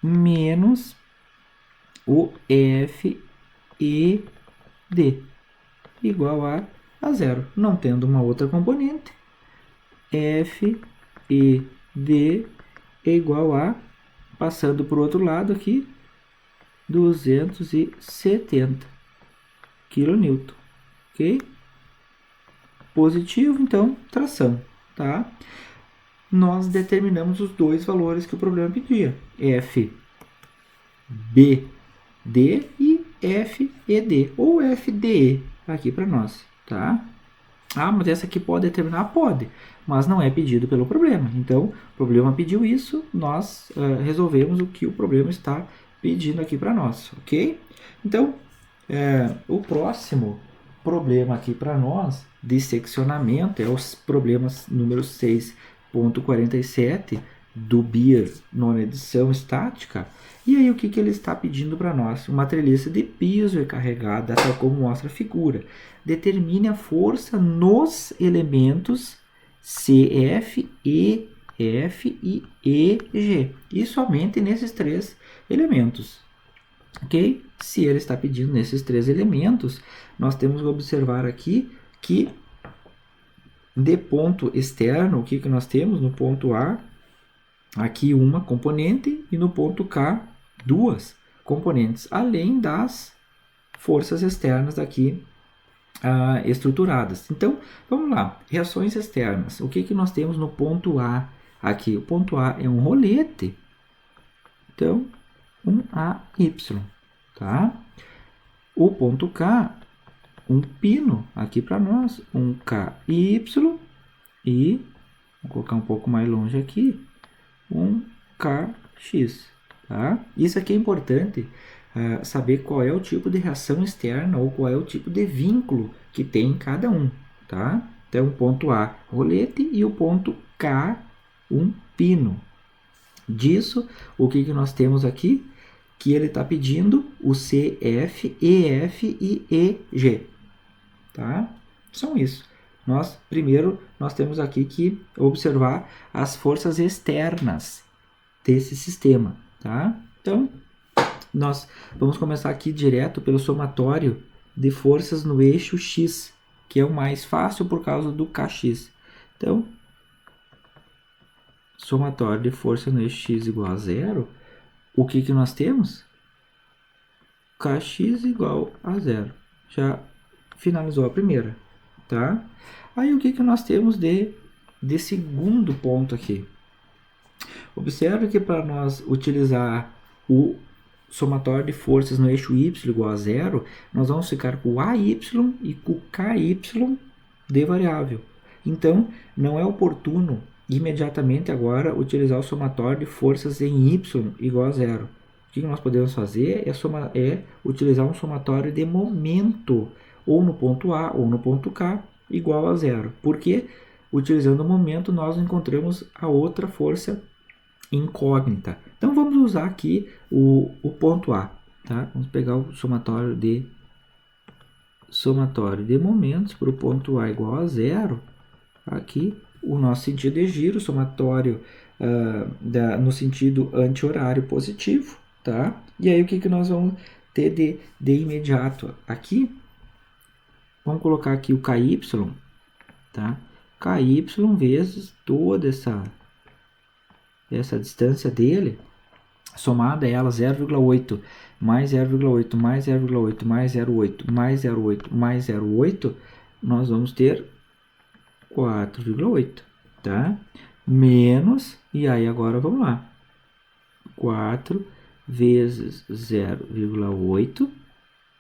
menos o FED igual a zero. Não tendo uma outra componente, FED é igual a, passando para o outro lado aqui, 270 kN, ok? Positivo, então, tração, tá? Nós determinamos os dois valores que o problema pedia, FBD e FED, ou FDE, aqui para nós, tá? Ah, mas essa aqui pode determinar? Pode, mas não é pedido pelo problema. Então, o problema pediu isso, nós resolvemos o que o problema está pedindo aqui para nós, ok? Então, o próximo problema aqui para nós de seccionamento é os problemas número 6.47 do BIR, nona edição estática. E aí o que ele está pedindo para nós? Uma treliça de piso recarregada, tal como mostra a figura. Determine a força nos elementos CF, E, F e EG. E somente nesses três elementos. Ok? Se ele está pedindo nesses três elementos, nós temos que observar aqui que de ponto externo, o que nós temos? No ponto A, aqui uma componente e no ponto K, duas componentes, além das forças externas aqui estruturadas. Então, vamos lá. Reações externas. O que nós temos no ponto A aqui? O ponto A é um rolete. Então, um AY. tá? O ponto K, um pino aqui para nós, um KY e, vou colocar um pouco mais longe aqui, um KX, tá? Isso aqui é importante, saber qual é o tipo de reação externa ou qual é o tipo de vínculo que tem em cada um, tá? Então, o ponto A, rolete, e o ponto K, um pino. Disso, o que nós temos aqui? Que ele está pedindo o CF, EF e EG, tá? São isso. Primeiro, nós temos aqui que observar as forças externas desse sistema, tá? Então, nós vamos começar aqui direto pelo somatório de forças no eixo X, que é o mais fácil por causa do KX. Então, somatório de força no eixo X igual a zero, o que nós temos? KX igual a zero. Já finalizou a primeira, tá? Aí o que nós temos de segundo ponto aqui? Observe que para nós utilizar o somatório de forças no eixo Y igual a zero, nós vamos ficar com o AY e com o KY de variável. Então, não é oportuno imediatamente agora utilizar o somatório de forças em Y igual a zero. O que nós podemos fazer é utilizar um somatório de momento, ou no ponto A ou no ponto K, igual a zero. Porque, utilizando o momento, nós encontramos a outra força incógnita. Então, vamos usar aqui o ponto A. Tá? Vamos pegar o somatório de momentos para o ponto A igual a zero. Aqui, o nosso sentido de giro, somatório no sentido anti-horário positivo. Tá? E aí, o que nós vamos ter de imediato aqui? Vamos colocar aqui o KY, tá? KY vezes toda essa distância dele, somada a ela 0,8 mais 0,8 mais 0,8 mais 0,8 mais 0,8 mais 0,8, nós vamos ter 4,8, tá? Menos, e aí agora vamos lá, 4 vezes 0,8,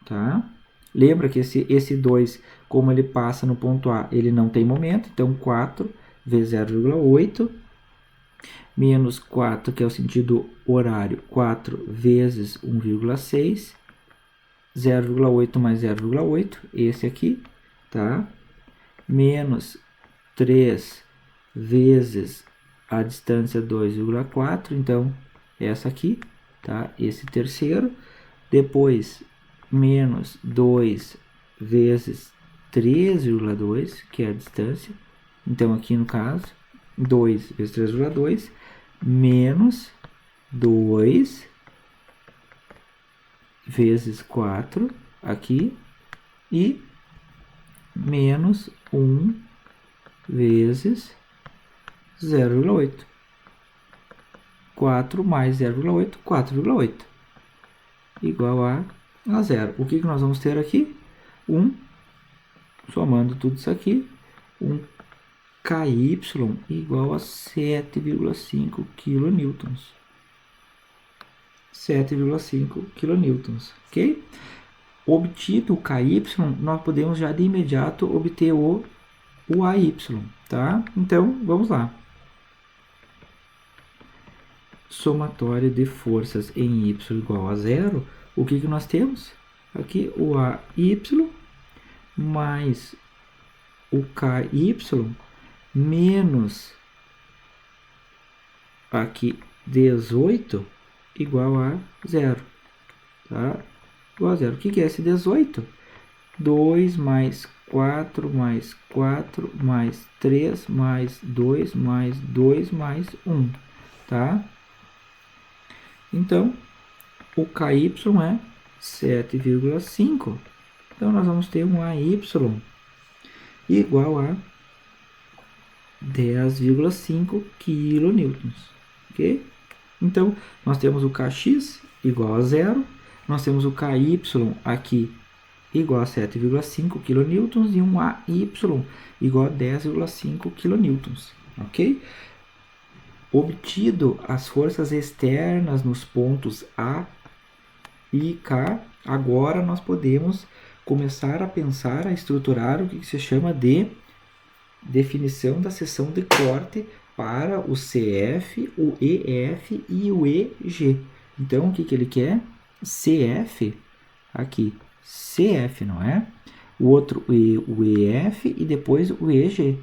tá? Lembra que esse 2, como ele passa no ponto A, ele não tem momento, então 4 vezes 0,8, menos 4, que é o sentido horário, 4 vezes 1,6, 0,8 mais 0,8, esse aqui, tá? Menos 3 vezes a distância 2,4, então essa aqui, tá? Esse terceiro. Depois, menos 2 vezes 3,2, que é a distância. Então, aqui no caso, 2 vezes 3,2, menos 2 vezes 4, aqui, e menos 1 vezes 0,8. 4 mais 0,8, 4,8. Igual a zero. O que nós vamos ter aqui? Somando tudo isso aqui, KY igual a 7,5 kN. 7,5 kN, ok? Obtido o KY, nós podemos já de imediato obter o AY, tá? Então, vamos lá. Somatório de forças em Y igual a zero, o que nós temos? Aqui o AY mais o KY menos aqui 18 igual a zero, tá? Igual a zero. O que é esse 18? 2 mais 4 mais 4 mais 3 mais 2 mais 2 mais 1, tá? Então, o KY é 7,5. Então, nós vamos ter um AY igual a 10,5 kN, ok? Então, nós temos o KX igual a zero, nós temos o KY aqui igual a 7,5 kN e um AY igual a 10,5 kN, ok? Obtido as forças externas nos pontos A e cá, agora nós podemos começar a pensar, a estruturar o que se chama de definição da seção de corte para o CF, o EF e o EG. Então, o que ele quer? CF, aqui, CF, não é? O outro, o EF e depois o EG.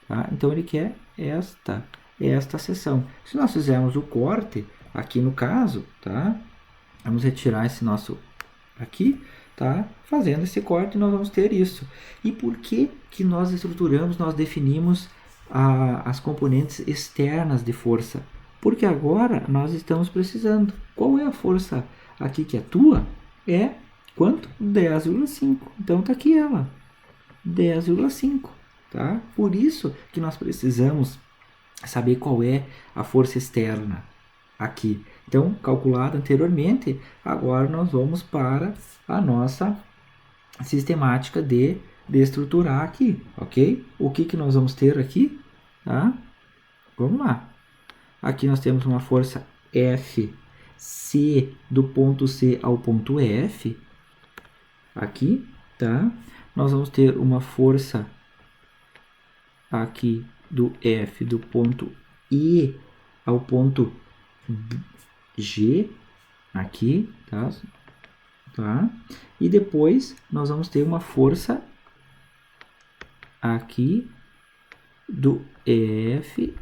Tá? Então, ele quer esta seção. Se nós fizermos o corte, aqui no caso, tá? Vamos retirar esse nosso aqui, tá? Fazendo esse corte, nós vamos ter isso. E por que que nós estruturamos, nós definimos as componentes externas de força? Porque agora nós estamos precisando. Qual é a força aqui que atua? É quanto? 10,5. Então tá aqui ela, 10,5, tá? Por isso que nós precisamos saber qual é a força externa aqui. Então, calculado anteriormente, agora nós vamos para a nossa sistemática de estruturar aqui, ok? O que nós vamos ter aqui? Tá? Vamos lá. Aqui nós temos uma força F, C, do ponto C ao ponto F, aqui, tá? Nós vamos ter uma força aqui do F, do ponto E ao ponto G, aqui, tá? E depois nós vamos ter uma força aqui do F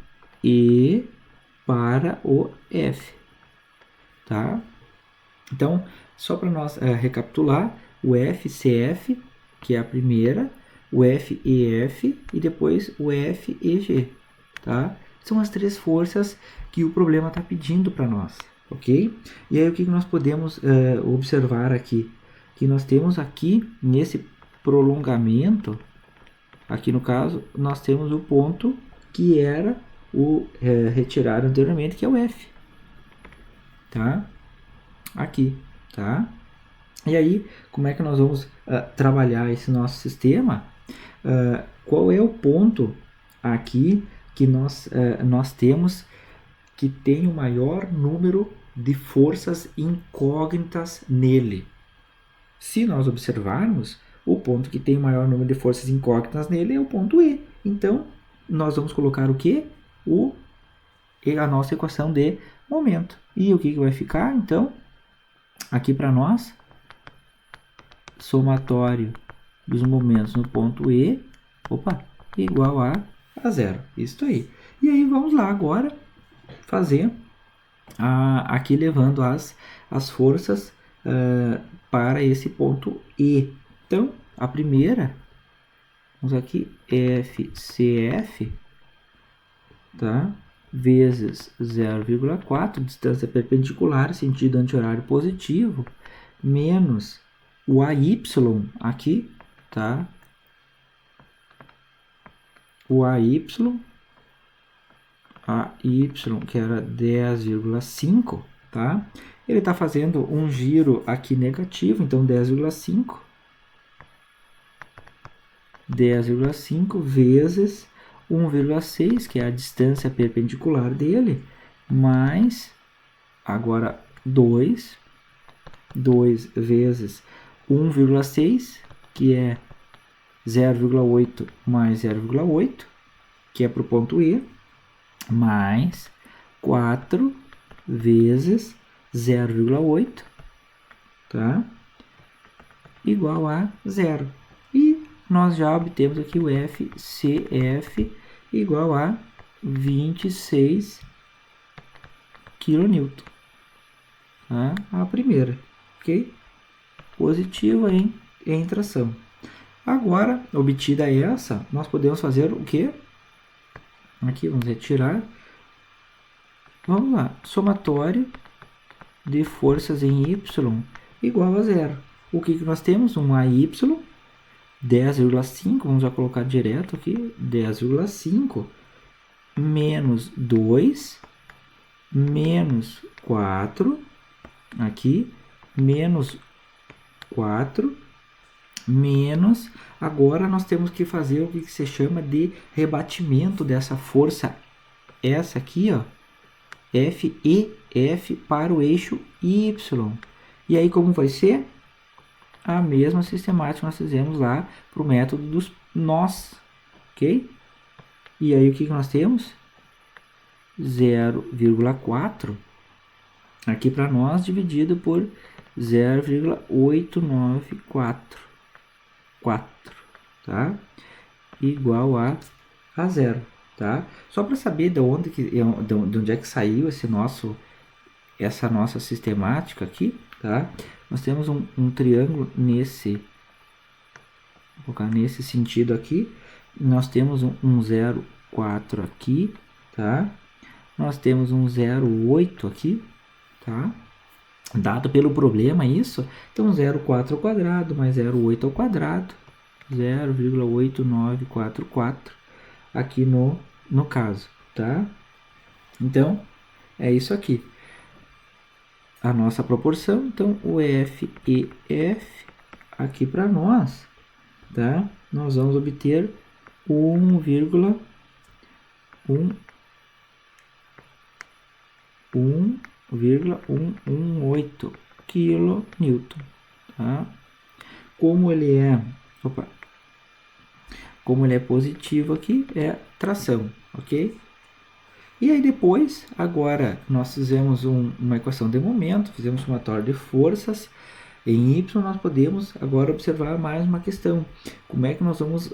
e para o F, tá? Então, só para nós recapitular, o FCF, que é a primeira, o FEF e depois o FEG, tá? São as três forças que o problema está pedindo para nós, ok? E aí o que nós podemos observar aqui? Que nós temos aqui, nesse prolongamento, aqui no caso, nós temos o ponto que era o retirado anteriormente, que é o F, tá? Aqui, tá? E aí, como é que nós vamos trabalhar esse nosso sistema? Qual é o ponto aqui que nós temos que tem o maior número de forças incógnitas nele? Se nós observarmos, o ponto que tem o maior número de forças incógnitas nele é o ponto E. Então, nós vamos colocar o quê? A nossa equação de momento. E o que vai ficar, então? Aqui para nós, somatório dos momentos no ponto E, igual a zero. Isso aí. E aí vamos lá agora fazer aqui levando as forças para esse ponto E. Então, a primeira, vamos aqui, FCF, tá? Vezes 0,4, distância perpendicular, sentido anti-horário positivo, menos o AY aqui, tá? O AY, que era 10,5, tá? Ele está fazendo um giro aqui negativo, então 10,5 vezes 1,6, que é a distância perpendicular dele, mais, agora 2 vezes 1,6, que é 0,8 mais 0,8, que é para o ponto E, mais 4 vezes 0,8, tá? Igual a 0. E nós já obtemos aqui o FCF igual a 26 kN. Tá? A primeira, ok? Positiva em tração. Agora, obtida essa, nós podemos fazer o quê? Aqui, vamos retirar. Vamos lá, somatório de forças em Y igual a zero. O que nós temos? Um AY, 10,5, vamos já colocar direto aqui, 10,5, menos 2, menos 4, aqui, menos 4, menos, agora nós temos que fazer o que se chama de rebatimento dessa força, essa aqui, ó, FEF para o eixo Y. E aí como vai ser? A mesma sistemática que nós fizemos lá para o método dos nós, ok? E aí o que nós temos? 0,4 aqui para nós dividido por 0,894, tá? Igual a zero, tá? Só para saber de onde é que saiu essa nossa sistemática aqui, tá? Nós temos um triângulo vou colocar nesse sentido aqui. Nós temos um 0,4 aqui, tá? Nós temos um 0,8 aqui, tá? Dado pelo problema isso, então 0,4 ao quadrado mais 0,8 ao quadrado, 0,8944 aqui no caso, tá? Então, é isso aqui. A nossa proporção, então o F e F aqui para nós, tá? Nós vamos obter 1,118 kN, tá? Como ele é positivo aqui, é tração, ok? E aí depois, agora nós fizemos uma equação de momento, fizemos uma somatório de forças. Em Y nós podemos agora observar mais uma questão. Como é que nós vamos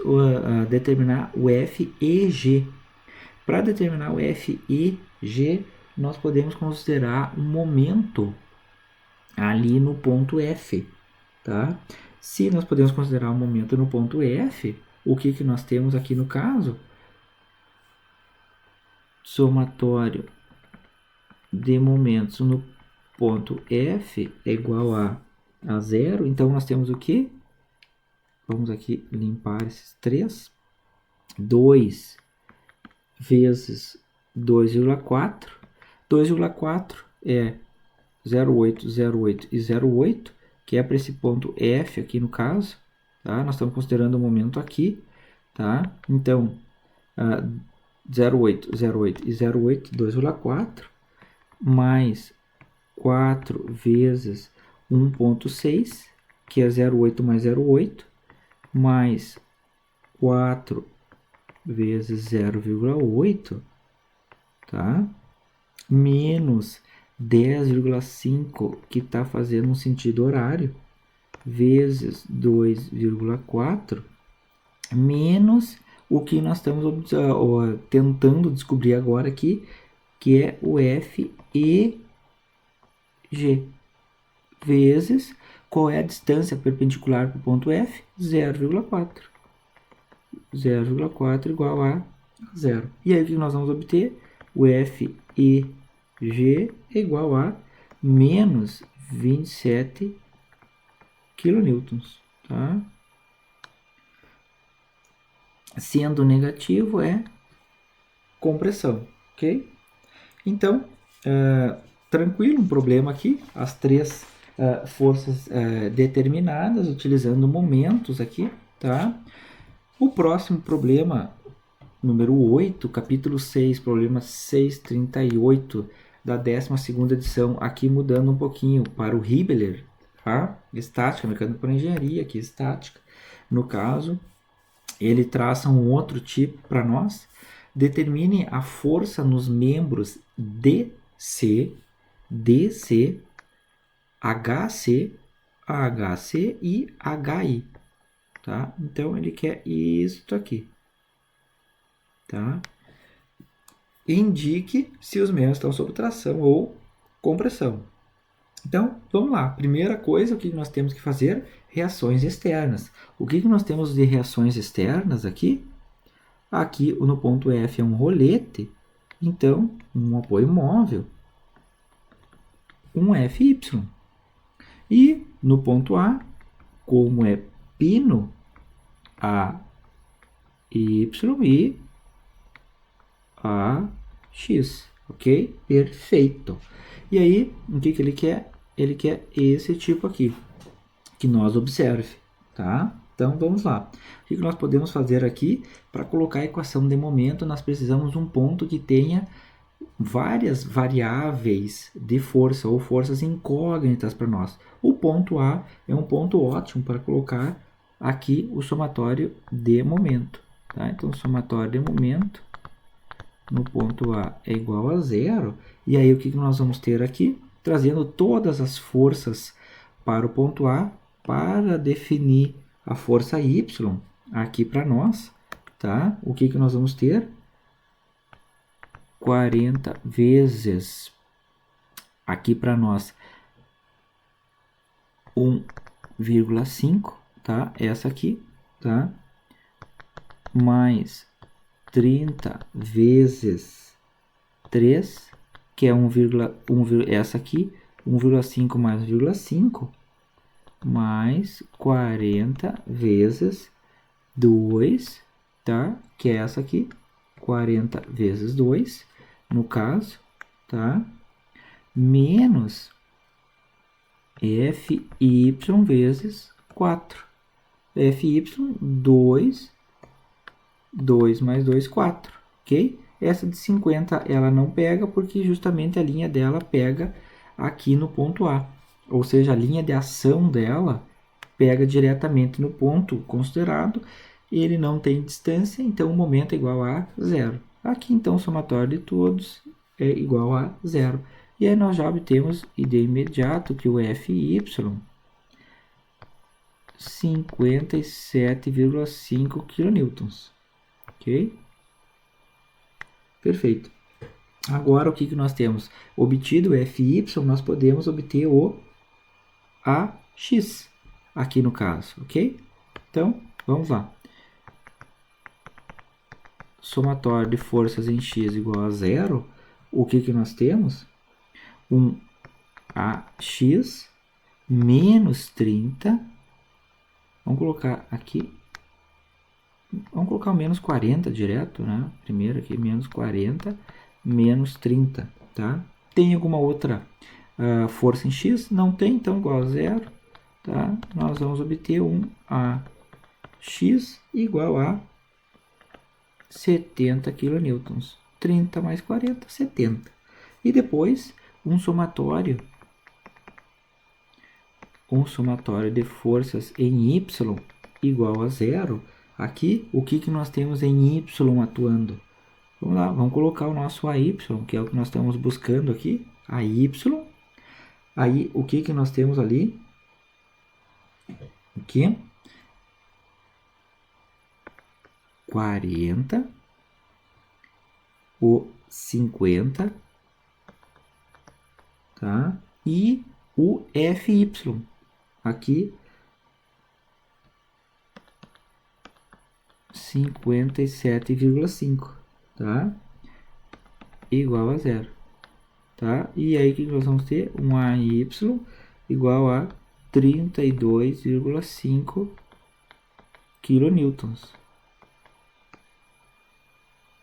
determinar o F e G? Para determinar o F e G, nós podemos considerar um momento ali no ponto F, tá? Se nós podemos considerar um momento no ponto F, o que nós temos aqui no caso? Somatório de momentos no ponto F é igual a zero. Então, nós temos o que? Vamos aqui limpar esses três. 2 vezes 2,4. 2,4 é 0,8, 0,8 e 0,8, que é para esse ponto F aqui no caso. Tá? Nós estamos considerando o momento aqui. Tá? Então, 0,8, 0,8 e 0,8, 2,4, mais 4 vezes 1,6, que é 0,8 mais 0,8, mais 4 vezes 0,8, tá? Menos 10,5, que está fazendo um sentido horário, vezes 2,4, menos o que nós estamos tentando descobrir agora aqui, que é o F e G, vezes qual é a distância perpendicular para o ponto F? 0,4. 0,4 igual a zero. E aí o que nós vamos obter? O F e G é igual a menos 27 kN, tá? Sendo negativo é compressão, ok? Então, tranquilo, um problema aqui, as três forças determinadas, utilizando momentos aqui, tá? O próximo problema, número 8, capítulo 6, problema 638 da 12ª edição, aqui mudando um pouquinho para o Hibbeler, tá? Estática, mecânica por engenharia, aqui estática. No caso, ele traça um outro tipo para nós. Determine a força nos membros DC, HC, HC e HI, tá? Então ele quer isso aqui, tá? Indique se os membros estão sob tração ou compressão. Então, vamos lá. Primeira coisa, o que nós temos que fazer? Reações externas. O que nós temos de reações externas aqui? Aqui no ponto F é um rolete, então um apoio móvel, um FY. E no ponto A, como é pino, AY e AX, ok? Perfeito. E aí, o que ele quer? Ele quer esse tipo aqui, que nós observe, tá? Então, vamos lá. O que nós podemos fazer aqui? Para colocar a equação de momento, nós precisamos de um ponto que tenha várias variáveis de força ou forças incógnitas para nós. O ponto A é um ponto ótimo para colocar aqui o somatório de momento. Tá? Então, o somatório de momento no ponto A é igual a zero. E aí, o que nós vamos ter aqui? Trazendo todas as forças para o ponto A para definir a força Y aqui para nós. Tá? O que nós vamos ter? 40 vezes aqui para nós 1,5, tá? Essa aqui, tá? Mais 30 vezes 3, que é 1, essa aqui, 1,5 mais 1,5, mais 40 vezes 2, tá? Que é essa aqui, 40 vezes 2, no caso, tá? Menos FY vezes 4. FY, 2, 2 mais 2, 4, ok? Essa de 50 ela não pega porque justamente a linha dela pega aqui no ponto A. Ou seja, a linha de ação dela pega diretamente no ponto considerado. Ele não tem distância, então o momento é igual a zero. Aqui, então, o somatório de todos é igual a zero. E aí nós já obtemos de imediato que o FY 57,5 kN. Ok? Perfeito. Agora, o que nós temos? Obtido o FY, nós podemos obter o AX, aqui no caso, ok? Então, vamos lá. Somatório de forças em X igual a zero. O que nós temos? Um AX menos 30. Vamos colocar aqui. Vamos colocar o menos 40 direto, né? Primeiro aqui, menos 40, menos 30, tá? Tem alguma outra força em X? Não tem, então igual a zero, tá? Nós vamos obter um AX igual a 70 kN. 30 mais 40, 70. E depois, um somatório de forças em Y igual a zero. Aqui, o que nós temos em Y atuando? Vamos lá, vamos colocar o nosso AY, que é o que nós estamos buscando aqui. AY. Aí, o que nós temos ali? Aqui. 40. O 50. Tá? E o FY. Aqui. 57,5, tá? Igual a zero, tá? E aí o que nós vamos ter? Um AY igual a 32,5 kN,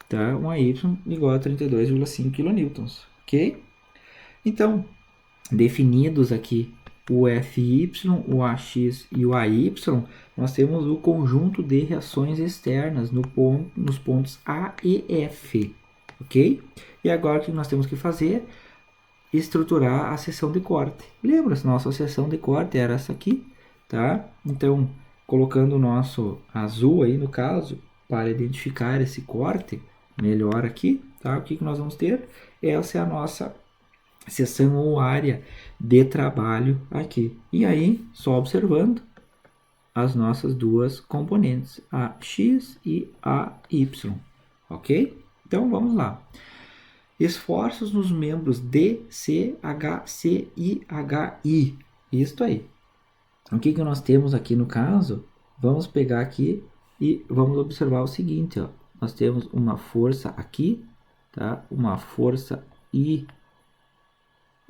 tá? Um AY igual a 32,5 kN, ok? Então, definidos aqui o FY, o AX e o AY, nós temos o conjunto de reações externas nos pontos A e F, ok? E agora o que nós temos que fazer? Estruturar a seção de corte. Lembra-se, nossa seção de corte era essa aqui, tá? Então, colocando o nosso azul aí no caso, para identificar esse corte melhor aqui, tá? O que nós vamos ter? Essa é a nossa seção ou área de trabalho aqui. E aí, só observando as nossas duas componentes, a x e a y, ok? Então, vamos lá. Esforços nos membros D, C, H, C, I, H, I. Isso aí. O que nós temos aqui no caso? Vamos pegar aqui e vamos observar o seguinte, ó. Nós temos uma força aqui, tá? Uma força I,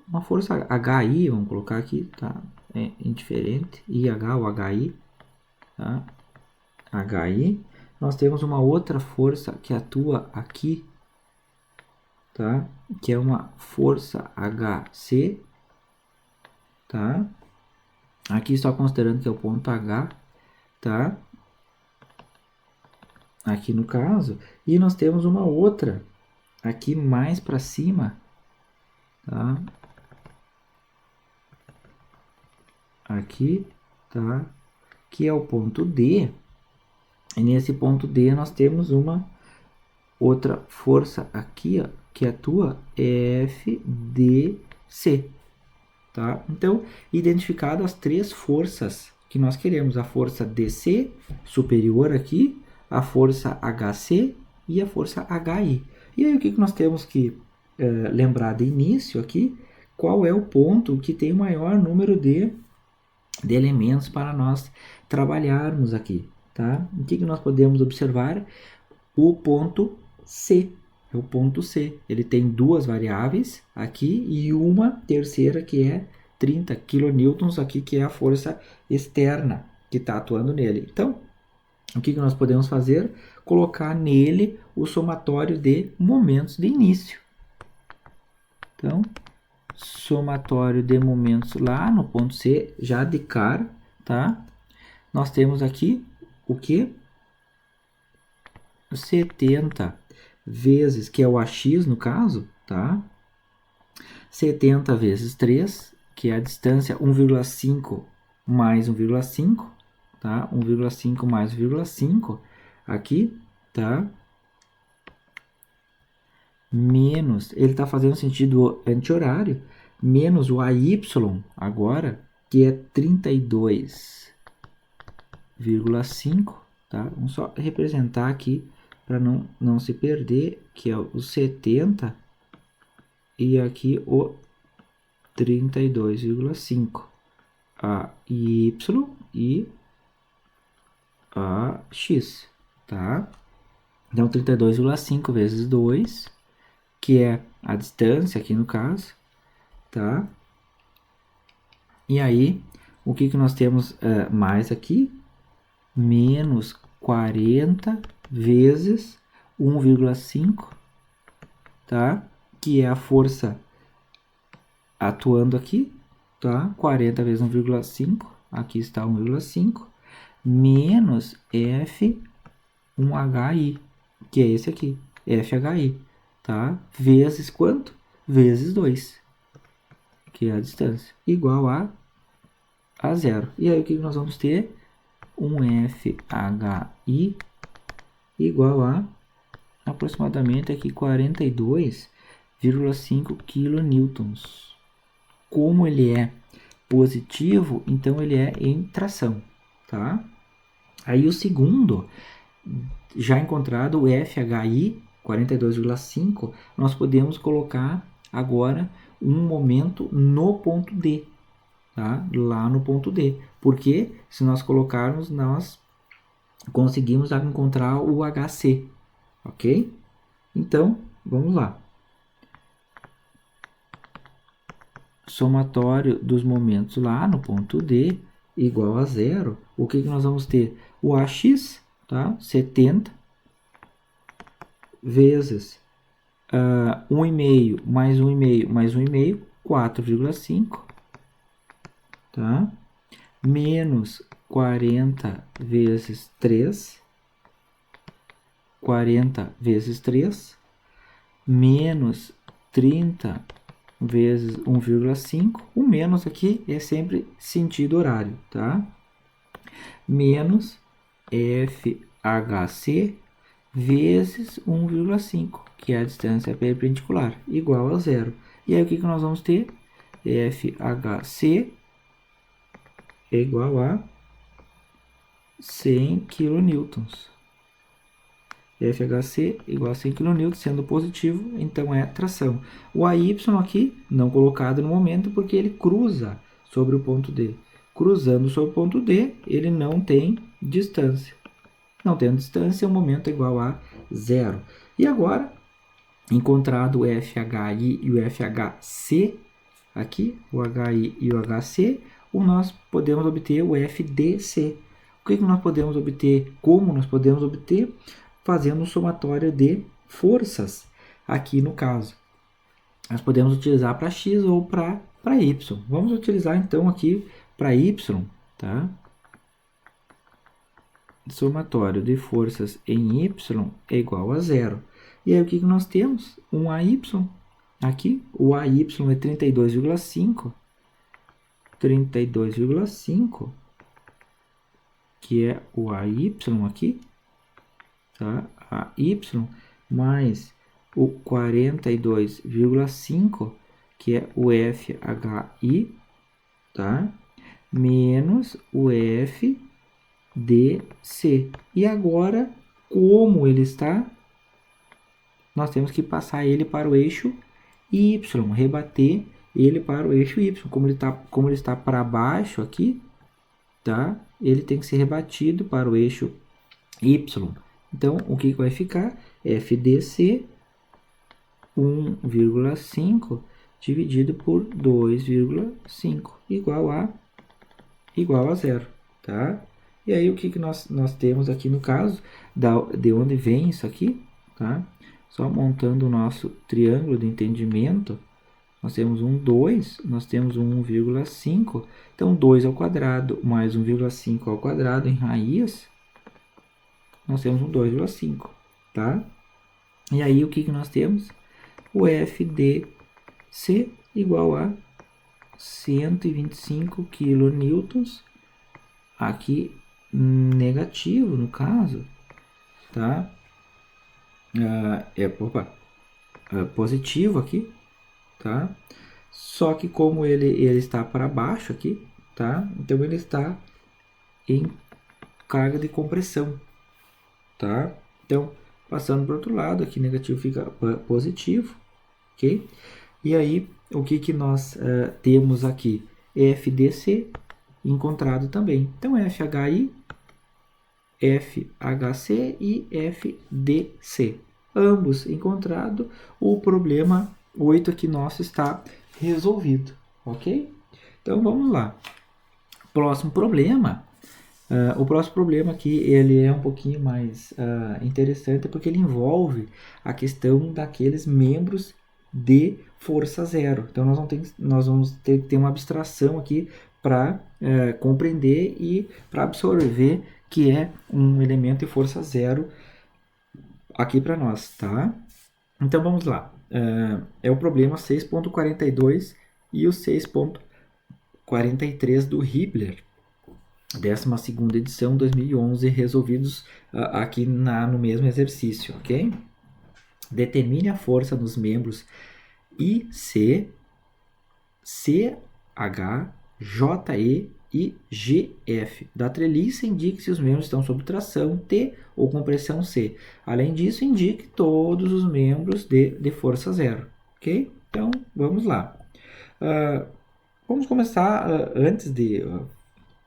uma força HI, vamos colocar aqui, tá? É indiferente, IH ou HI, tá? HI. Nós temos uma outra força que atua aqui, tá? Que é uma força HC, tá? Aqui só considerando que é o ponto H, tá? Aqui no caso. E nós temos uma outra aqui mais para cima, tá? Aqui, tá? Que é o ponto D. E nesse ponto D nós temos uma outra força aqui, ó, que atua FDC, tá? Então, identificado as três forças que nós queremos, a força DC superior aqui, a força HC e a força HI. E aí o que nós temos que lembrar de início aqui? Qual é o ponto que tem o maior número de elementos para nós trabalharmos aqui, tá? O que nós podemos observar? O ponto C. É o ponto C. Ele tem duas variáveis aqui e uma terceira que é 30 kN aqui, que é a força externa que está atuando nele. Então, o que nós podemos fazer? Colocar nele o somatório de momentos de início. Então, somatório de momentos lá no ponto C, já de cara, tá? Nós temos aqui o que? 70 vezes, que é o AX no caso, tá? 70 vezes 3, que é a distância 1,5 mais 1,5, tá? 1,5 mais 1,5 aqui, tá? Menos, ele está fazendo sentido anti-horário, menos o AY agora, que é 32,5, tá? Vamos só representar aqui para não se perder, que é o 70 e aqui o 32,5. A Y e a X, tá? Então, 32,5 vezes 2, que é a distância aqui no caso, tá? E aí, o que nós temos mais aqui? Menos 40 vezes 1,5, tá? Que é a força atuando aqui, tá? 40 vezes 1,5, aqui está 1,5, menos F1HI, que é esse aqui, FHI, tá? Vezes quanto? Vezes 2, que é a distância, igual a zero. E aí o que nós vamos ter? Um FHI igual a aproximadamente aqui 42,5 kN. Como ele é positivo, então ele é em tração, tá? Aí o segundo, já encontrado o FHI 42,5, nós podemos colocar agora um momento no ponto D, tá? Lá no ponto D, porque se nós colocarmos, nós conseguimos encontrar o HC, ok? Então, vamos lá. Somatório dos momentos lá no ponto D igual a zero. O que nós vamos ter? O AX, tá? 70 vezes 1,5 mais 1,5 mais 1,5, 4,5, tá? Menos 40 vezes 3, 40 vezes 3, menos 30 vezes 1,5, o menos aqui é sempre sentido horário, tá? Menos FHC vezes 1,5, que é a distância perpendicular, igual a zero. E aí o que nós vamos ter? FHC é igual a 100 kN. FHC igual a 100 kN, sendo positivo, então é tração. O AY aqui, não colocado no momento, porque ele cruza sobre o ponto D. Cruzando sobre o ponto D, ele não tem distância. Não tendo distância, o momento é igual a zero. E agora, encontrado o FHI e o FHC, aqui, o HI e o HC, nós podemos obter o FDC. O que nós podemos obter? Como nós podemos obter? Fazendo um somatório de forças, aqui no caso. Nós podemos utilizar para X ou para Y. Vamos utilizar então aqui para Y, tá? Somatório de forças em Y é igual a zero. E aí o que nós temos? Um AY aqui, o AY é 32,5, 32,5, que é o AY aqui, tá? AY mais o 42,5, que é o FHI, tá? Menos o FDC. E agora, como ele está, nós temos que passar ele para o eixo Y, rebater ele para o eixo Y. Como ele está para baixo aqui, tá? Ele tem que ser rebatido para o eixo Y. Então, o que vai ficar? FDC 1,5 dividido por 2,5 igual a zero, tá? E aí o que nós temos aqui no caso, de onde vem isso aqui, tá? Só montando o nosso triângulo de entendimento, nós temos um 2, nós temos um 1,5, então 2 ao quadrado mais 1,5 ao quadrado em raiz, nós temos um 2,5, tá? E aí o que nós temos? O FDC igual a 125 kN, aqui negativo no caso, tá? Positivo aqui, tá? Só que como ele está para baixo aqui, tá? Então ele está em carga de compressão, tá? Então, passando para o outro lado, aqui negativo fica positivo, ok? E aí, o que nós temos aqui? FDC encontrado também. Então, FHI, FHC e FDC. Ambos encontrados, o problema 8 aqui nosso está resolvido, ok? Então, vamos lá. Próximo problema. O próximo problema aqui, ele é um pouquinho mais interessante, porque ele envolve a questão daqueles membros de força zero. Então, nós vamos ter que ter uma abstração aqui para compreender e para absorver que é um elemento de força zero aqui para nós, tá? Então, vamos lá. É o problema 6.42 e o 6.43 do Hibbeler, 12ª edição, 2011, resolvidos aqui no mesmo exercício, ok? Determine a força nos membros IC, CH, JE e GF da treliça. Indique se os membros estão sob tração T ou compressão C. Além disso, indique todos os membros de força zero, ok? Então, vamos lá. Vamos começar antes de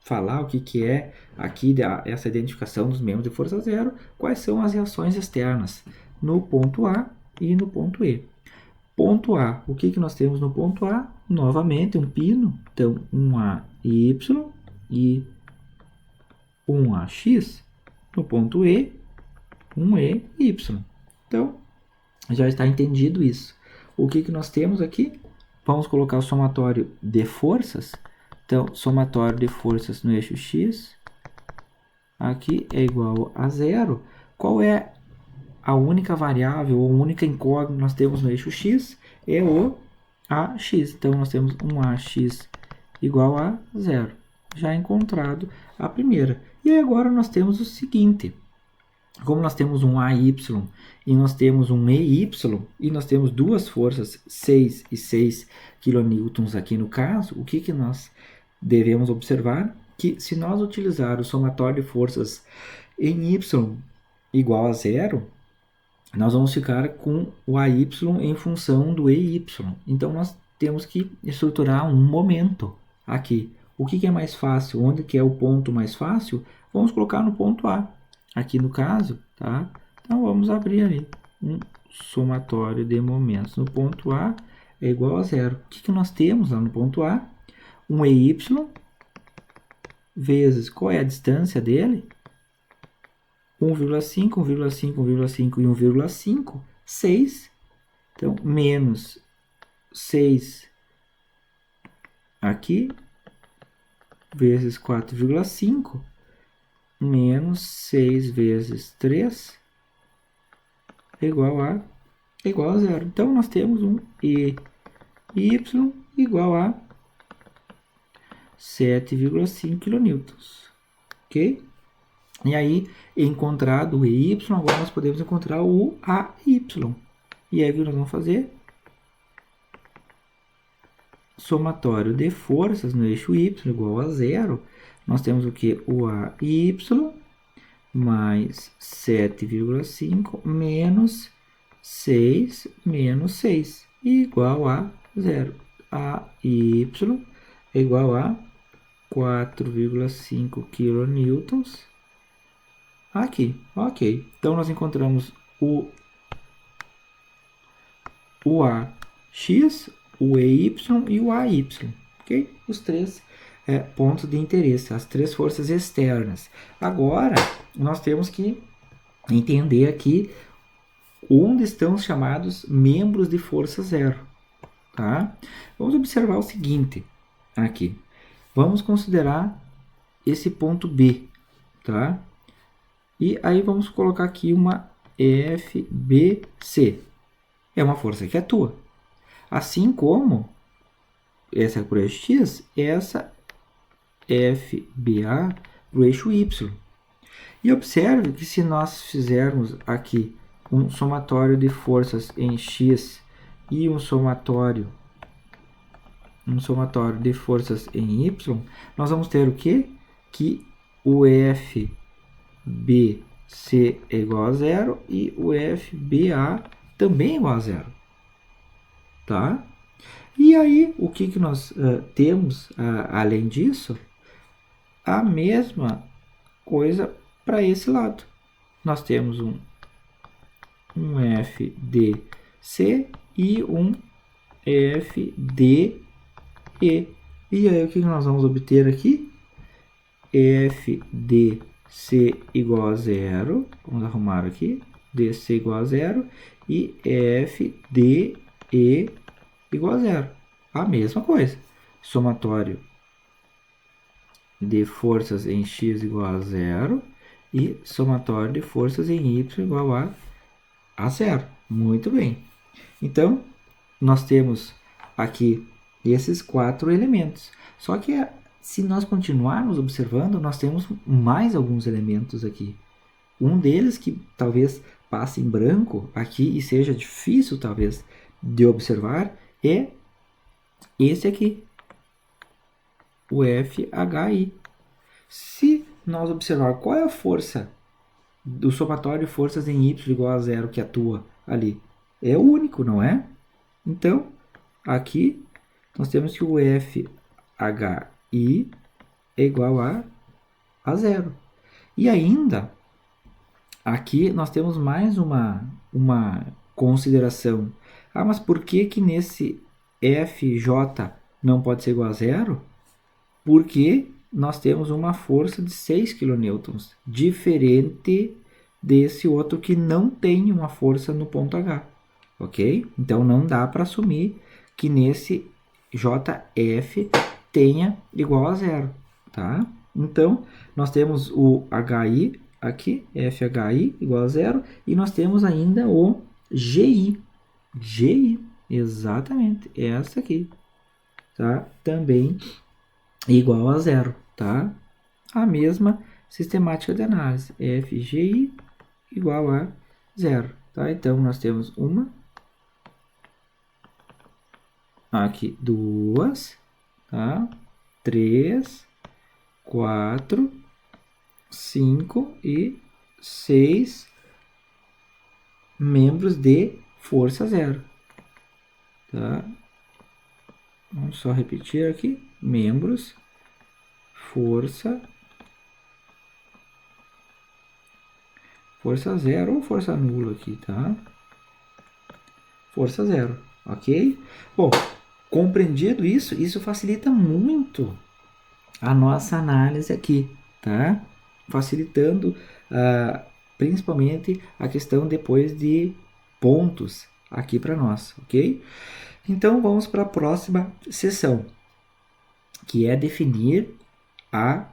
falar o que é aqui essa identificação dos membros de força zero, quais são as reações externas no ponto A e no ponto E. Ponto A, o que nós temos no ponto A? Novamente, um pino, então um AY e um AX. No ponto E, um EY. Então, já está entendido isso. O que nós temos aqui? Vamos colocar o somatório de forças. Então, somatório de forças no eixo X, aqui é igual a zero. Qual é a única variável, ou única incógnita que nós temos no eixo X? É o AX. Então, nós temos um AX igual a zero. Já encontrado a primeira. E agora nós temos o seguinte. Como nós temos um AY e nós temos um EY, e nós temos duas forças, 6 e 6 kN aqui no caso, o que nós devemos observar? Que se nós utilizar o somatório de forças em Y igual a zero, nós vamos ficar com o AY em função do EY. Então, nós temos que estruturar um momento aqui. O que é mais fácil? Onde que é o ponto mais fácil? Vamos colocar no ponto A. Aqui no caso, tá? Então, vamos abrir ali um somatório de momentos. No ponto A é igual a zero. O que nós temos lá no ponto A? Um EY vezes, qual é a distância dele? 1,5, 1,5, 1,5 e 1,5, 6. Então, menos 6 aqui, vezes 4,5, menos 6 vezes 3, é igual a zero. Então, nós temos um EY igual a 7,5 kN. Ok? E aí, encontrado o EY, agora nós podemos encontrar o AY. E aí, o que nós vamos fazer? Somatório de forças no eixo Y igual a zero. Nós temos o que? O AY mais 7,5 menos 6 menos 6 igual a zero. AY é igual a 4,5 kN aqui. Ok. Então, nós encontramos o AX, o EY e o AY. Ok? Os três pontos de interesse, as três forças externas. Agora, nós temos que entender aqui onde estão os chamados membros de força zero. Tá? Vamos observar o seguinte aqui. Vamos considerar esse ponto B. Tá? E aí vamos colocar aqui uma FBC. É uma força que atua. Assim como essa é por eixo X, essa FBA para o eixo Y. E observe que se nós fizermos aqui um somatório de forças em X e um somatório de forças em Y, nós vamos ter o quê? Que o FBC é igual a zero e o FBA também é igual a zero. Tá? E aí, o que nós temos além disso? A mesma coisa para esse lado. Nós temos um FDC e um FDE. E aí, o que nós vamos obter aqui? FDC igual a zero. Vamos arrumar aqui. DC igual a zero. E FDE igual a zero. A mesma coisa. Somatório de forças em X igual a zero e somatório de forças em Y igual a zero. Muito bem. Então, nós temos aqui esses quatro elementos. Só que se nós continuarmos observando, nós temos mais alguns elementos aqui. Um deles que talvez passe em branco aqui e seja difícil talvez de observar é esse aqui, o FHI. Se nós observar qual é a força do somatório de forças em Y igual a zero que atua ali, é único, não é? Então, aqui nós temos que o FHI é igual a zero. E ainda, aqui nós temos mais uma consideração. Ah, mas por que nesse FJ não pode ser igual a zero? Porque nós temos uma força de 6 kN, diferente desse outro que não tem uma força no ponto H, ok? Então, não dá para assumir que nesse JF tenha igual a zero, tá? Então, nós temos o HI aqui, FHI igual a zero, e nós temos ainda o GI. GI, exatamente, essa aqui, tá? Também igual a zero, tá? A mesma sistemática de análise, FGI igual a zero, tá? Então, nós temos uma, aqui duas, tá? 3, 4, 5 e 6 membros de força zero, tá? Vamos só repetir aqui, membros, força zero ou força nula aqui, tá? Força zero, ok? Bom, compreendido isso, isso facilita muito a nossa análise aqui, tá? Facilitando principalmente a questão depois de pontos aqui para nós, ok? Então vamos para a próxima seção, que é definir a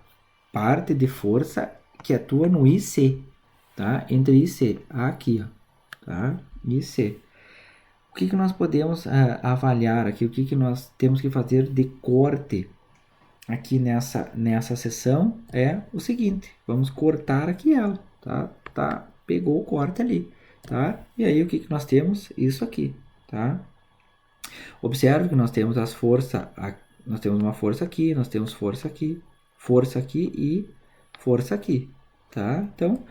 parte de força que atua no IC, tá? Entre IC, aqui, ó, tá? E C. O que nós podemos avaliar aqui? O que nós temos que fazer de corte aqui nessa seção é o seguinte: vamos cortar aqui ela, tá? Pegou o corte ali, tá? E aí o que nós temos? Isso aqui, tá? Observe que nós temos as forças, nós temos uma força aqui, nós temos força aqui e força aqui, tá? Então,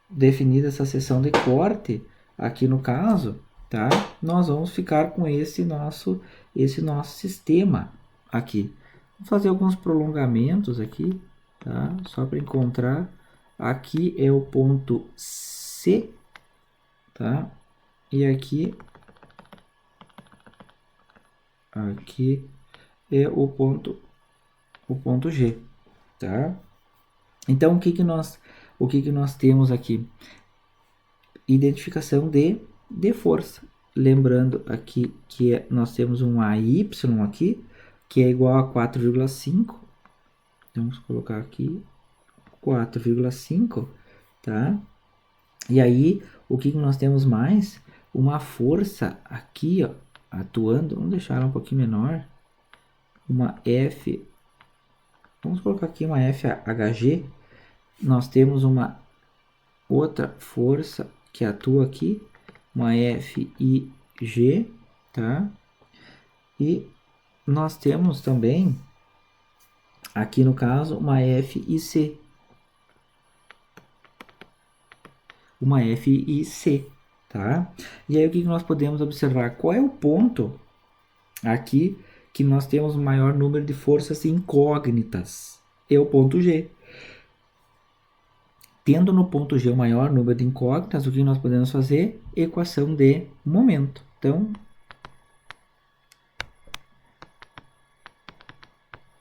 definida essa seção de corte, aqui no caso, tá? Nós vamos ficar com esse nosso sistema aqui. Vou fazer alguns prolongamentos aqui, tá? Só para encontrar. Aqui é o ponto C, tá? E aqui é o ponto G, tá? Então o que nós temos aqui? Identificação de força. Lembrando aqui que nós temos um AY aqui, que é igual a 4,5. Vamos colocar aqui 4,5, tá? E aí, o que nós temos mais? Uma força aqui, ó, atuando. Vamos deixar ela um pouquinho menor. Uma F. Vamos colocar aqui uma FHG. Nós temos uma outra força que atua aqui, uma FIG, tá? E nós temos também, aqui no caso, uma FIC. Uma FIC, tá? E aí o que nós podemos observar? Qual é o ponto aqui que nós temos o maior número de forças incógnitas? É o ponto G. Tendo no ponto G o maior número de incógnitas, o que nós podemos fazer? Equação de momento. Então,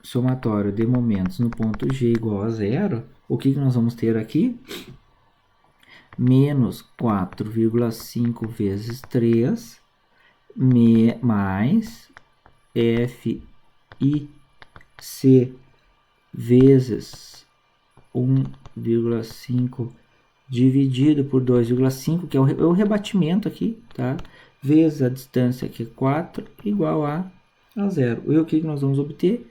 somatório de momentos no ponto G igual a zero, o que nós vamos ter aqui? Menos 4,5 vezes 3 mais FIC vezes 1,5 dividido por 2,5, que é o rebatimento aqui, tá? Vezes a distância, que é 4, igual a zero. E o que nós vamos obter?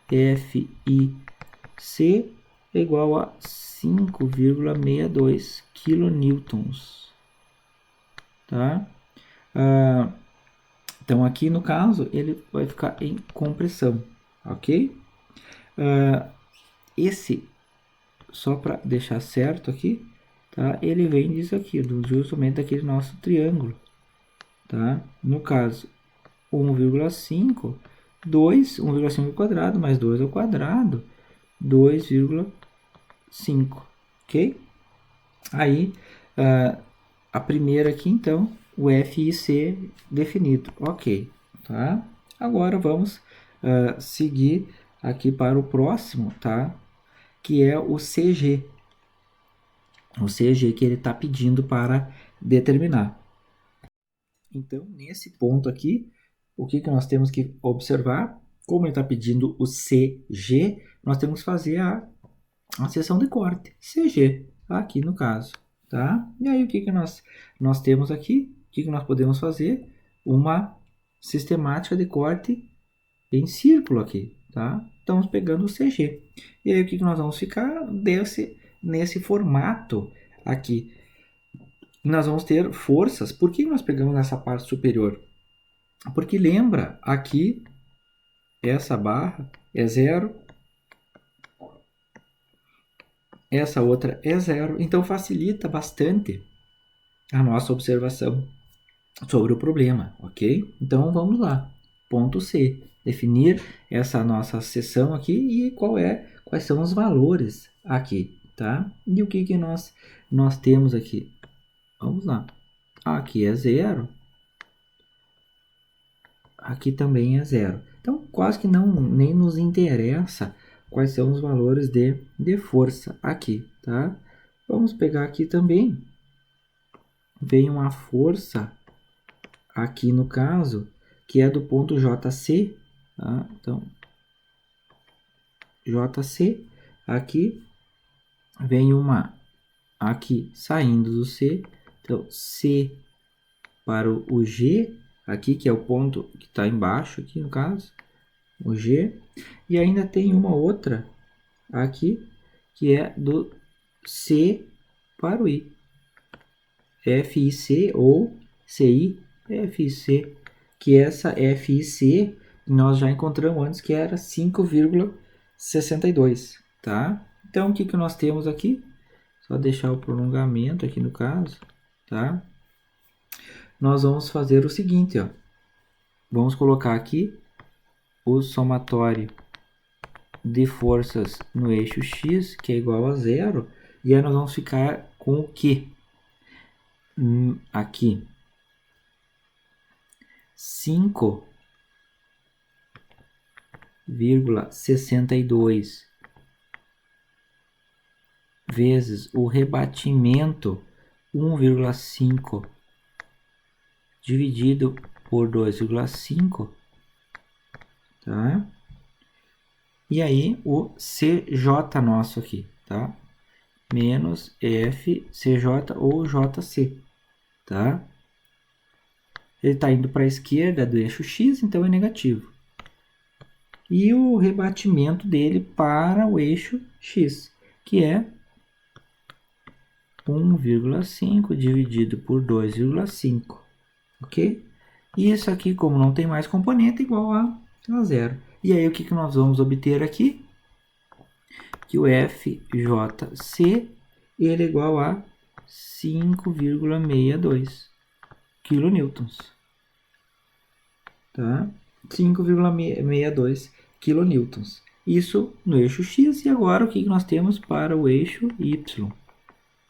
FIC é igual a 5,62 kilonewtons, tá? Então, aqui no caso, ele vai ficar em compressão, ok? Esse, só para deixar certo aqui, tá? Ele vem disso aqui, justamente daquele nosso triângulo, tá? No caso, 1,5, 1,5 ao quadrado, mais 2 ao quadrado, 2,5, ok? Aí, a primeira aqui, então, o FIC definido, ok, tá? Agora vamos seguir aqui para o próximo, tá? Que é o CG. O CG que ele está pedindo para determinar. Então, nesse ponto aqui, o que nós temos que observar? Como ele está pedindo o CG, nós temos que fazer a seção de corte, CG, aqui no caso, tá? E aí, o que nós temos aqui? O que nós podemos fazer? Uma sistemática de corte em círculo aqui, tá? Estamos pegando o CG. E aí, o que nós vamos ficar? Nesse formato aqui. Nós vamos ter forças. Por que nós pegamos nessa parte superior? Porque lembra, aqui, essa barra é zero, essa outra é zero, então facilita bastante a nossa observação sobre o problema, ok? Então vamos lá, ponto C, definir essa nossa seção aqui e quais são os valores aqui, tá? E o que nós temos aqui? Vamos lá, aqui é zero, aqui também é zero. Então quase que nem nos interessa quais são os valores de força aqui, tá? Vamos pegar aqui também, vem uma força aqui no caso, que é do ponto JC, tá? Então, JC, aqui vem uma aqui saindo do C, Então, C para o G, aqui que é o ponto que está embaixo, aqui no caso, o G. E ainda tem uma outra aqui, que é do C para o I. FIC ou CI, FIC, que essa FIC nós já encontramos antes que era 5,62, tá? Então, o que nós temos aqui? Só deixar o prolongamento aqui no caso, tá? Nós vamos fazer o seguinte, ó. Vamos colocar aqui o somatório de forças no eixo X, que é igual a zero, e aí nós vamos ficar com o quê? Aqui 5,62 vezes o rebatimento 1,5 dividido por 2,5, tá? E aí o CJ nosso aqui, tá? Menos FCJ ou JC, tá? Ele está indo para a esquerda do eixo X, então é negativo. E o rebatimento dele para o eixo X, que é 1,5 dividido por 2,5, ok? E isso aqui, como não tem mais componente, é igual a zero. E aí, o que nós vamos obter aqui? Que o FJC ele é igual a 5,62 kilonewtons. Tá? 5,62 kilonewtons. Isso no eixo X. E agora, o que nós temos para o eixo Y?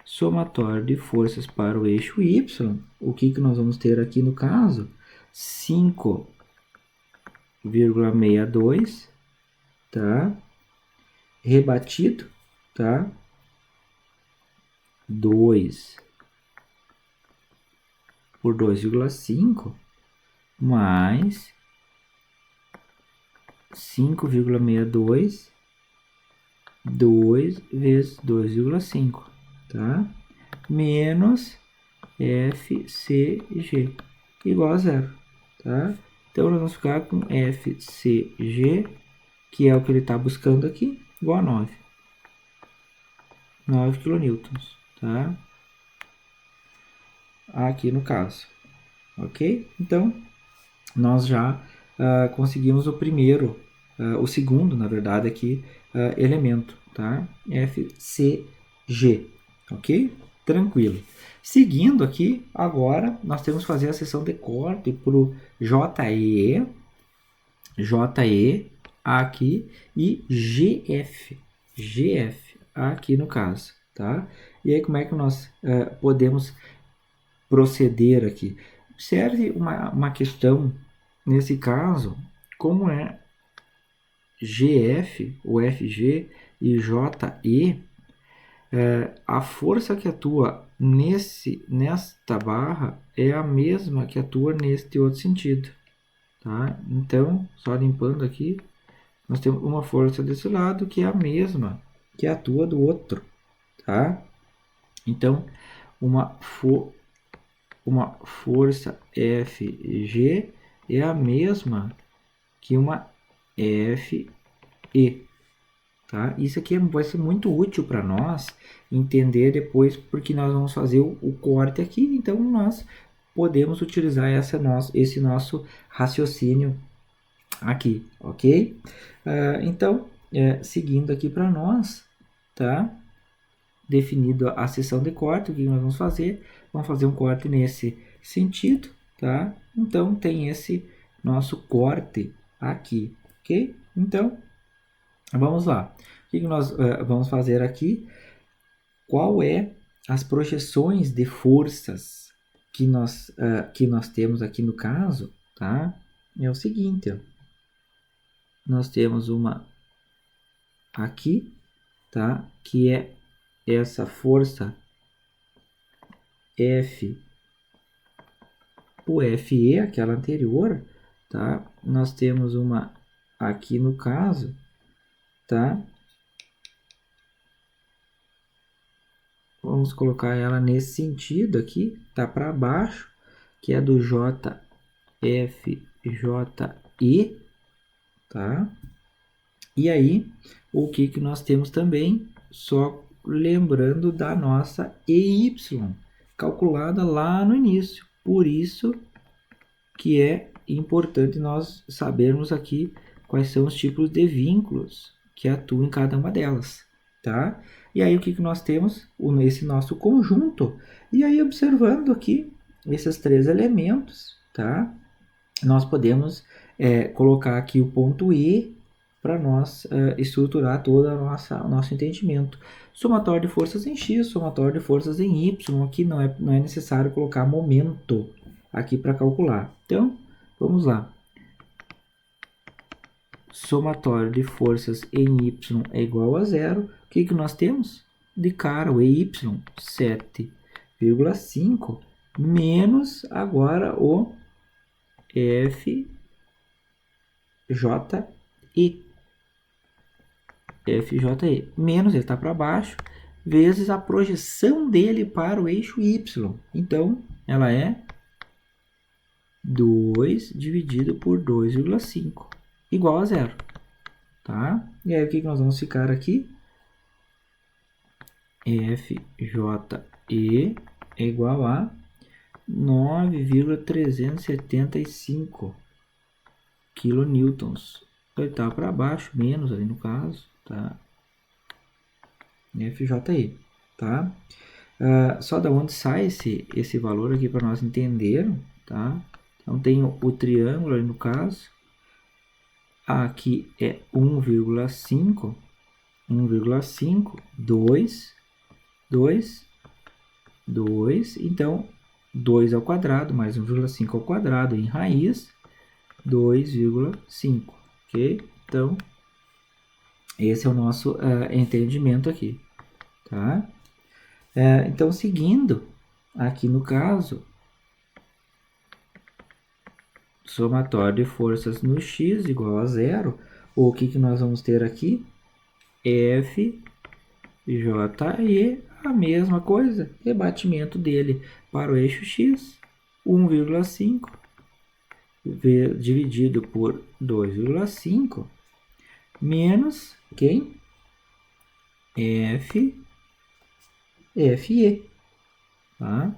Somatório de forças para o eixo Y, o que nós vamos ter aqui no caso? 5,62, tá? Rebatido, tá? 2 por 2,5 mais 5,62, 2 vezes 2,5, tá? Menos FCG igual a zero, tá? Então, nós vamos ficar com FCG, que é o que ele está buscando aqui, igual a 9 kilonewtons, tá? Aqui no caso, ok? Então, nós já conseguimos o primeiro, o segundo, na verdade, aqui, elemento, tá? FCG, ok? Tranquilo. Seguindo aqui, agora, nós temos que fazer a seção de corte para o JE aqui e GF aqui no caso, tá? E aí, como é que nós podemos proceder aqui? Observe uma questão, nesse caso, como é GF, o FG e JE, a força que atua nesta barra é a mesma que atua neste outro sentido, tá? Então, só limpando aqui, nós temos uma força desse lado que é a mesma que atua do outro, tá? Então, uma força FG é a mesma que uma FE, tá? Isso aqui vai ser muito útil para nós entender depois, porque nós vamos fazer o corte aqui, então nós podemos utilizar esse nosso raciocínio aqui, ok? Então, seguindo aqui para nós, tá? Definido a seção de corte, o que nós vamos fazer? Vamos fazer um corte nesse sentido, tá? Então, tem esse nosso corte aqui, ok? Então, vamos lá. O que nós vamos fazer aqui? Qual é as projeções de forças que nós temos aqui no caso, tá? É o seguinte, ó. Nós temos uma aqui, tá? Que é essa força F, o FE, aquela anterior, tá? Nós temos uma aqui no caso, tá? vamos colocar ela nesse sentido aqui, tá para baixo, que é do JFJE, tá? E aí, o que que nós temos também? Só lembrando da nossa EY, calculada lá no início. Por isso que é importante nós sabermos aqui quais são os tipos de vínculos que atuam em cada uma delas, tá? E aí o que que nós temos? Esse nosso conjunto. E aí observando aqui esses três elementos, tá? Nós podemos colocar aqui o ponto E para nós estruturar todo o nosso entendimento. Somatório de forças em X, somatório de forças em Y, aqui não é necessário colocar momento aqui para calcular. Então, vamos lá. Somatório de forças em Y é igual a zero. O que que nós temos? De cara, o EY, 7,5, menos agora o FJE. FJE, menos ele está para baixo, vezes a projeção dele para o eixo Y. Então, ela é 2 dividido por 2,5, igual a zero. Tá? E aí, o que nós vamos ficar aqui? FJE é igual a 9,375 kilonewtons. Ele está para baixo, menos ali no caso, tá? FJE, tá? Só da onde sai esse valor aqui para nós entendermos, tá? Então tem o triângulo ali no caso, aqui é 1,5, 2, 2, então 2 ao quadrado mais 1,5 ao quadrado em raiz, 2,5, ok? Então, esse é o nosso entendimento aqui, tá? Então, seguindo, aqui no caso, somatório de forças no X igual a zero, o que que nós vamos ter aqui? FJE, a mesma coisa, rebatimento dele para o eixo X, 1,5 dividido por 2,5 menos quem? FE, tá?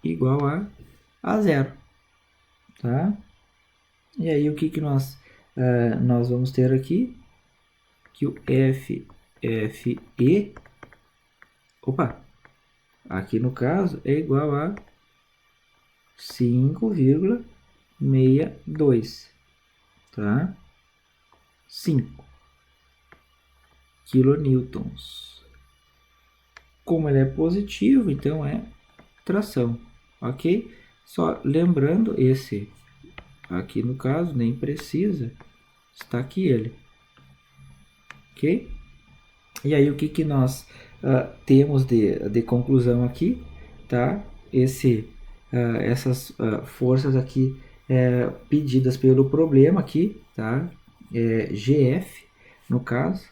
Igual a zero, tá? E aí o que que nós vamos ter aqui? Que o FE, opa, aqui no caso é igual a 5,62, tá? 5 kilonewtons. Como ele é positivo, então é tração, ok? Só lembrando, esse aqui no caso nem precisa, está aqui ele, ok? E aí o que que nós temos de conclusão aqui, tá? Essas forças aqui pedidas pelo problema aqui, tá? GF, no caso,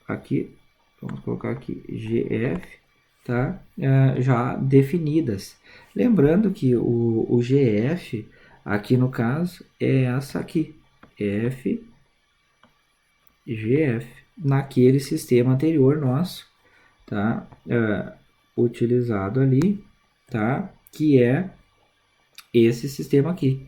aqui, vamos colocar aqui GF, tá? Já definidas. Lembrando que o GF, aqui no caso, é essa aqui, GF, naquele sistema anterior nosso, tá? Utilizado ali, tá? Que é esse sistema aqui,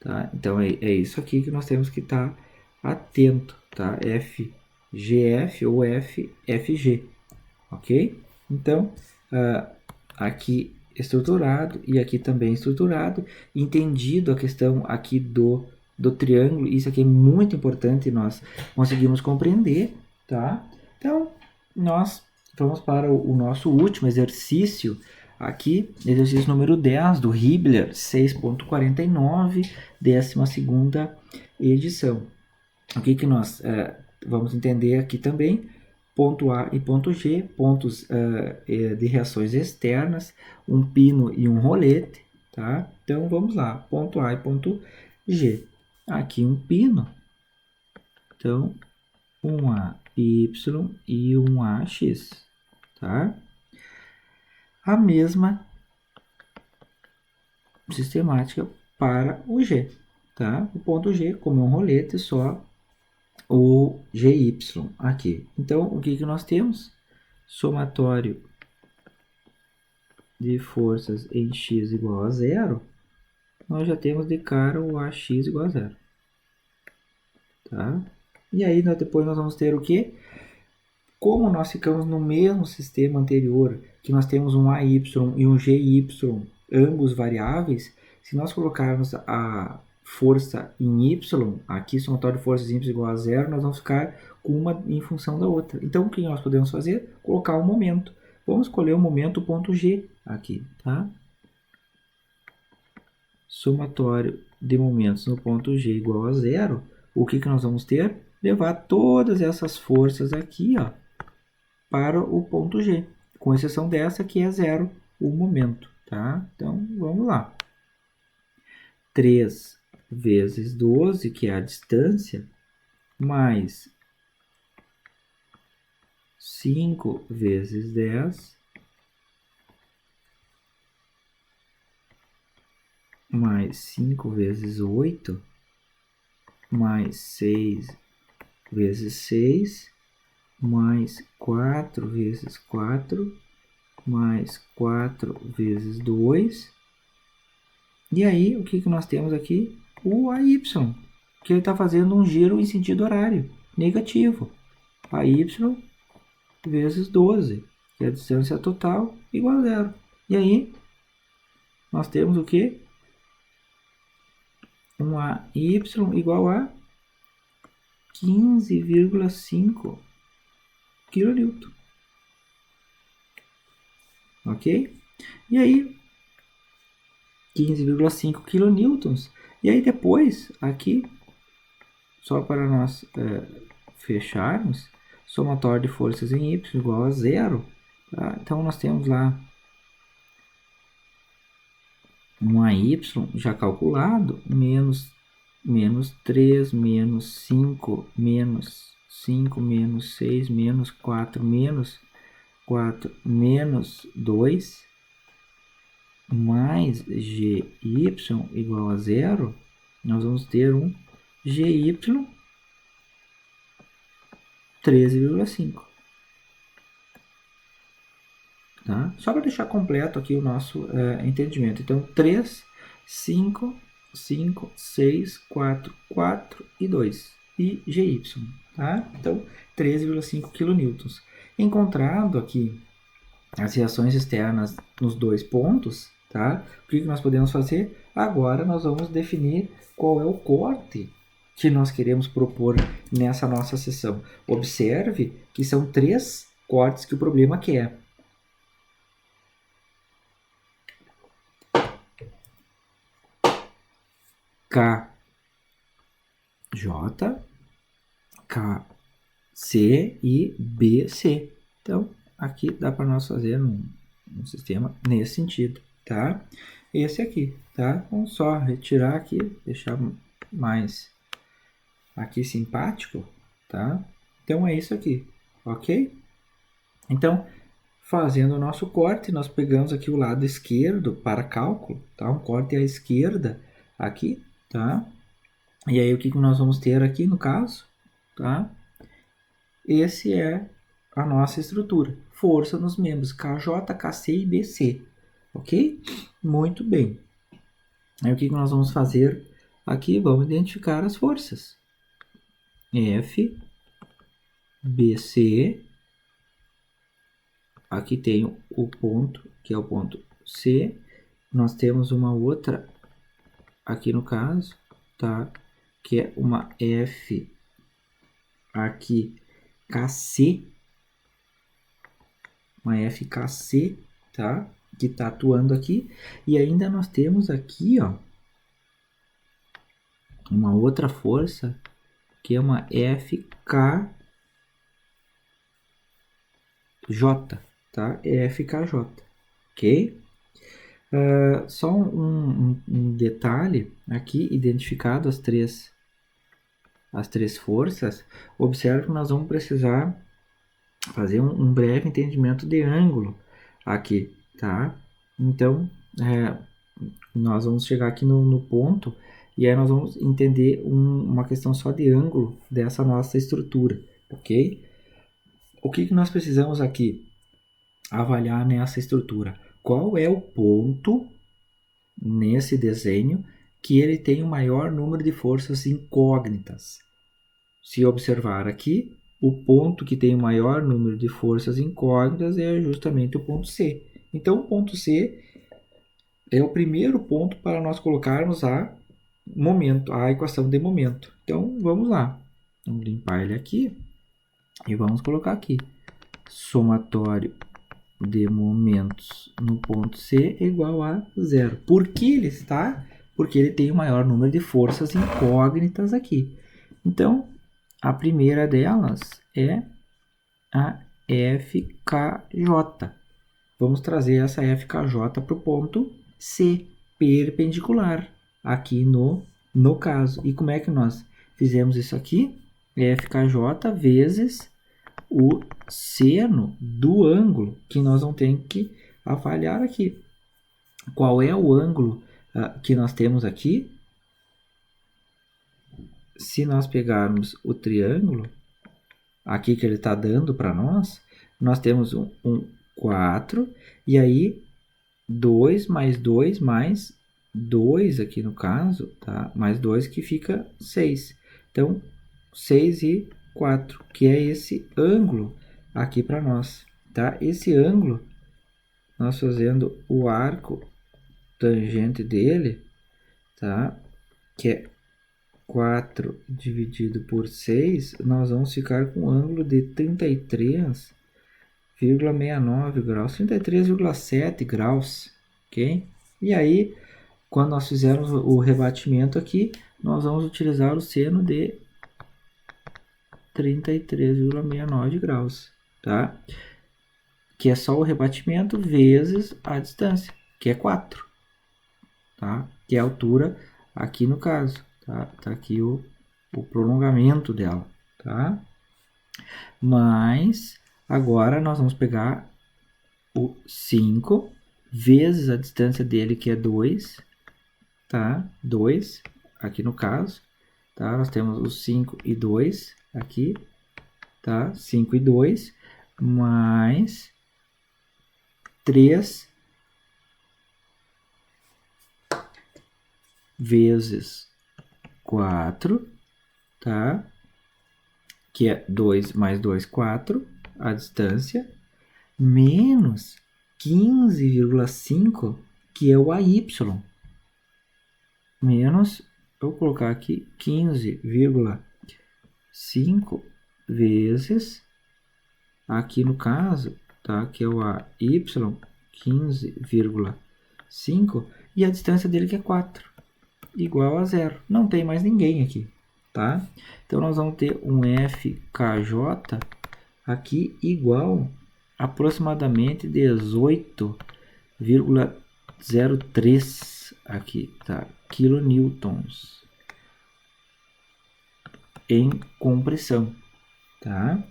tá? Então é isso aqui que nós temos que estar atento, tá? FGF ou FG, ok? Então aqui estruturado e aqui também estruturado, entendido a questão aqui do triângulo, isso aqui é muito importante, nós conseguimos compreender, tá? Então, nós vamos para o nosso último exercício, aqui, exercício número 10 do Hibbeler 6.49, 12ª edição. O que que nós vamos entender aqui também? Ponto A e ponto G, pontos de reações externas, um pino e um rolete, tá? Então, vamos lá, ponto A e ponto G. Aqui um pino, então, um AY e um AX, tá? A mesma sistemática para o G, tá? O ponto G, como é um rolete, só o GY aqui. Então, o que nós temos? Somatório de forças em x igual a zero, nós já temos de cara o AX igual a zero. Tá? E aí depois nós vamos ter o quê? Como nós ficamos no mesmo sistema anterior, que nós temos um AY e um GY, ambos variáveis, se nós colocarmos a força em Y, aqui somatório de forças em Y igual a zero, nós vamos ficar com uma em função da outra. Então, o que nós podemos fazer? Colocar um momento. Vamos escolher o momento ponto G aqui, tá? Somatório de momentos no ponto G igual a zero, o que nós vamos ter? Levar todas essas forças aqui, ó, para o ponto G, com exceção dessa que é zero, o momento, tá? Então, vamos lá. 3 vezes 12, que é a distância, mais 5 vezes 10, mais 5 vezes 8, mais 6 vezes 6, mais 4 vezes 4, mais 4 vezes 2. E aí, o que nós temos aqui? O AY, que ele está fazendo um giro em sentido horário, negativo. AY vezes 12, que é a distância total, igual a zero. E aí, nós temos o quê? Um AY igual a 15,5 kN. Ok? E aí, 15,5 kN. E aí depois, aqui, só para nós fecharmos, somatório de forças em Y igual a zero. Tá? Então, nós temos lá um AY já calculado, menos 3, menos 5, menos 5, menos 6, menos 4, menos 4, menos 2, mais GY igual a zero, nós vamos ter um GY 13,5. Tá? Só para deixar completo aqui o nosso entendimento. Então, 3, 5, 5, 6, 4, 4 e 2. E GY. Tá? Então, 13,5 kN. Encontrado aqui as reações externas nos dois pontos, tá? O que nós podemos fazer? Agora nós vamos definir qual é o corte que nós queremos propor nessa nossa sessão. Observe que são 3 cortes que o problema quer. KJ, KC e BC. Então, aqui dá para nós fazer um sistema nesse sentido, tá? Esse aqui, tá? Vamos só retirar aqui, deixar mais aqui simpático, tá? Então, é isso aqui, ok? Então, fazendo o nosso corte, nós pegamos aqui o lado esquerdo para cálculo, tá? Um corte à esquerda aqui, tá? E aí, o que nós vamos ter aqui no caso, tá? Esse é a nossa estrutura. Força nos membros KJ, KC e BC, ok? Muito bem. Aí, o que nós vamos fazer aqui? Vamos identificar as forças. F, BC, aqui tem o ponto, que é o ponto C. Nós temos uma outra aqui no caso, tá? Que é uma F aqui KC, uma FKC, tá? Que está atuando aqui. E ainda nós temos aqui, ó, uma outra força que é uma FKJ, tá? FKJ, ok? Só um detalhe aqui, identificado as três forças, observe que nós vamos precisar fazer um breve entendimento de ângulo aqui, tá? Então, nós vamos chegar aqui no ponto e aí nós vamos entender uma questão só de ângulo dessa nossa estrutura, ok? O que nós precisamos aqui avaliar nessa estrutura? Qual é o ponto nesse desenho que ele tem o maior número de forças incógnitas? Se observar aqui, o ponto que tem o maior número de forças incógnitas é justamente o ponto C. Então, o ponto C é o primeiro ponto para nós colocarmos a equação de momento. Então, vamos lá. Vamos limpar ele aqui e vamos colocar aqui. Somatório de momentos no ponto C é igual a zero. Por que ele está? Porque ele tem o maior número de forças incógnitas aqui. Então, a primeira delas é a FKJ. Vamos trazer essa FKJ para o ponto C, perpendicular, aqui no caso. E como é que nós fizemos isso aqui? FKJ vezes o seno do ângulo que nós vamos ter que avaliar aqui. Qual é o ângulo que nós temos aqui? Se nós pegarmos o triângulo, aqui que ele está dando para nós, nós temos um 4, e aí 2 mais 2 mais 2 aqui no caso, tá? Mais 2 que fica 6. Então, 6 e 4, que é esse ângulo aqui para nós, tá? Esse ângulo, nós fazendo o arco tangente dele, tá? Que é 4 dividido por 6, nós vamos ficar com um ângulo de 33,69 graus, 33,7 graus, ok? E aí, quando nós fizermos o rebatimento aqui, nós vamos utilizar o seno de 33,69 graus, tá? Que é só o rebatimento vezes a distância, que é 4, tá? Que é a altura aqui no caso, tá? Tá aqui o prolongamento dela, tá? Mas agora nós vamos pegar o 5 vezes a distância dele, que é 2, tá? 2 aqui no caso, tá? Nós temos os 5 e 2 aqui, tá? 5 e 2 mais 3 vezes 4, tá? Que é 2 mais 2, 4, a distância, menos 15,5, que é o AY, menos, eu vou colocar aqui 15,5 vezes, aqui no caso, tá? Que é o AY, 15,5, e a distância dele que é 4, igual a zero. Não tem mais ninguém aqui, tá? Então, nós vamos ter um FKJ aqui igual a aproximadamente 18,03 aqui, tá? Kilonewtons em compressão, tá?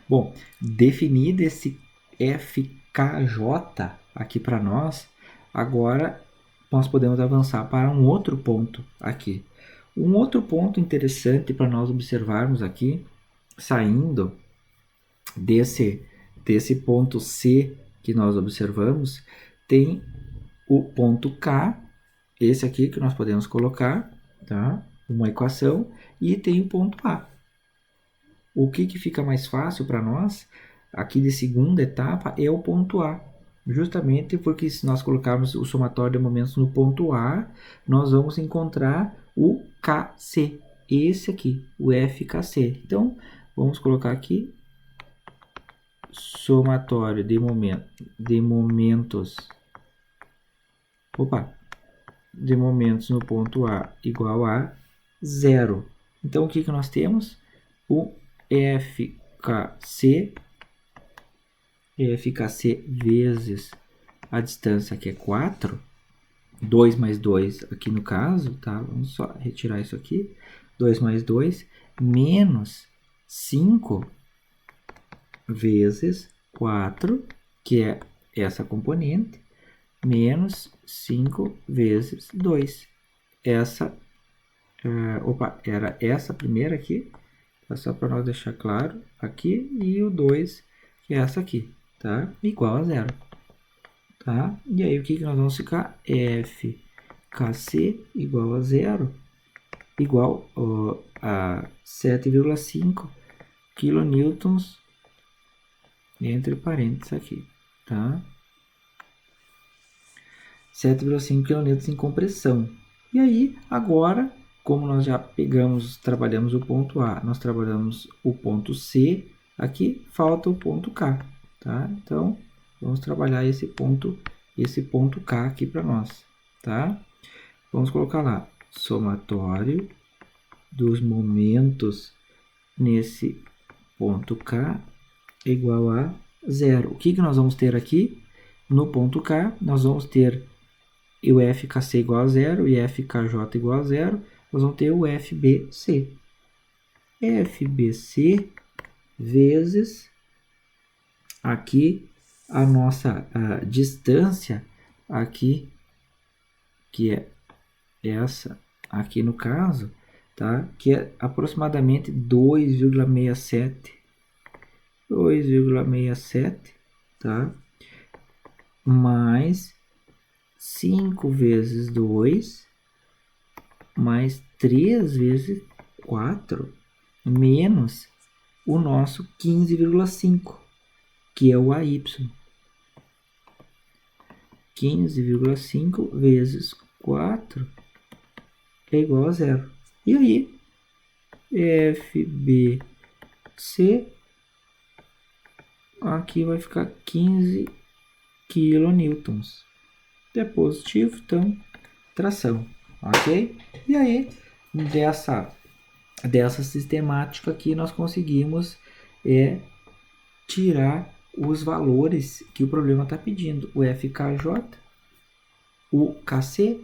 Bom, definido esse FKJ aqui para nós, agora nós podemos avançar para um outro ponto aqui. Um outro ponto interessante para nós observarmos aqui, saindo desse ponto C que nós observamos, tem o ponto K, esse aqui que nós podemos colocar, tá? Uma equação, e tem o ponto A. O que fica mais fácil para nós, aqui de segunda etapa, é o ponto A. Justamente porque se nós colocarmos o somatório de momentos no ponto A, nós vamos encontrar o KC, esse aqui, o FKC. Então, vamos colocar aqui somatório de momentos no ponto A igual a zero. Então, o que nós temos? O FKC vezes a distância, que é 4, 2 mais 2 aqui no caso, tá? Vamos só retirar isso aqui, 2 mais 2, menos 5 vezes 4, que é essa componente, menos 5 vezes 2. Essa, era essa primeira aqui, é só para nós deixar claro, aqui, e o 2, que é essa aqui, tá? Igual a zero, tá? E aí, o que nós vamos ficar? FKC igual a zero, igual a 7,5 kilonewtons, entre parênteses aqui, tá? 7,5 kN em compressão. E aí, agora, como nós já trabalhamos o ponto A, nós trabalhamos o ponto C, aqui falta o ponto K, tá? Então, vamos trabalhar esse ponto K aqui para nós, tá? Vamos colocar lá, somatório dos momentos nesse ponto K igual a zero. O que nós vamos ter aqui? No ponto K, nós vamos ter o FKC igual a zero e FKJ igual a zero. Nós vamos ter o FBC. FBC vezes aqui a nossa distância aqui, que é essa aqui no caso, tá? Que é aproximadamente 2,67, tá? Mais 5 vezes 2, mais 3 vezes 4, menos o nosso 15,5, que é o AY. 15,5 vezes 4 é igual a zero. E aí, FBC aqui vai ficar 15 kilonewtons. É positivo, então, tração, ok? E aí, dessa sistemática aqui, nós conseguimos tirar os valores que o problema está pedindo. O FKJ, o KC,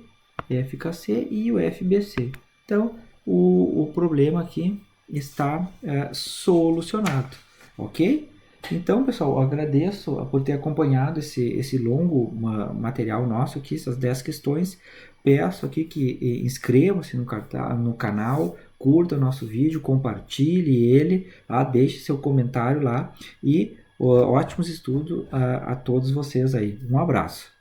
FKC e o FBC. Então, o problema aqui está solucionado, ok? Então, pessoal, eu agradeço por ter acompanhado esse longo material nosso aqui, essas 10 questões. Peço aqui que inscreva-se no canal, curta o nosso vídeo, compartilhe ele, deixe seu comentário lá e ótimos estudos a todos vocês aí. Um abraço.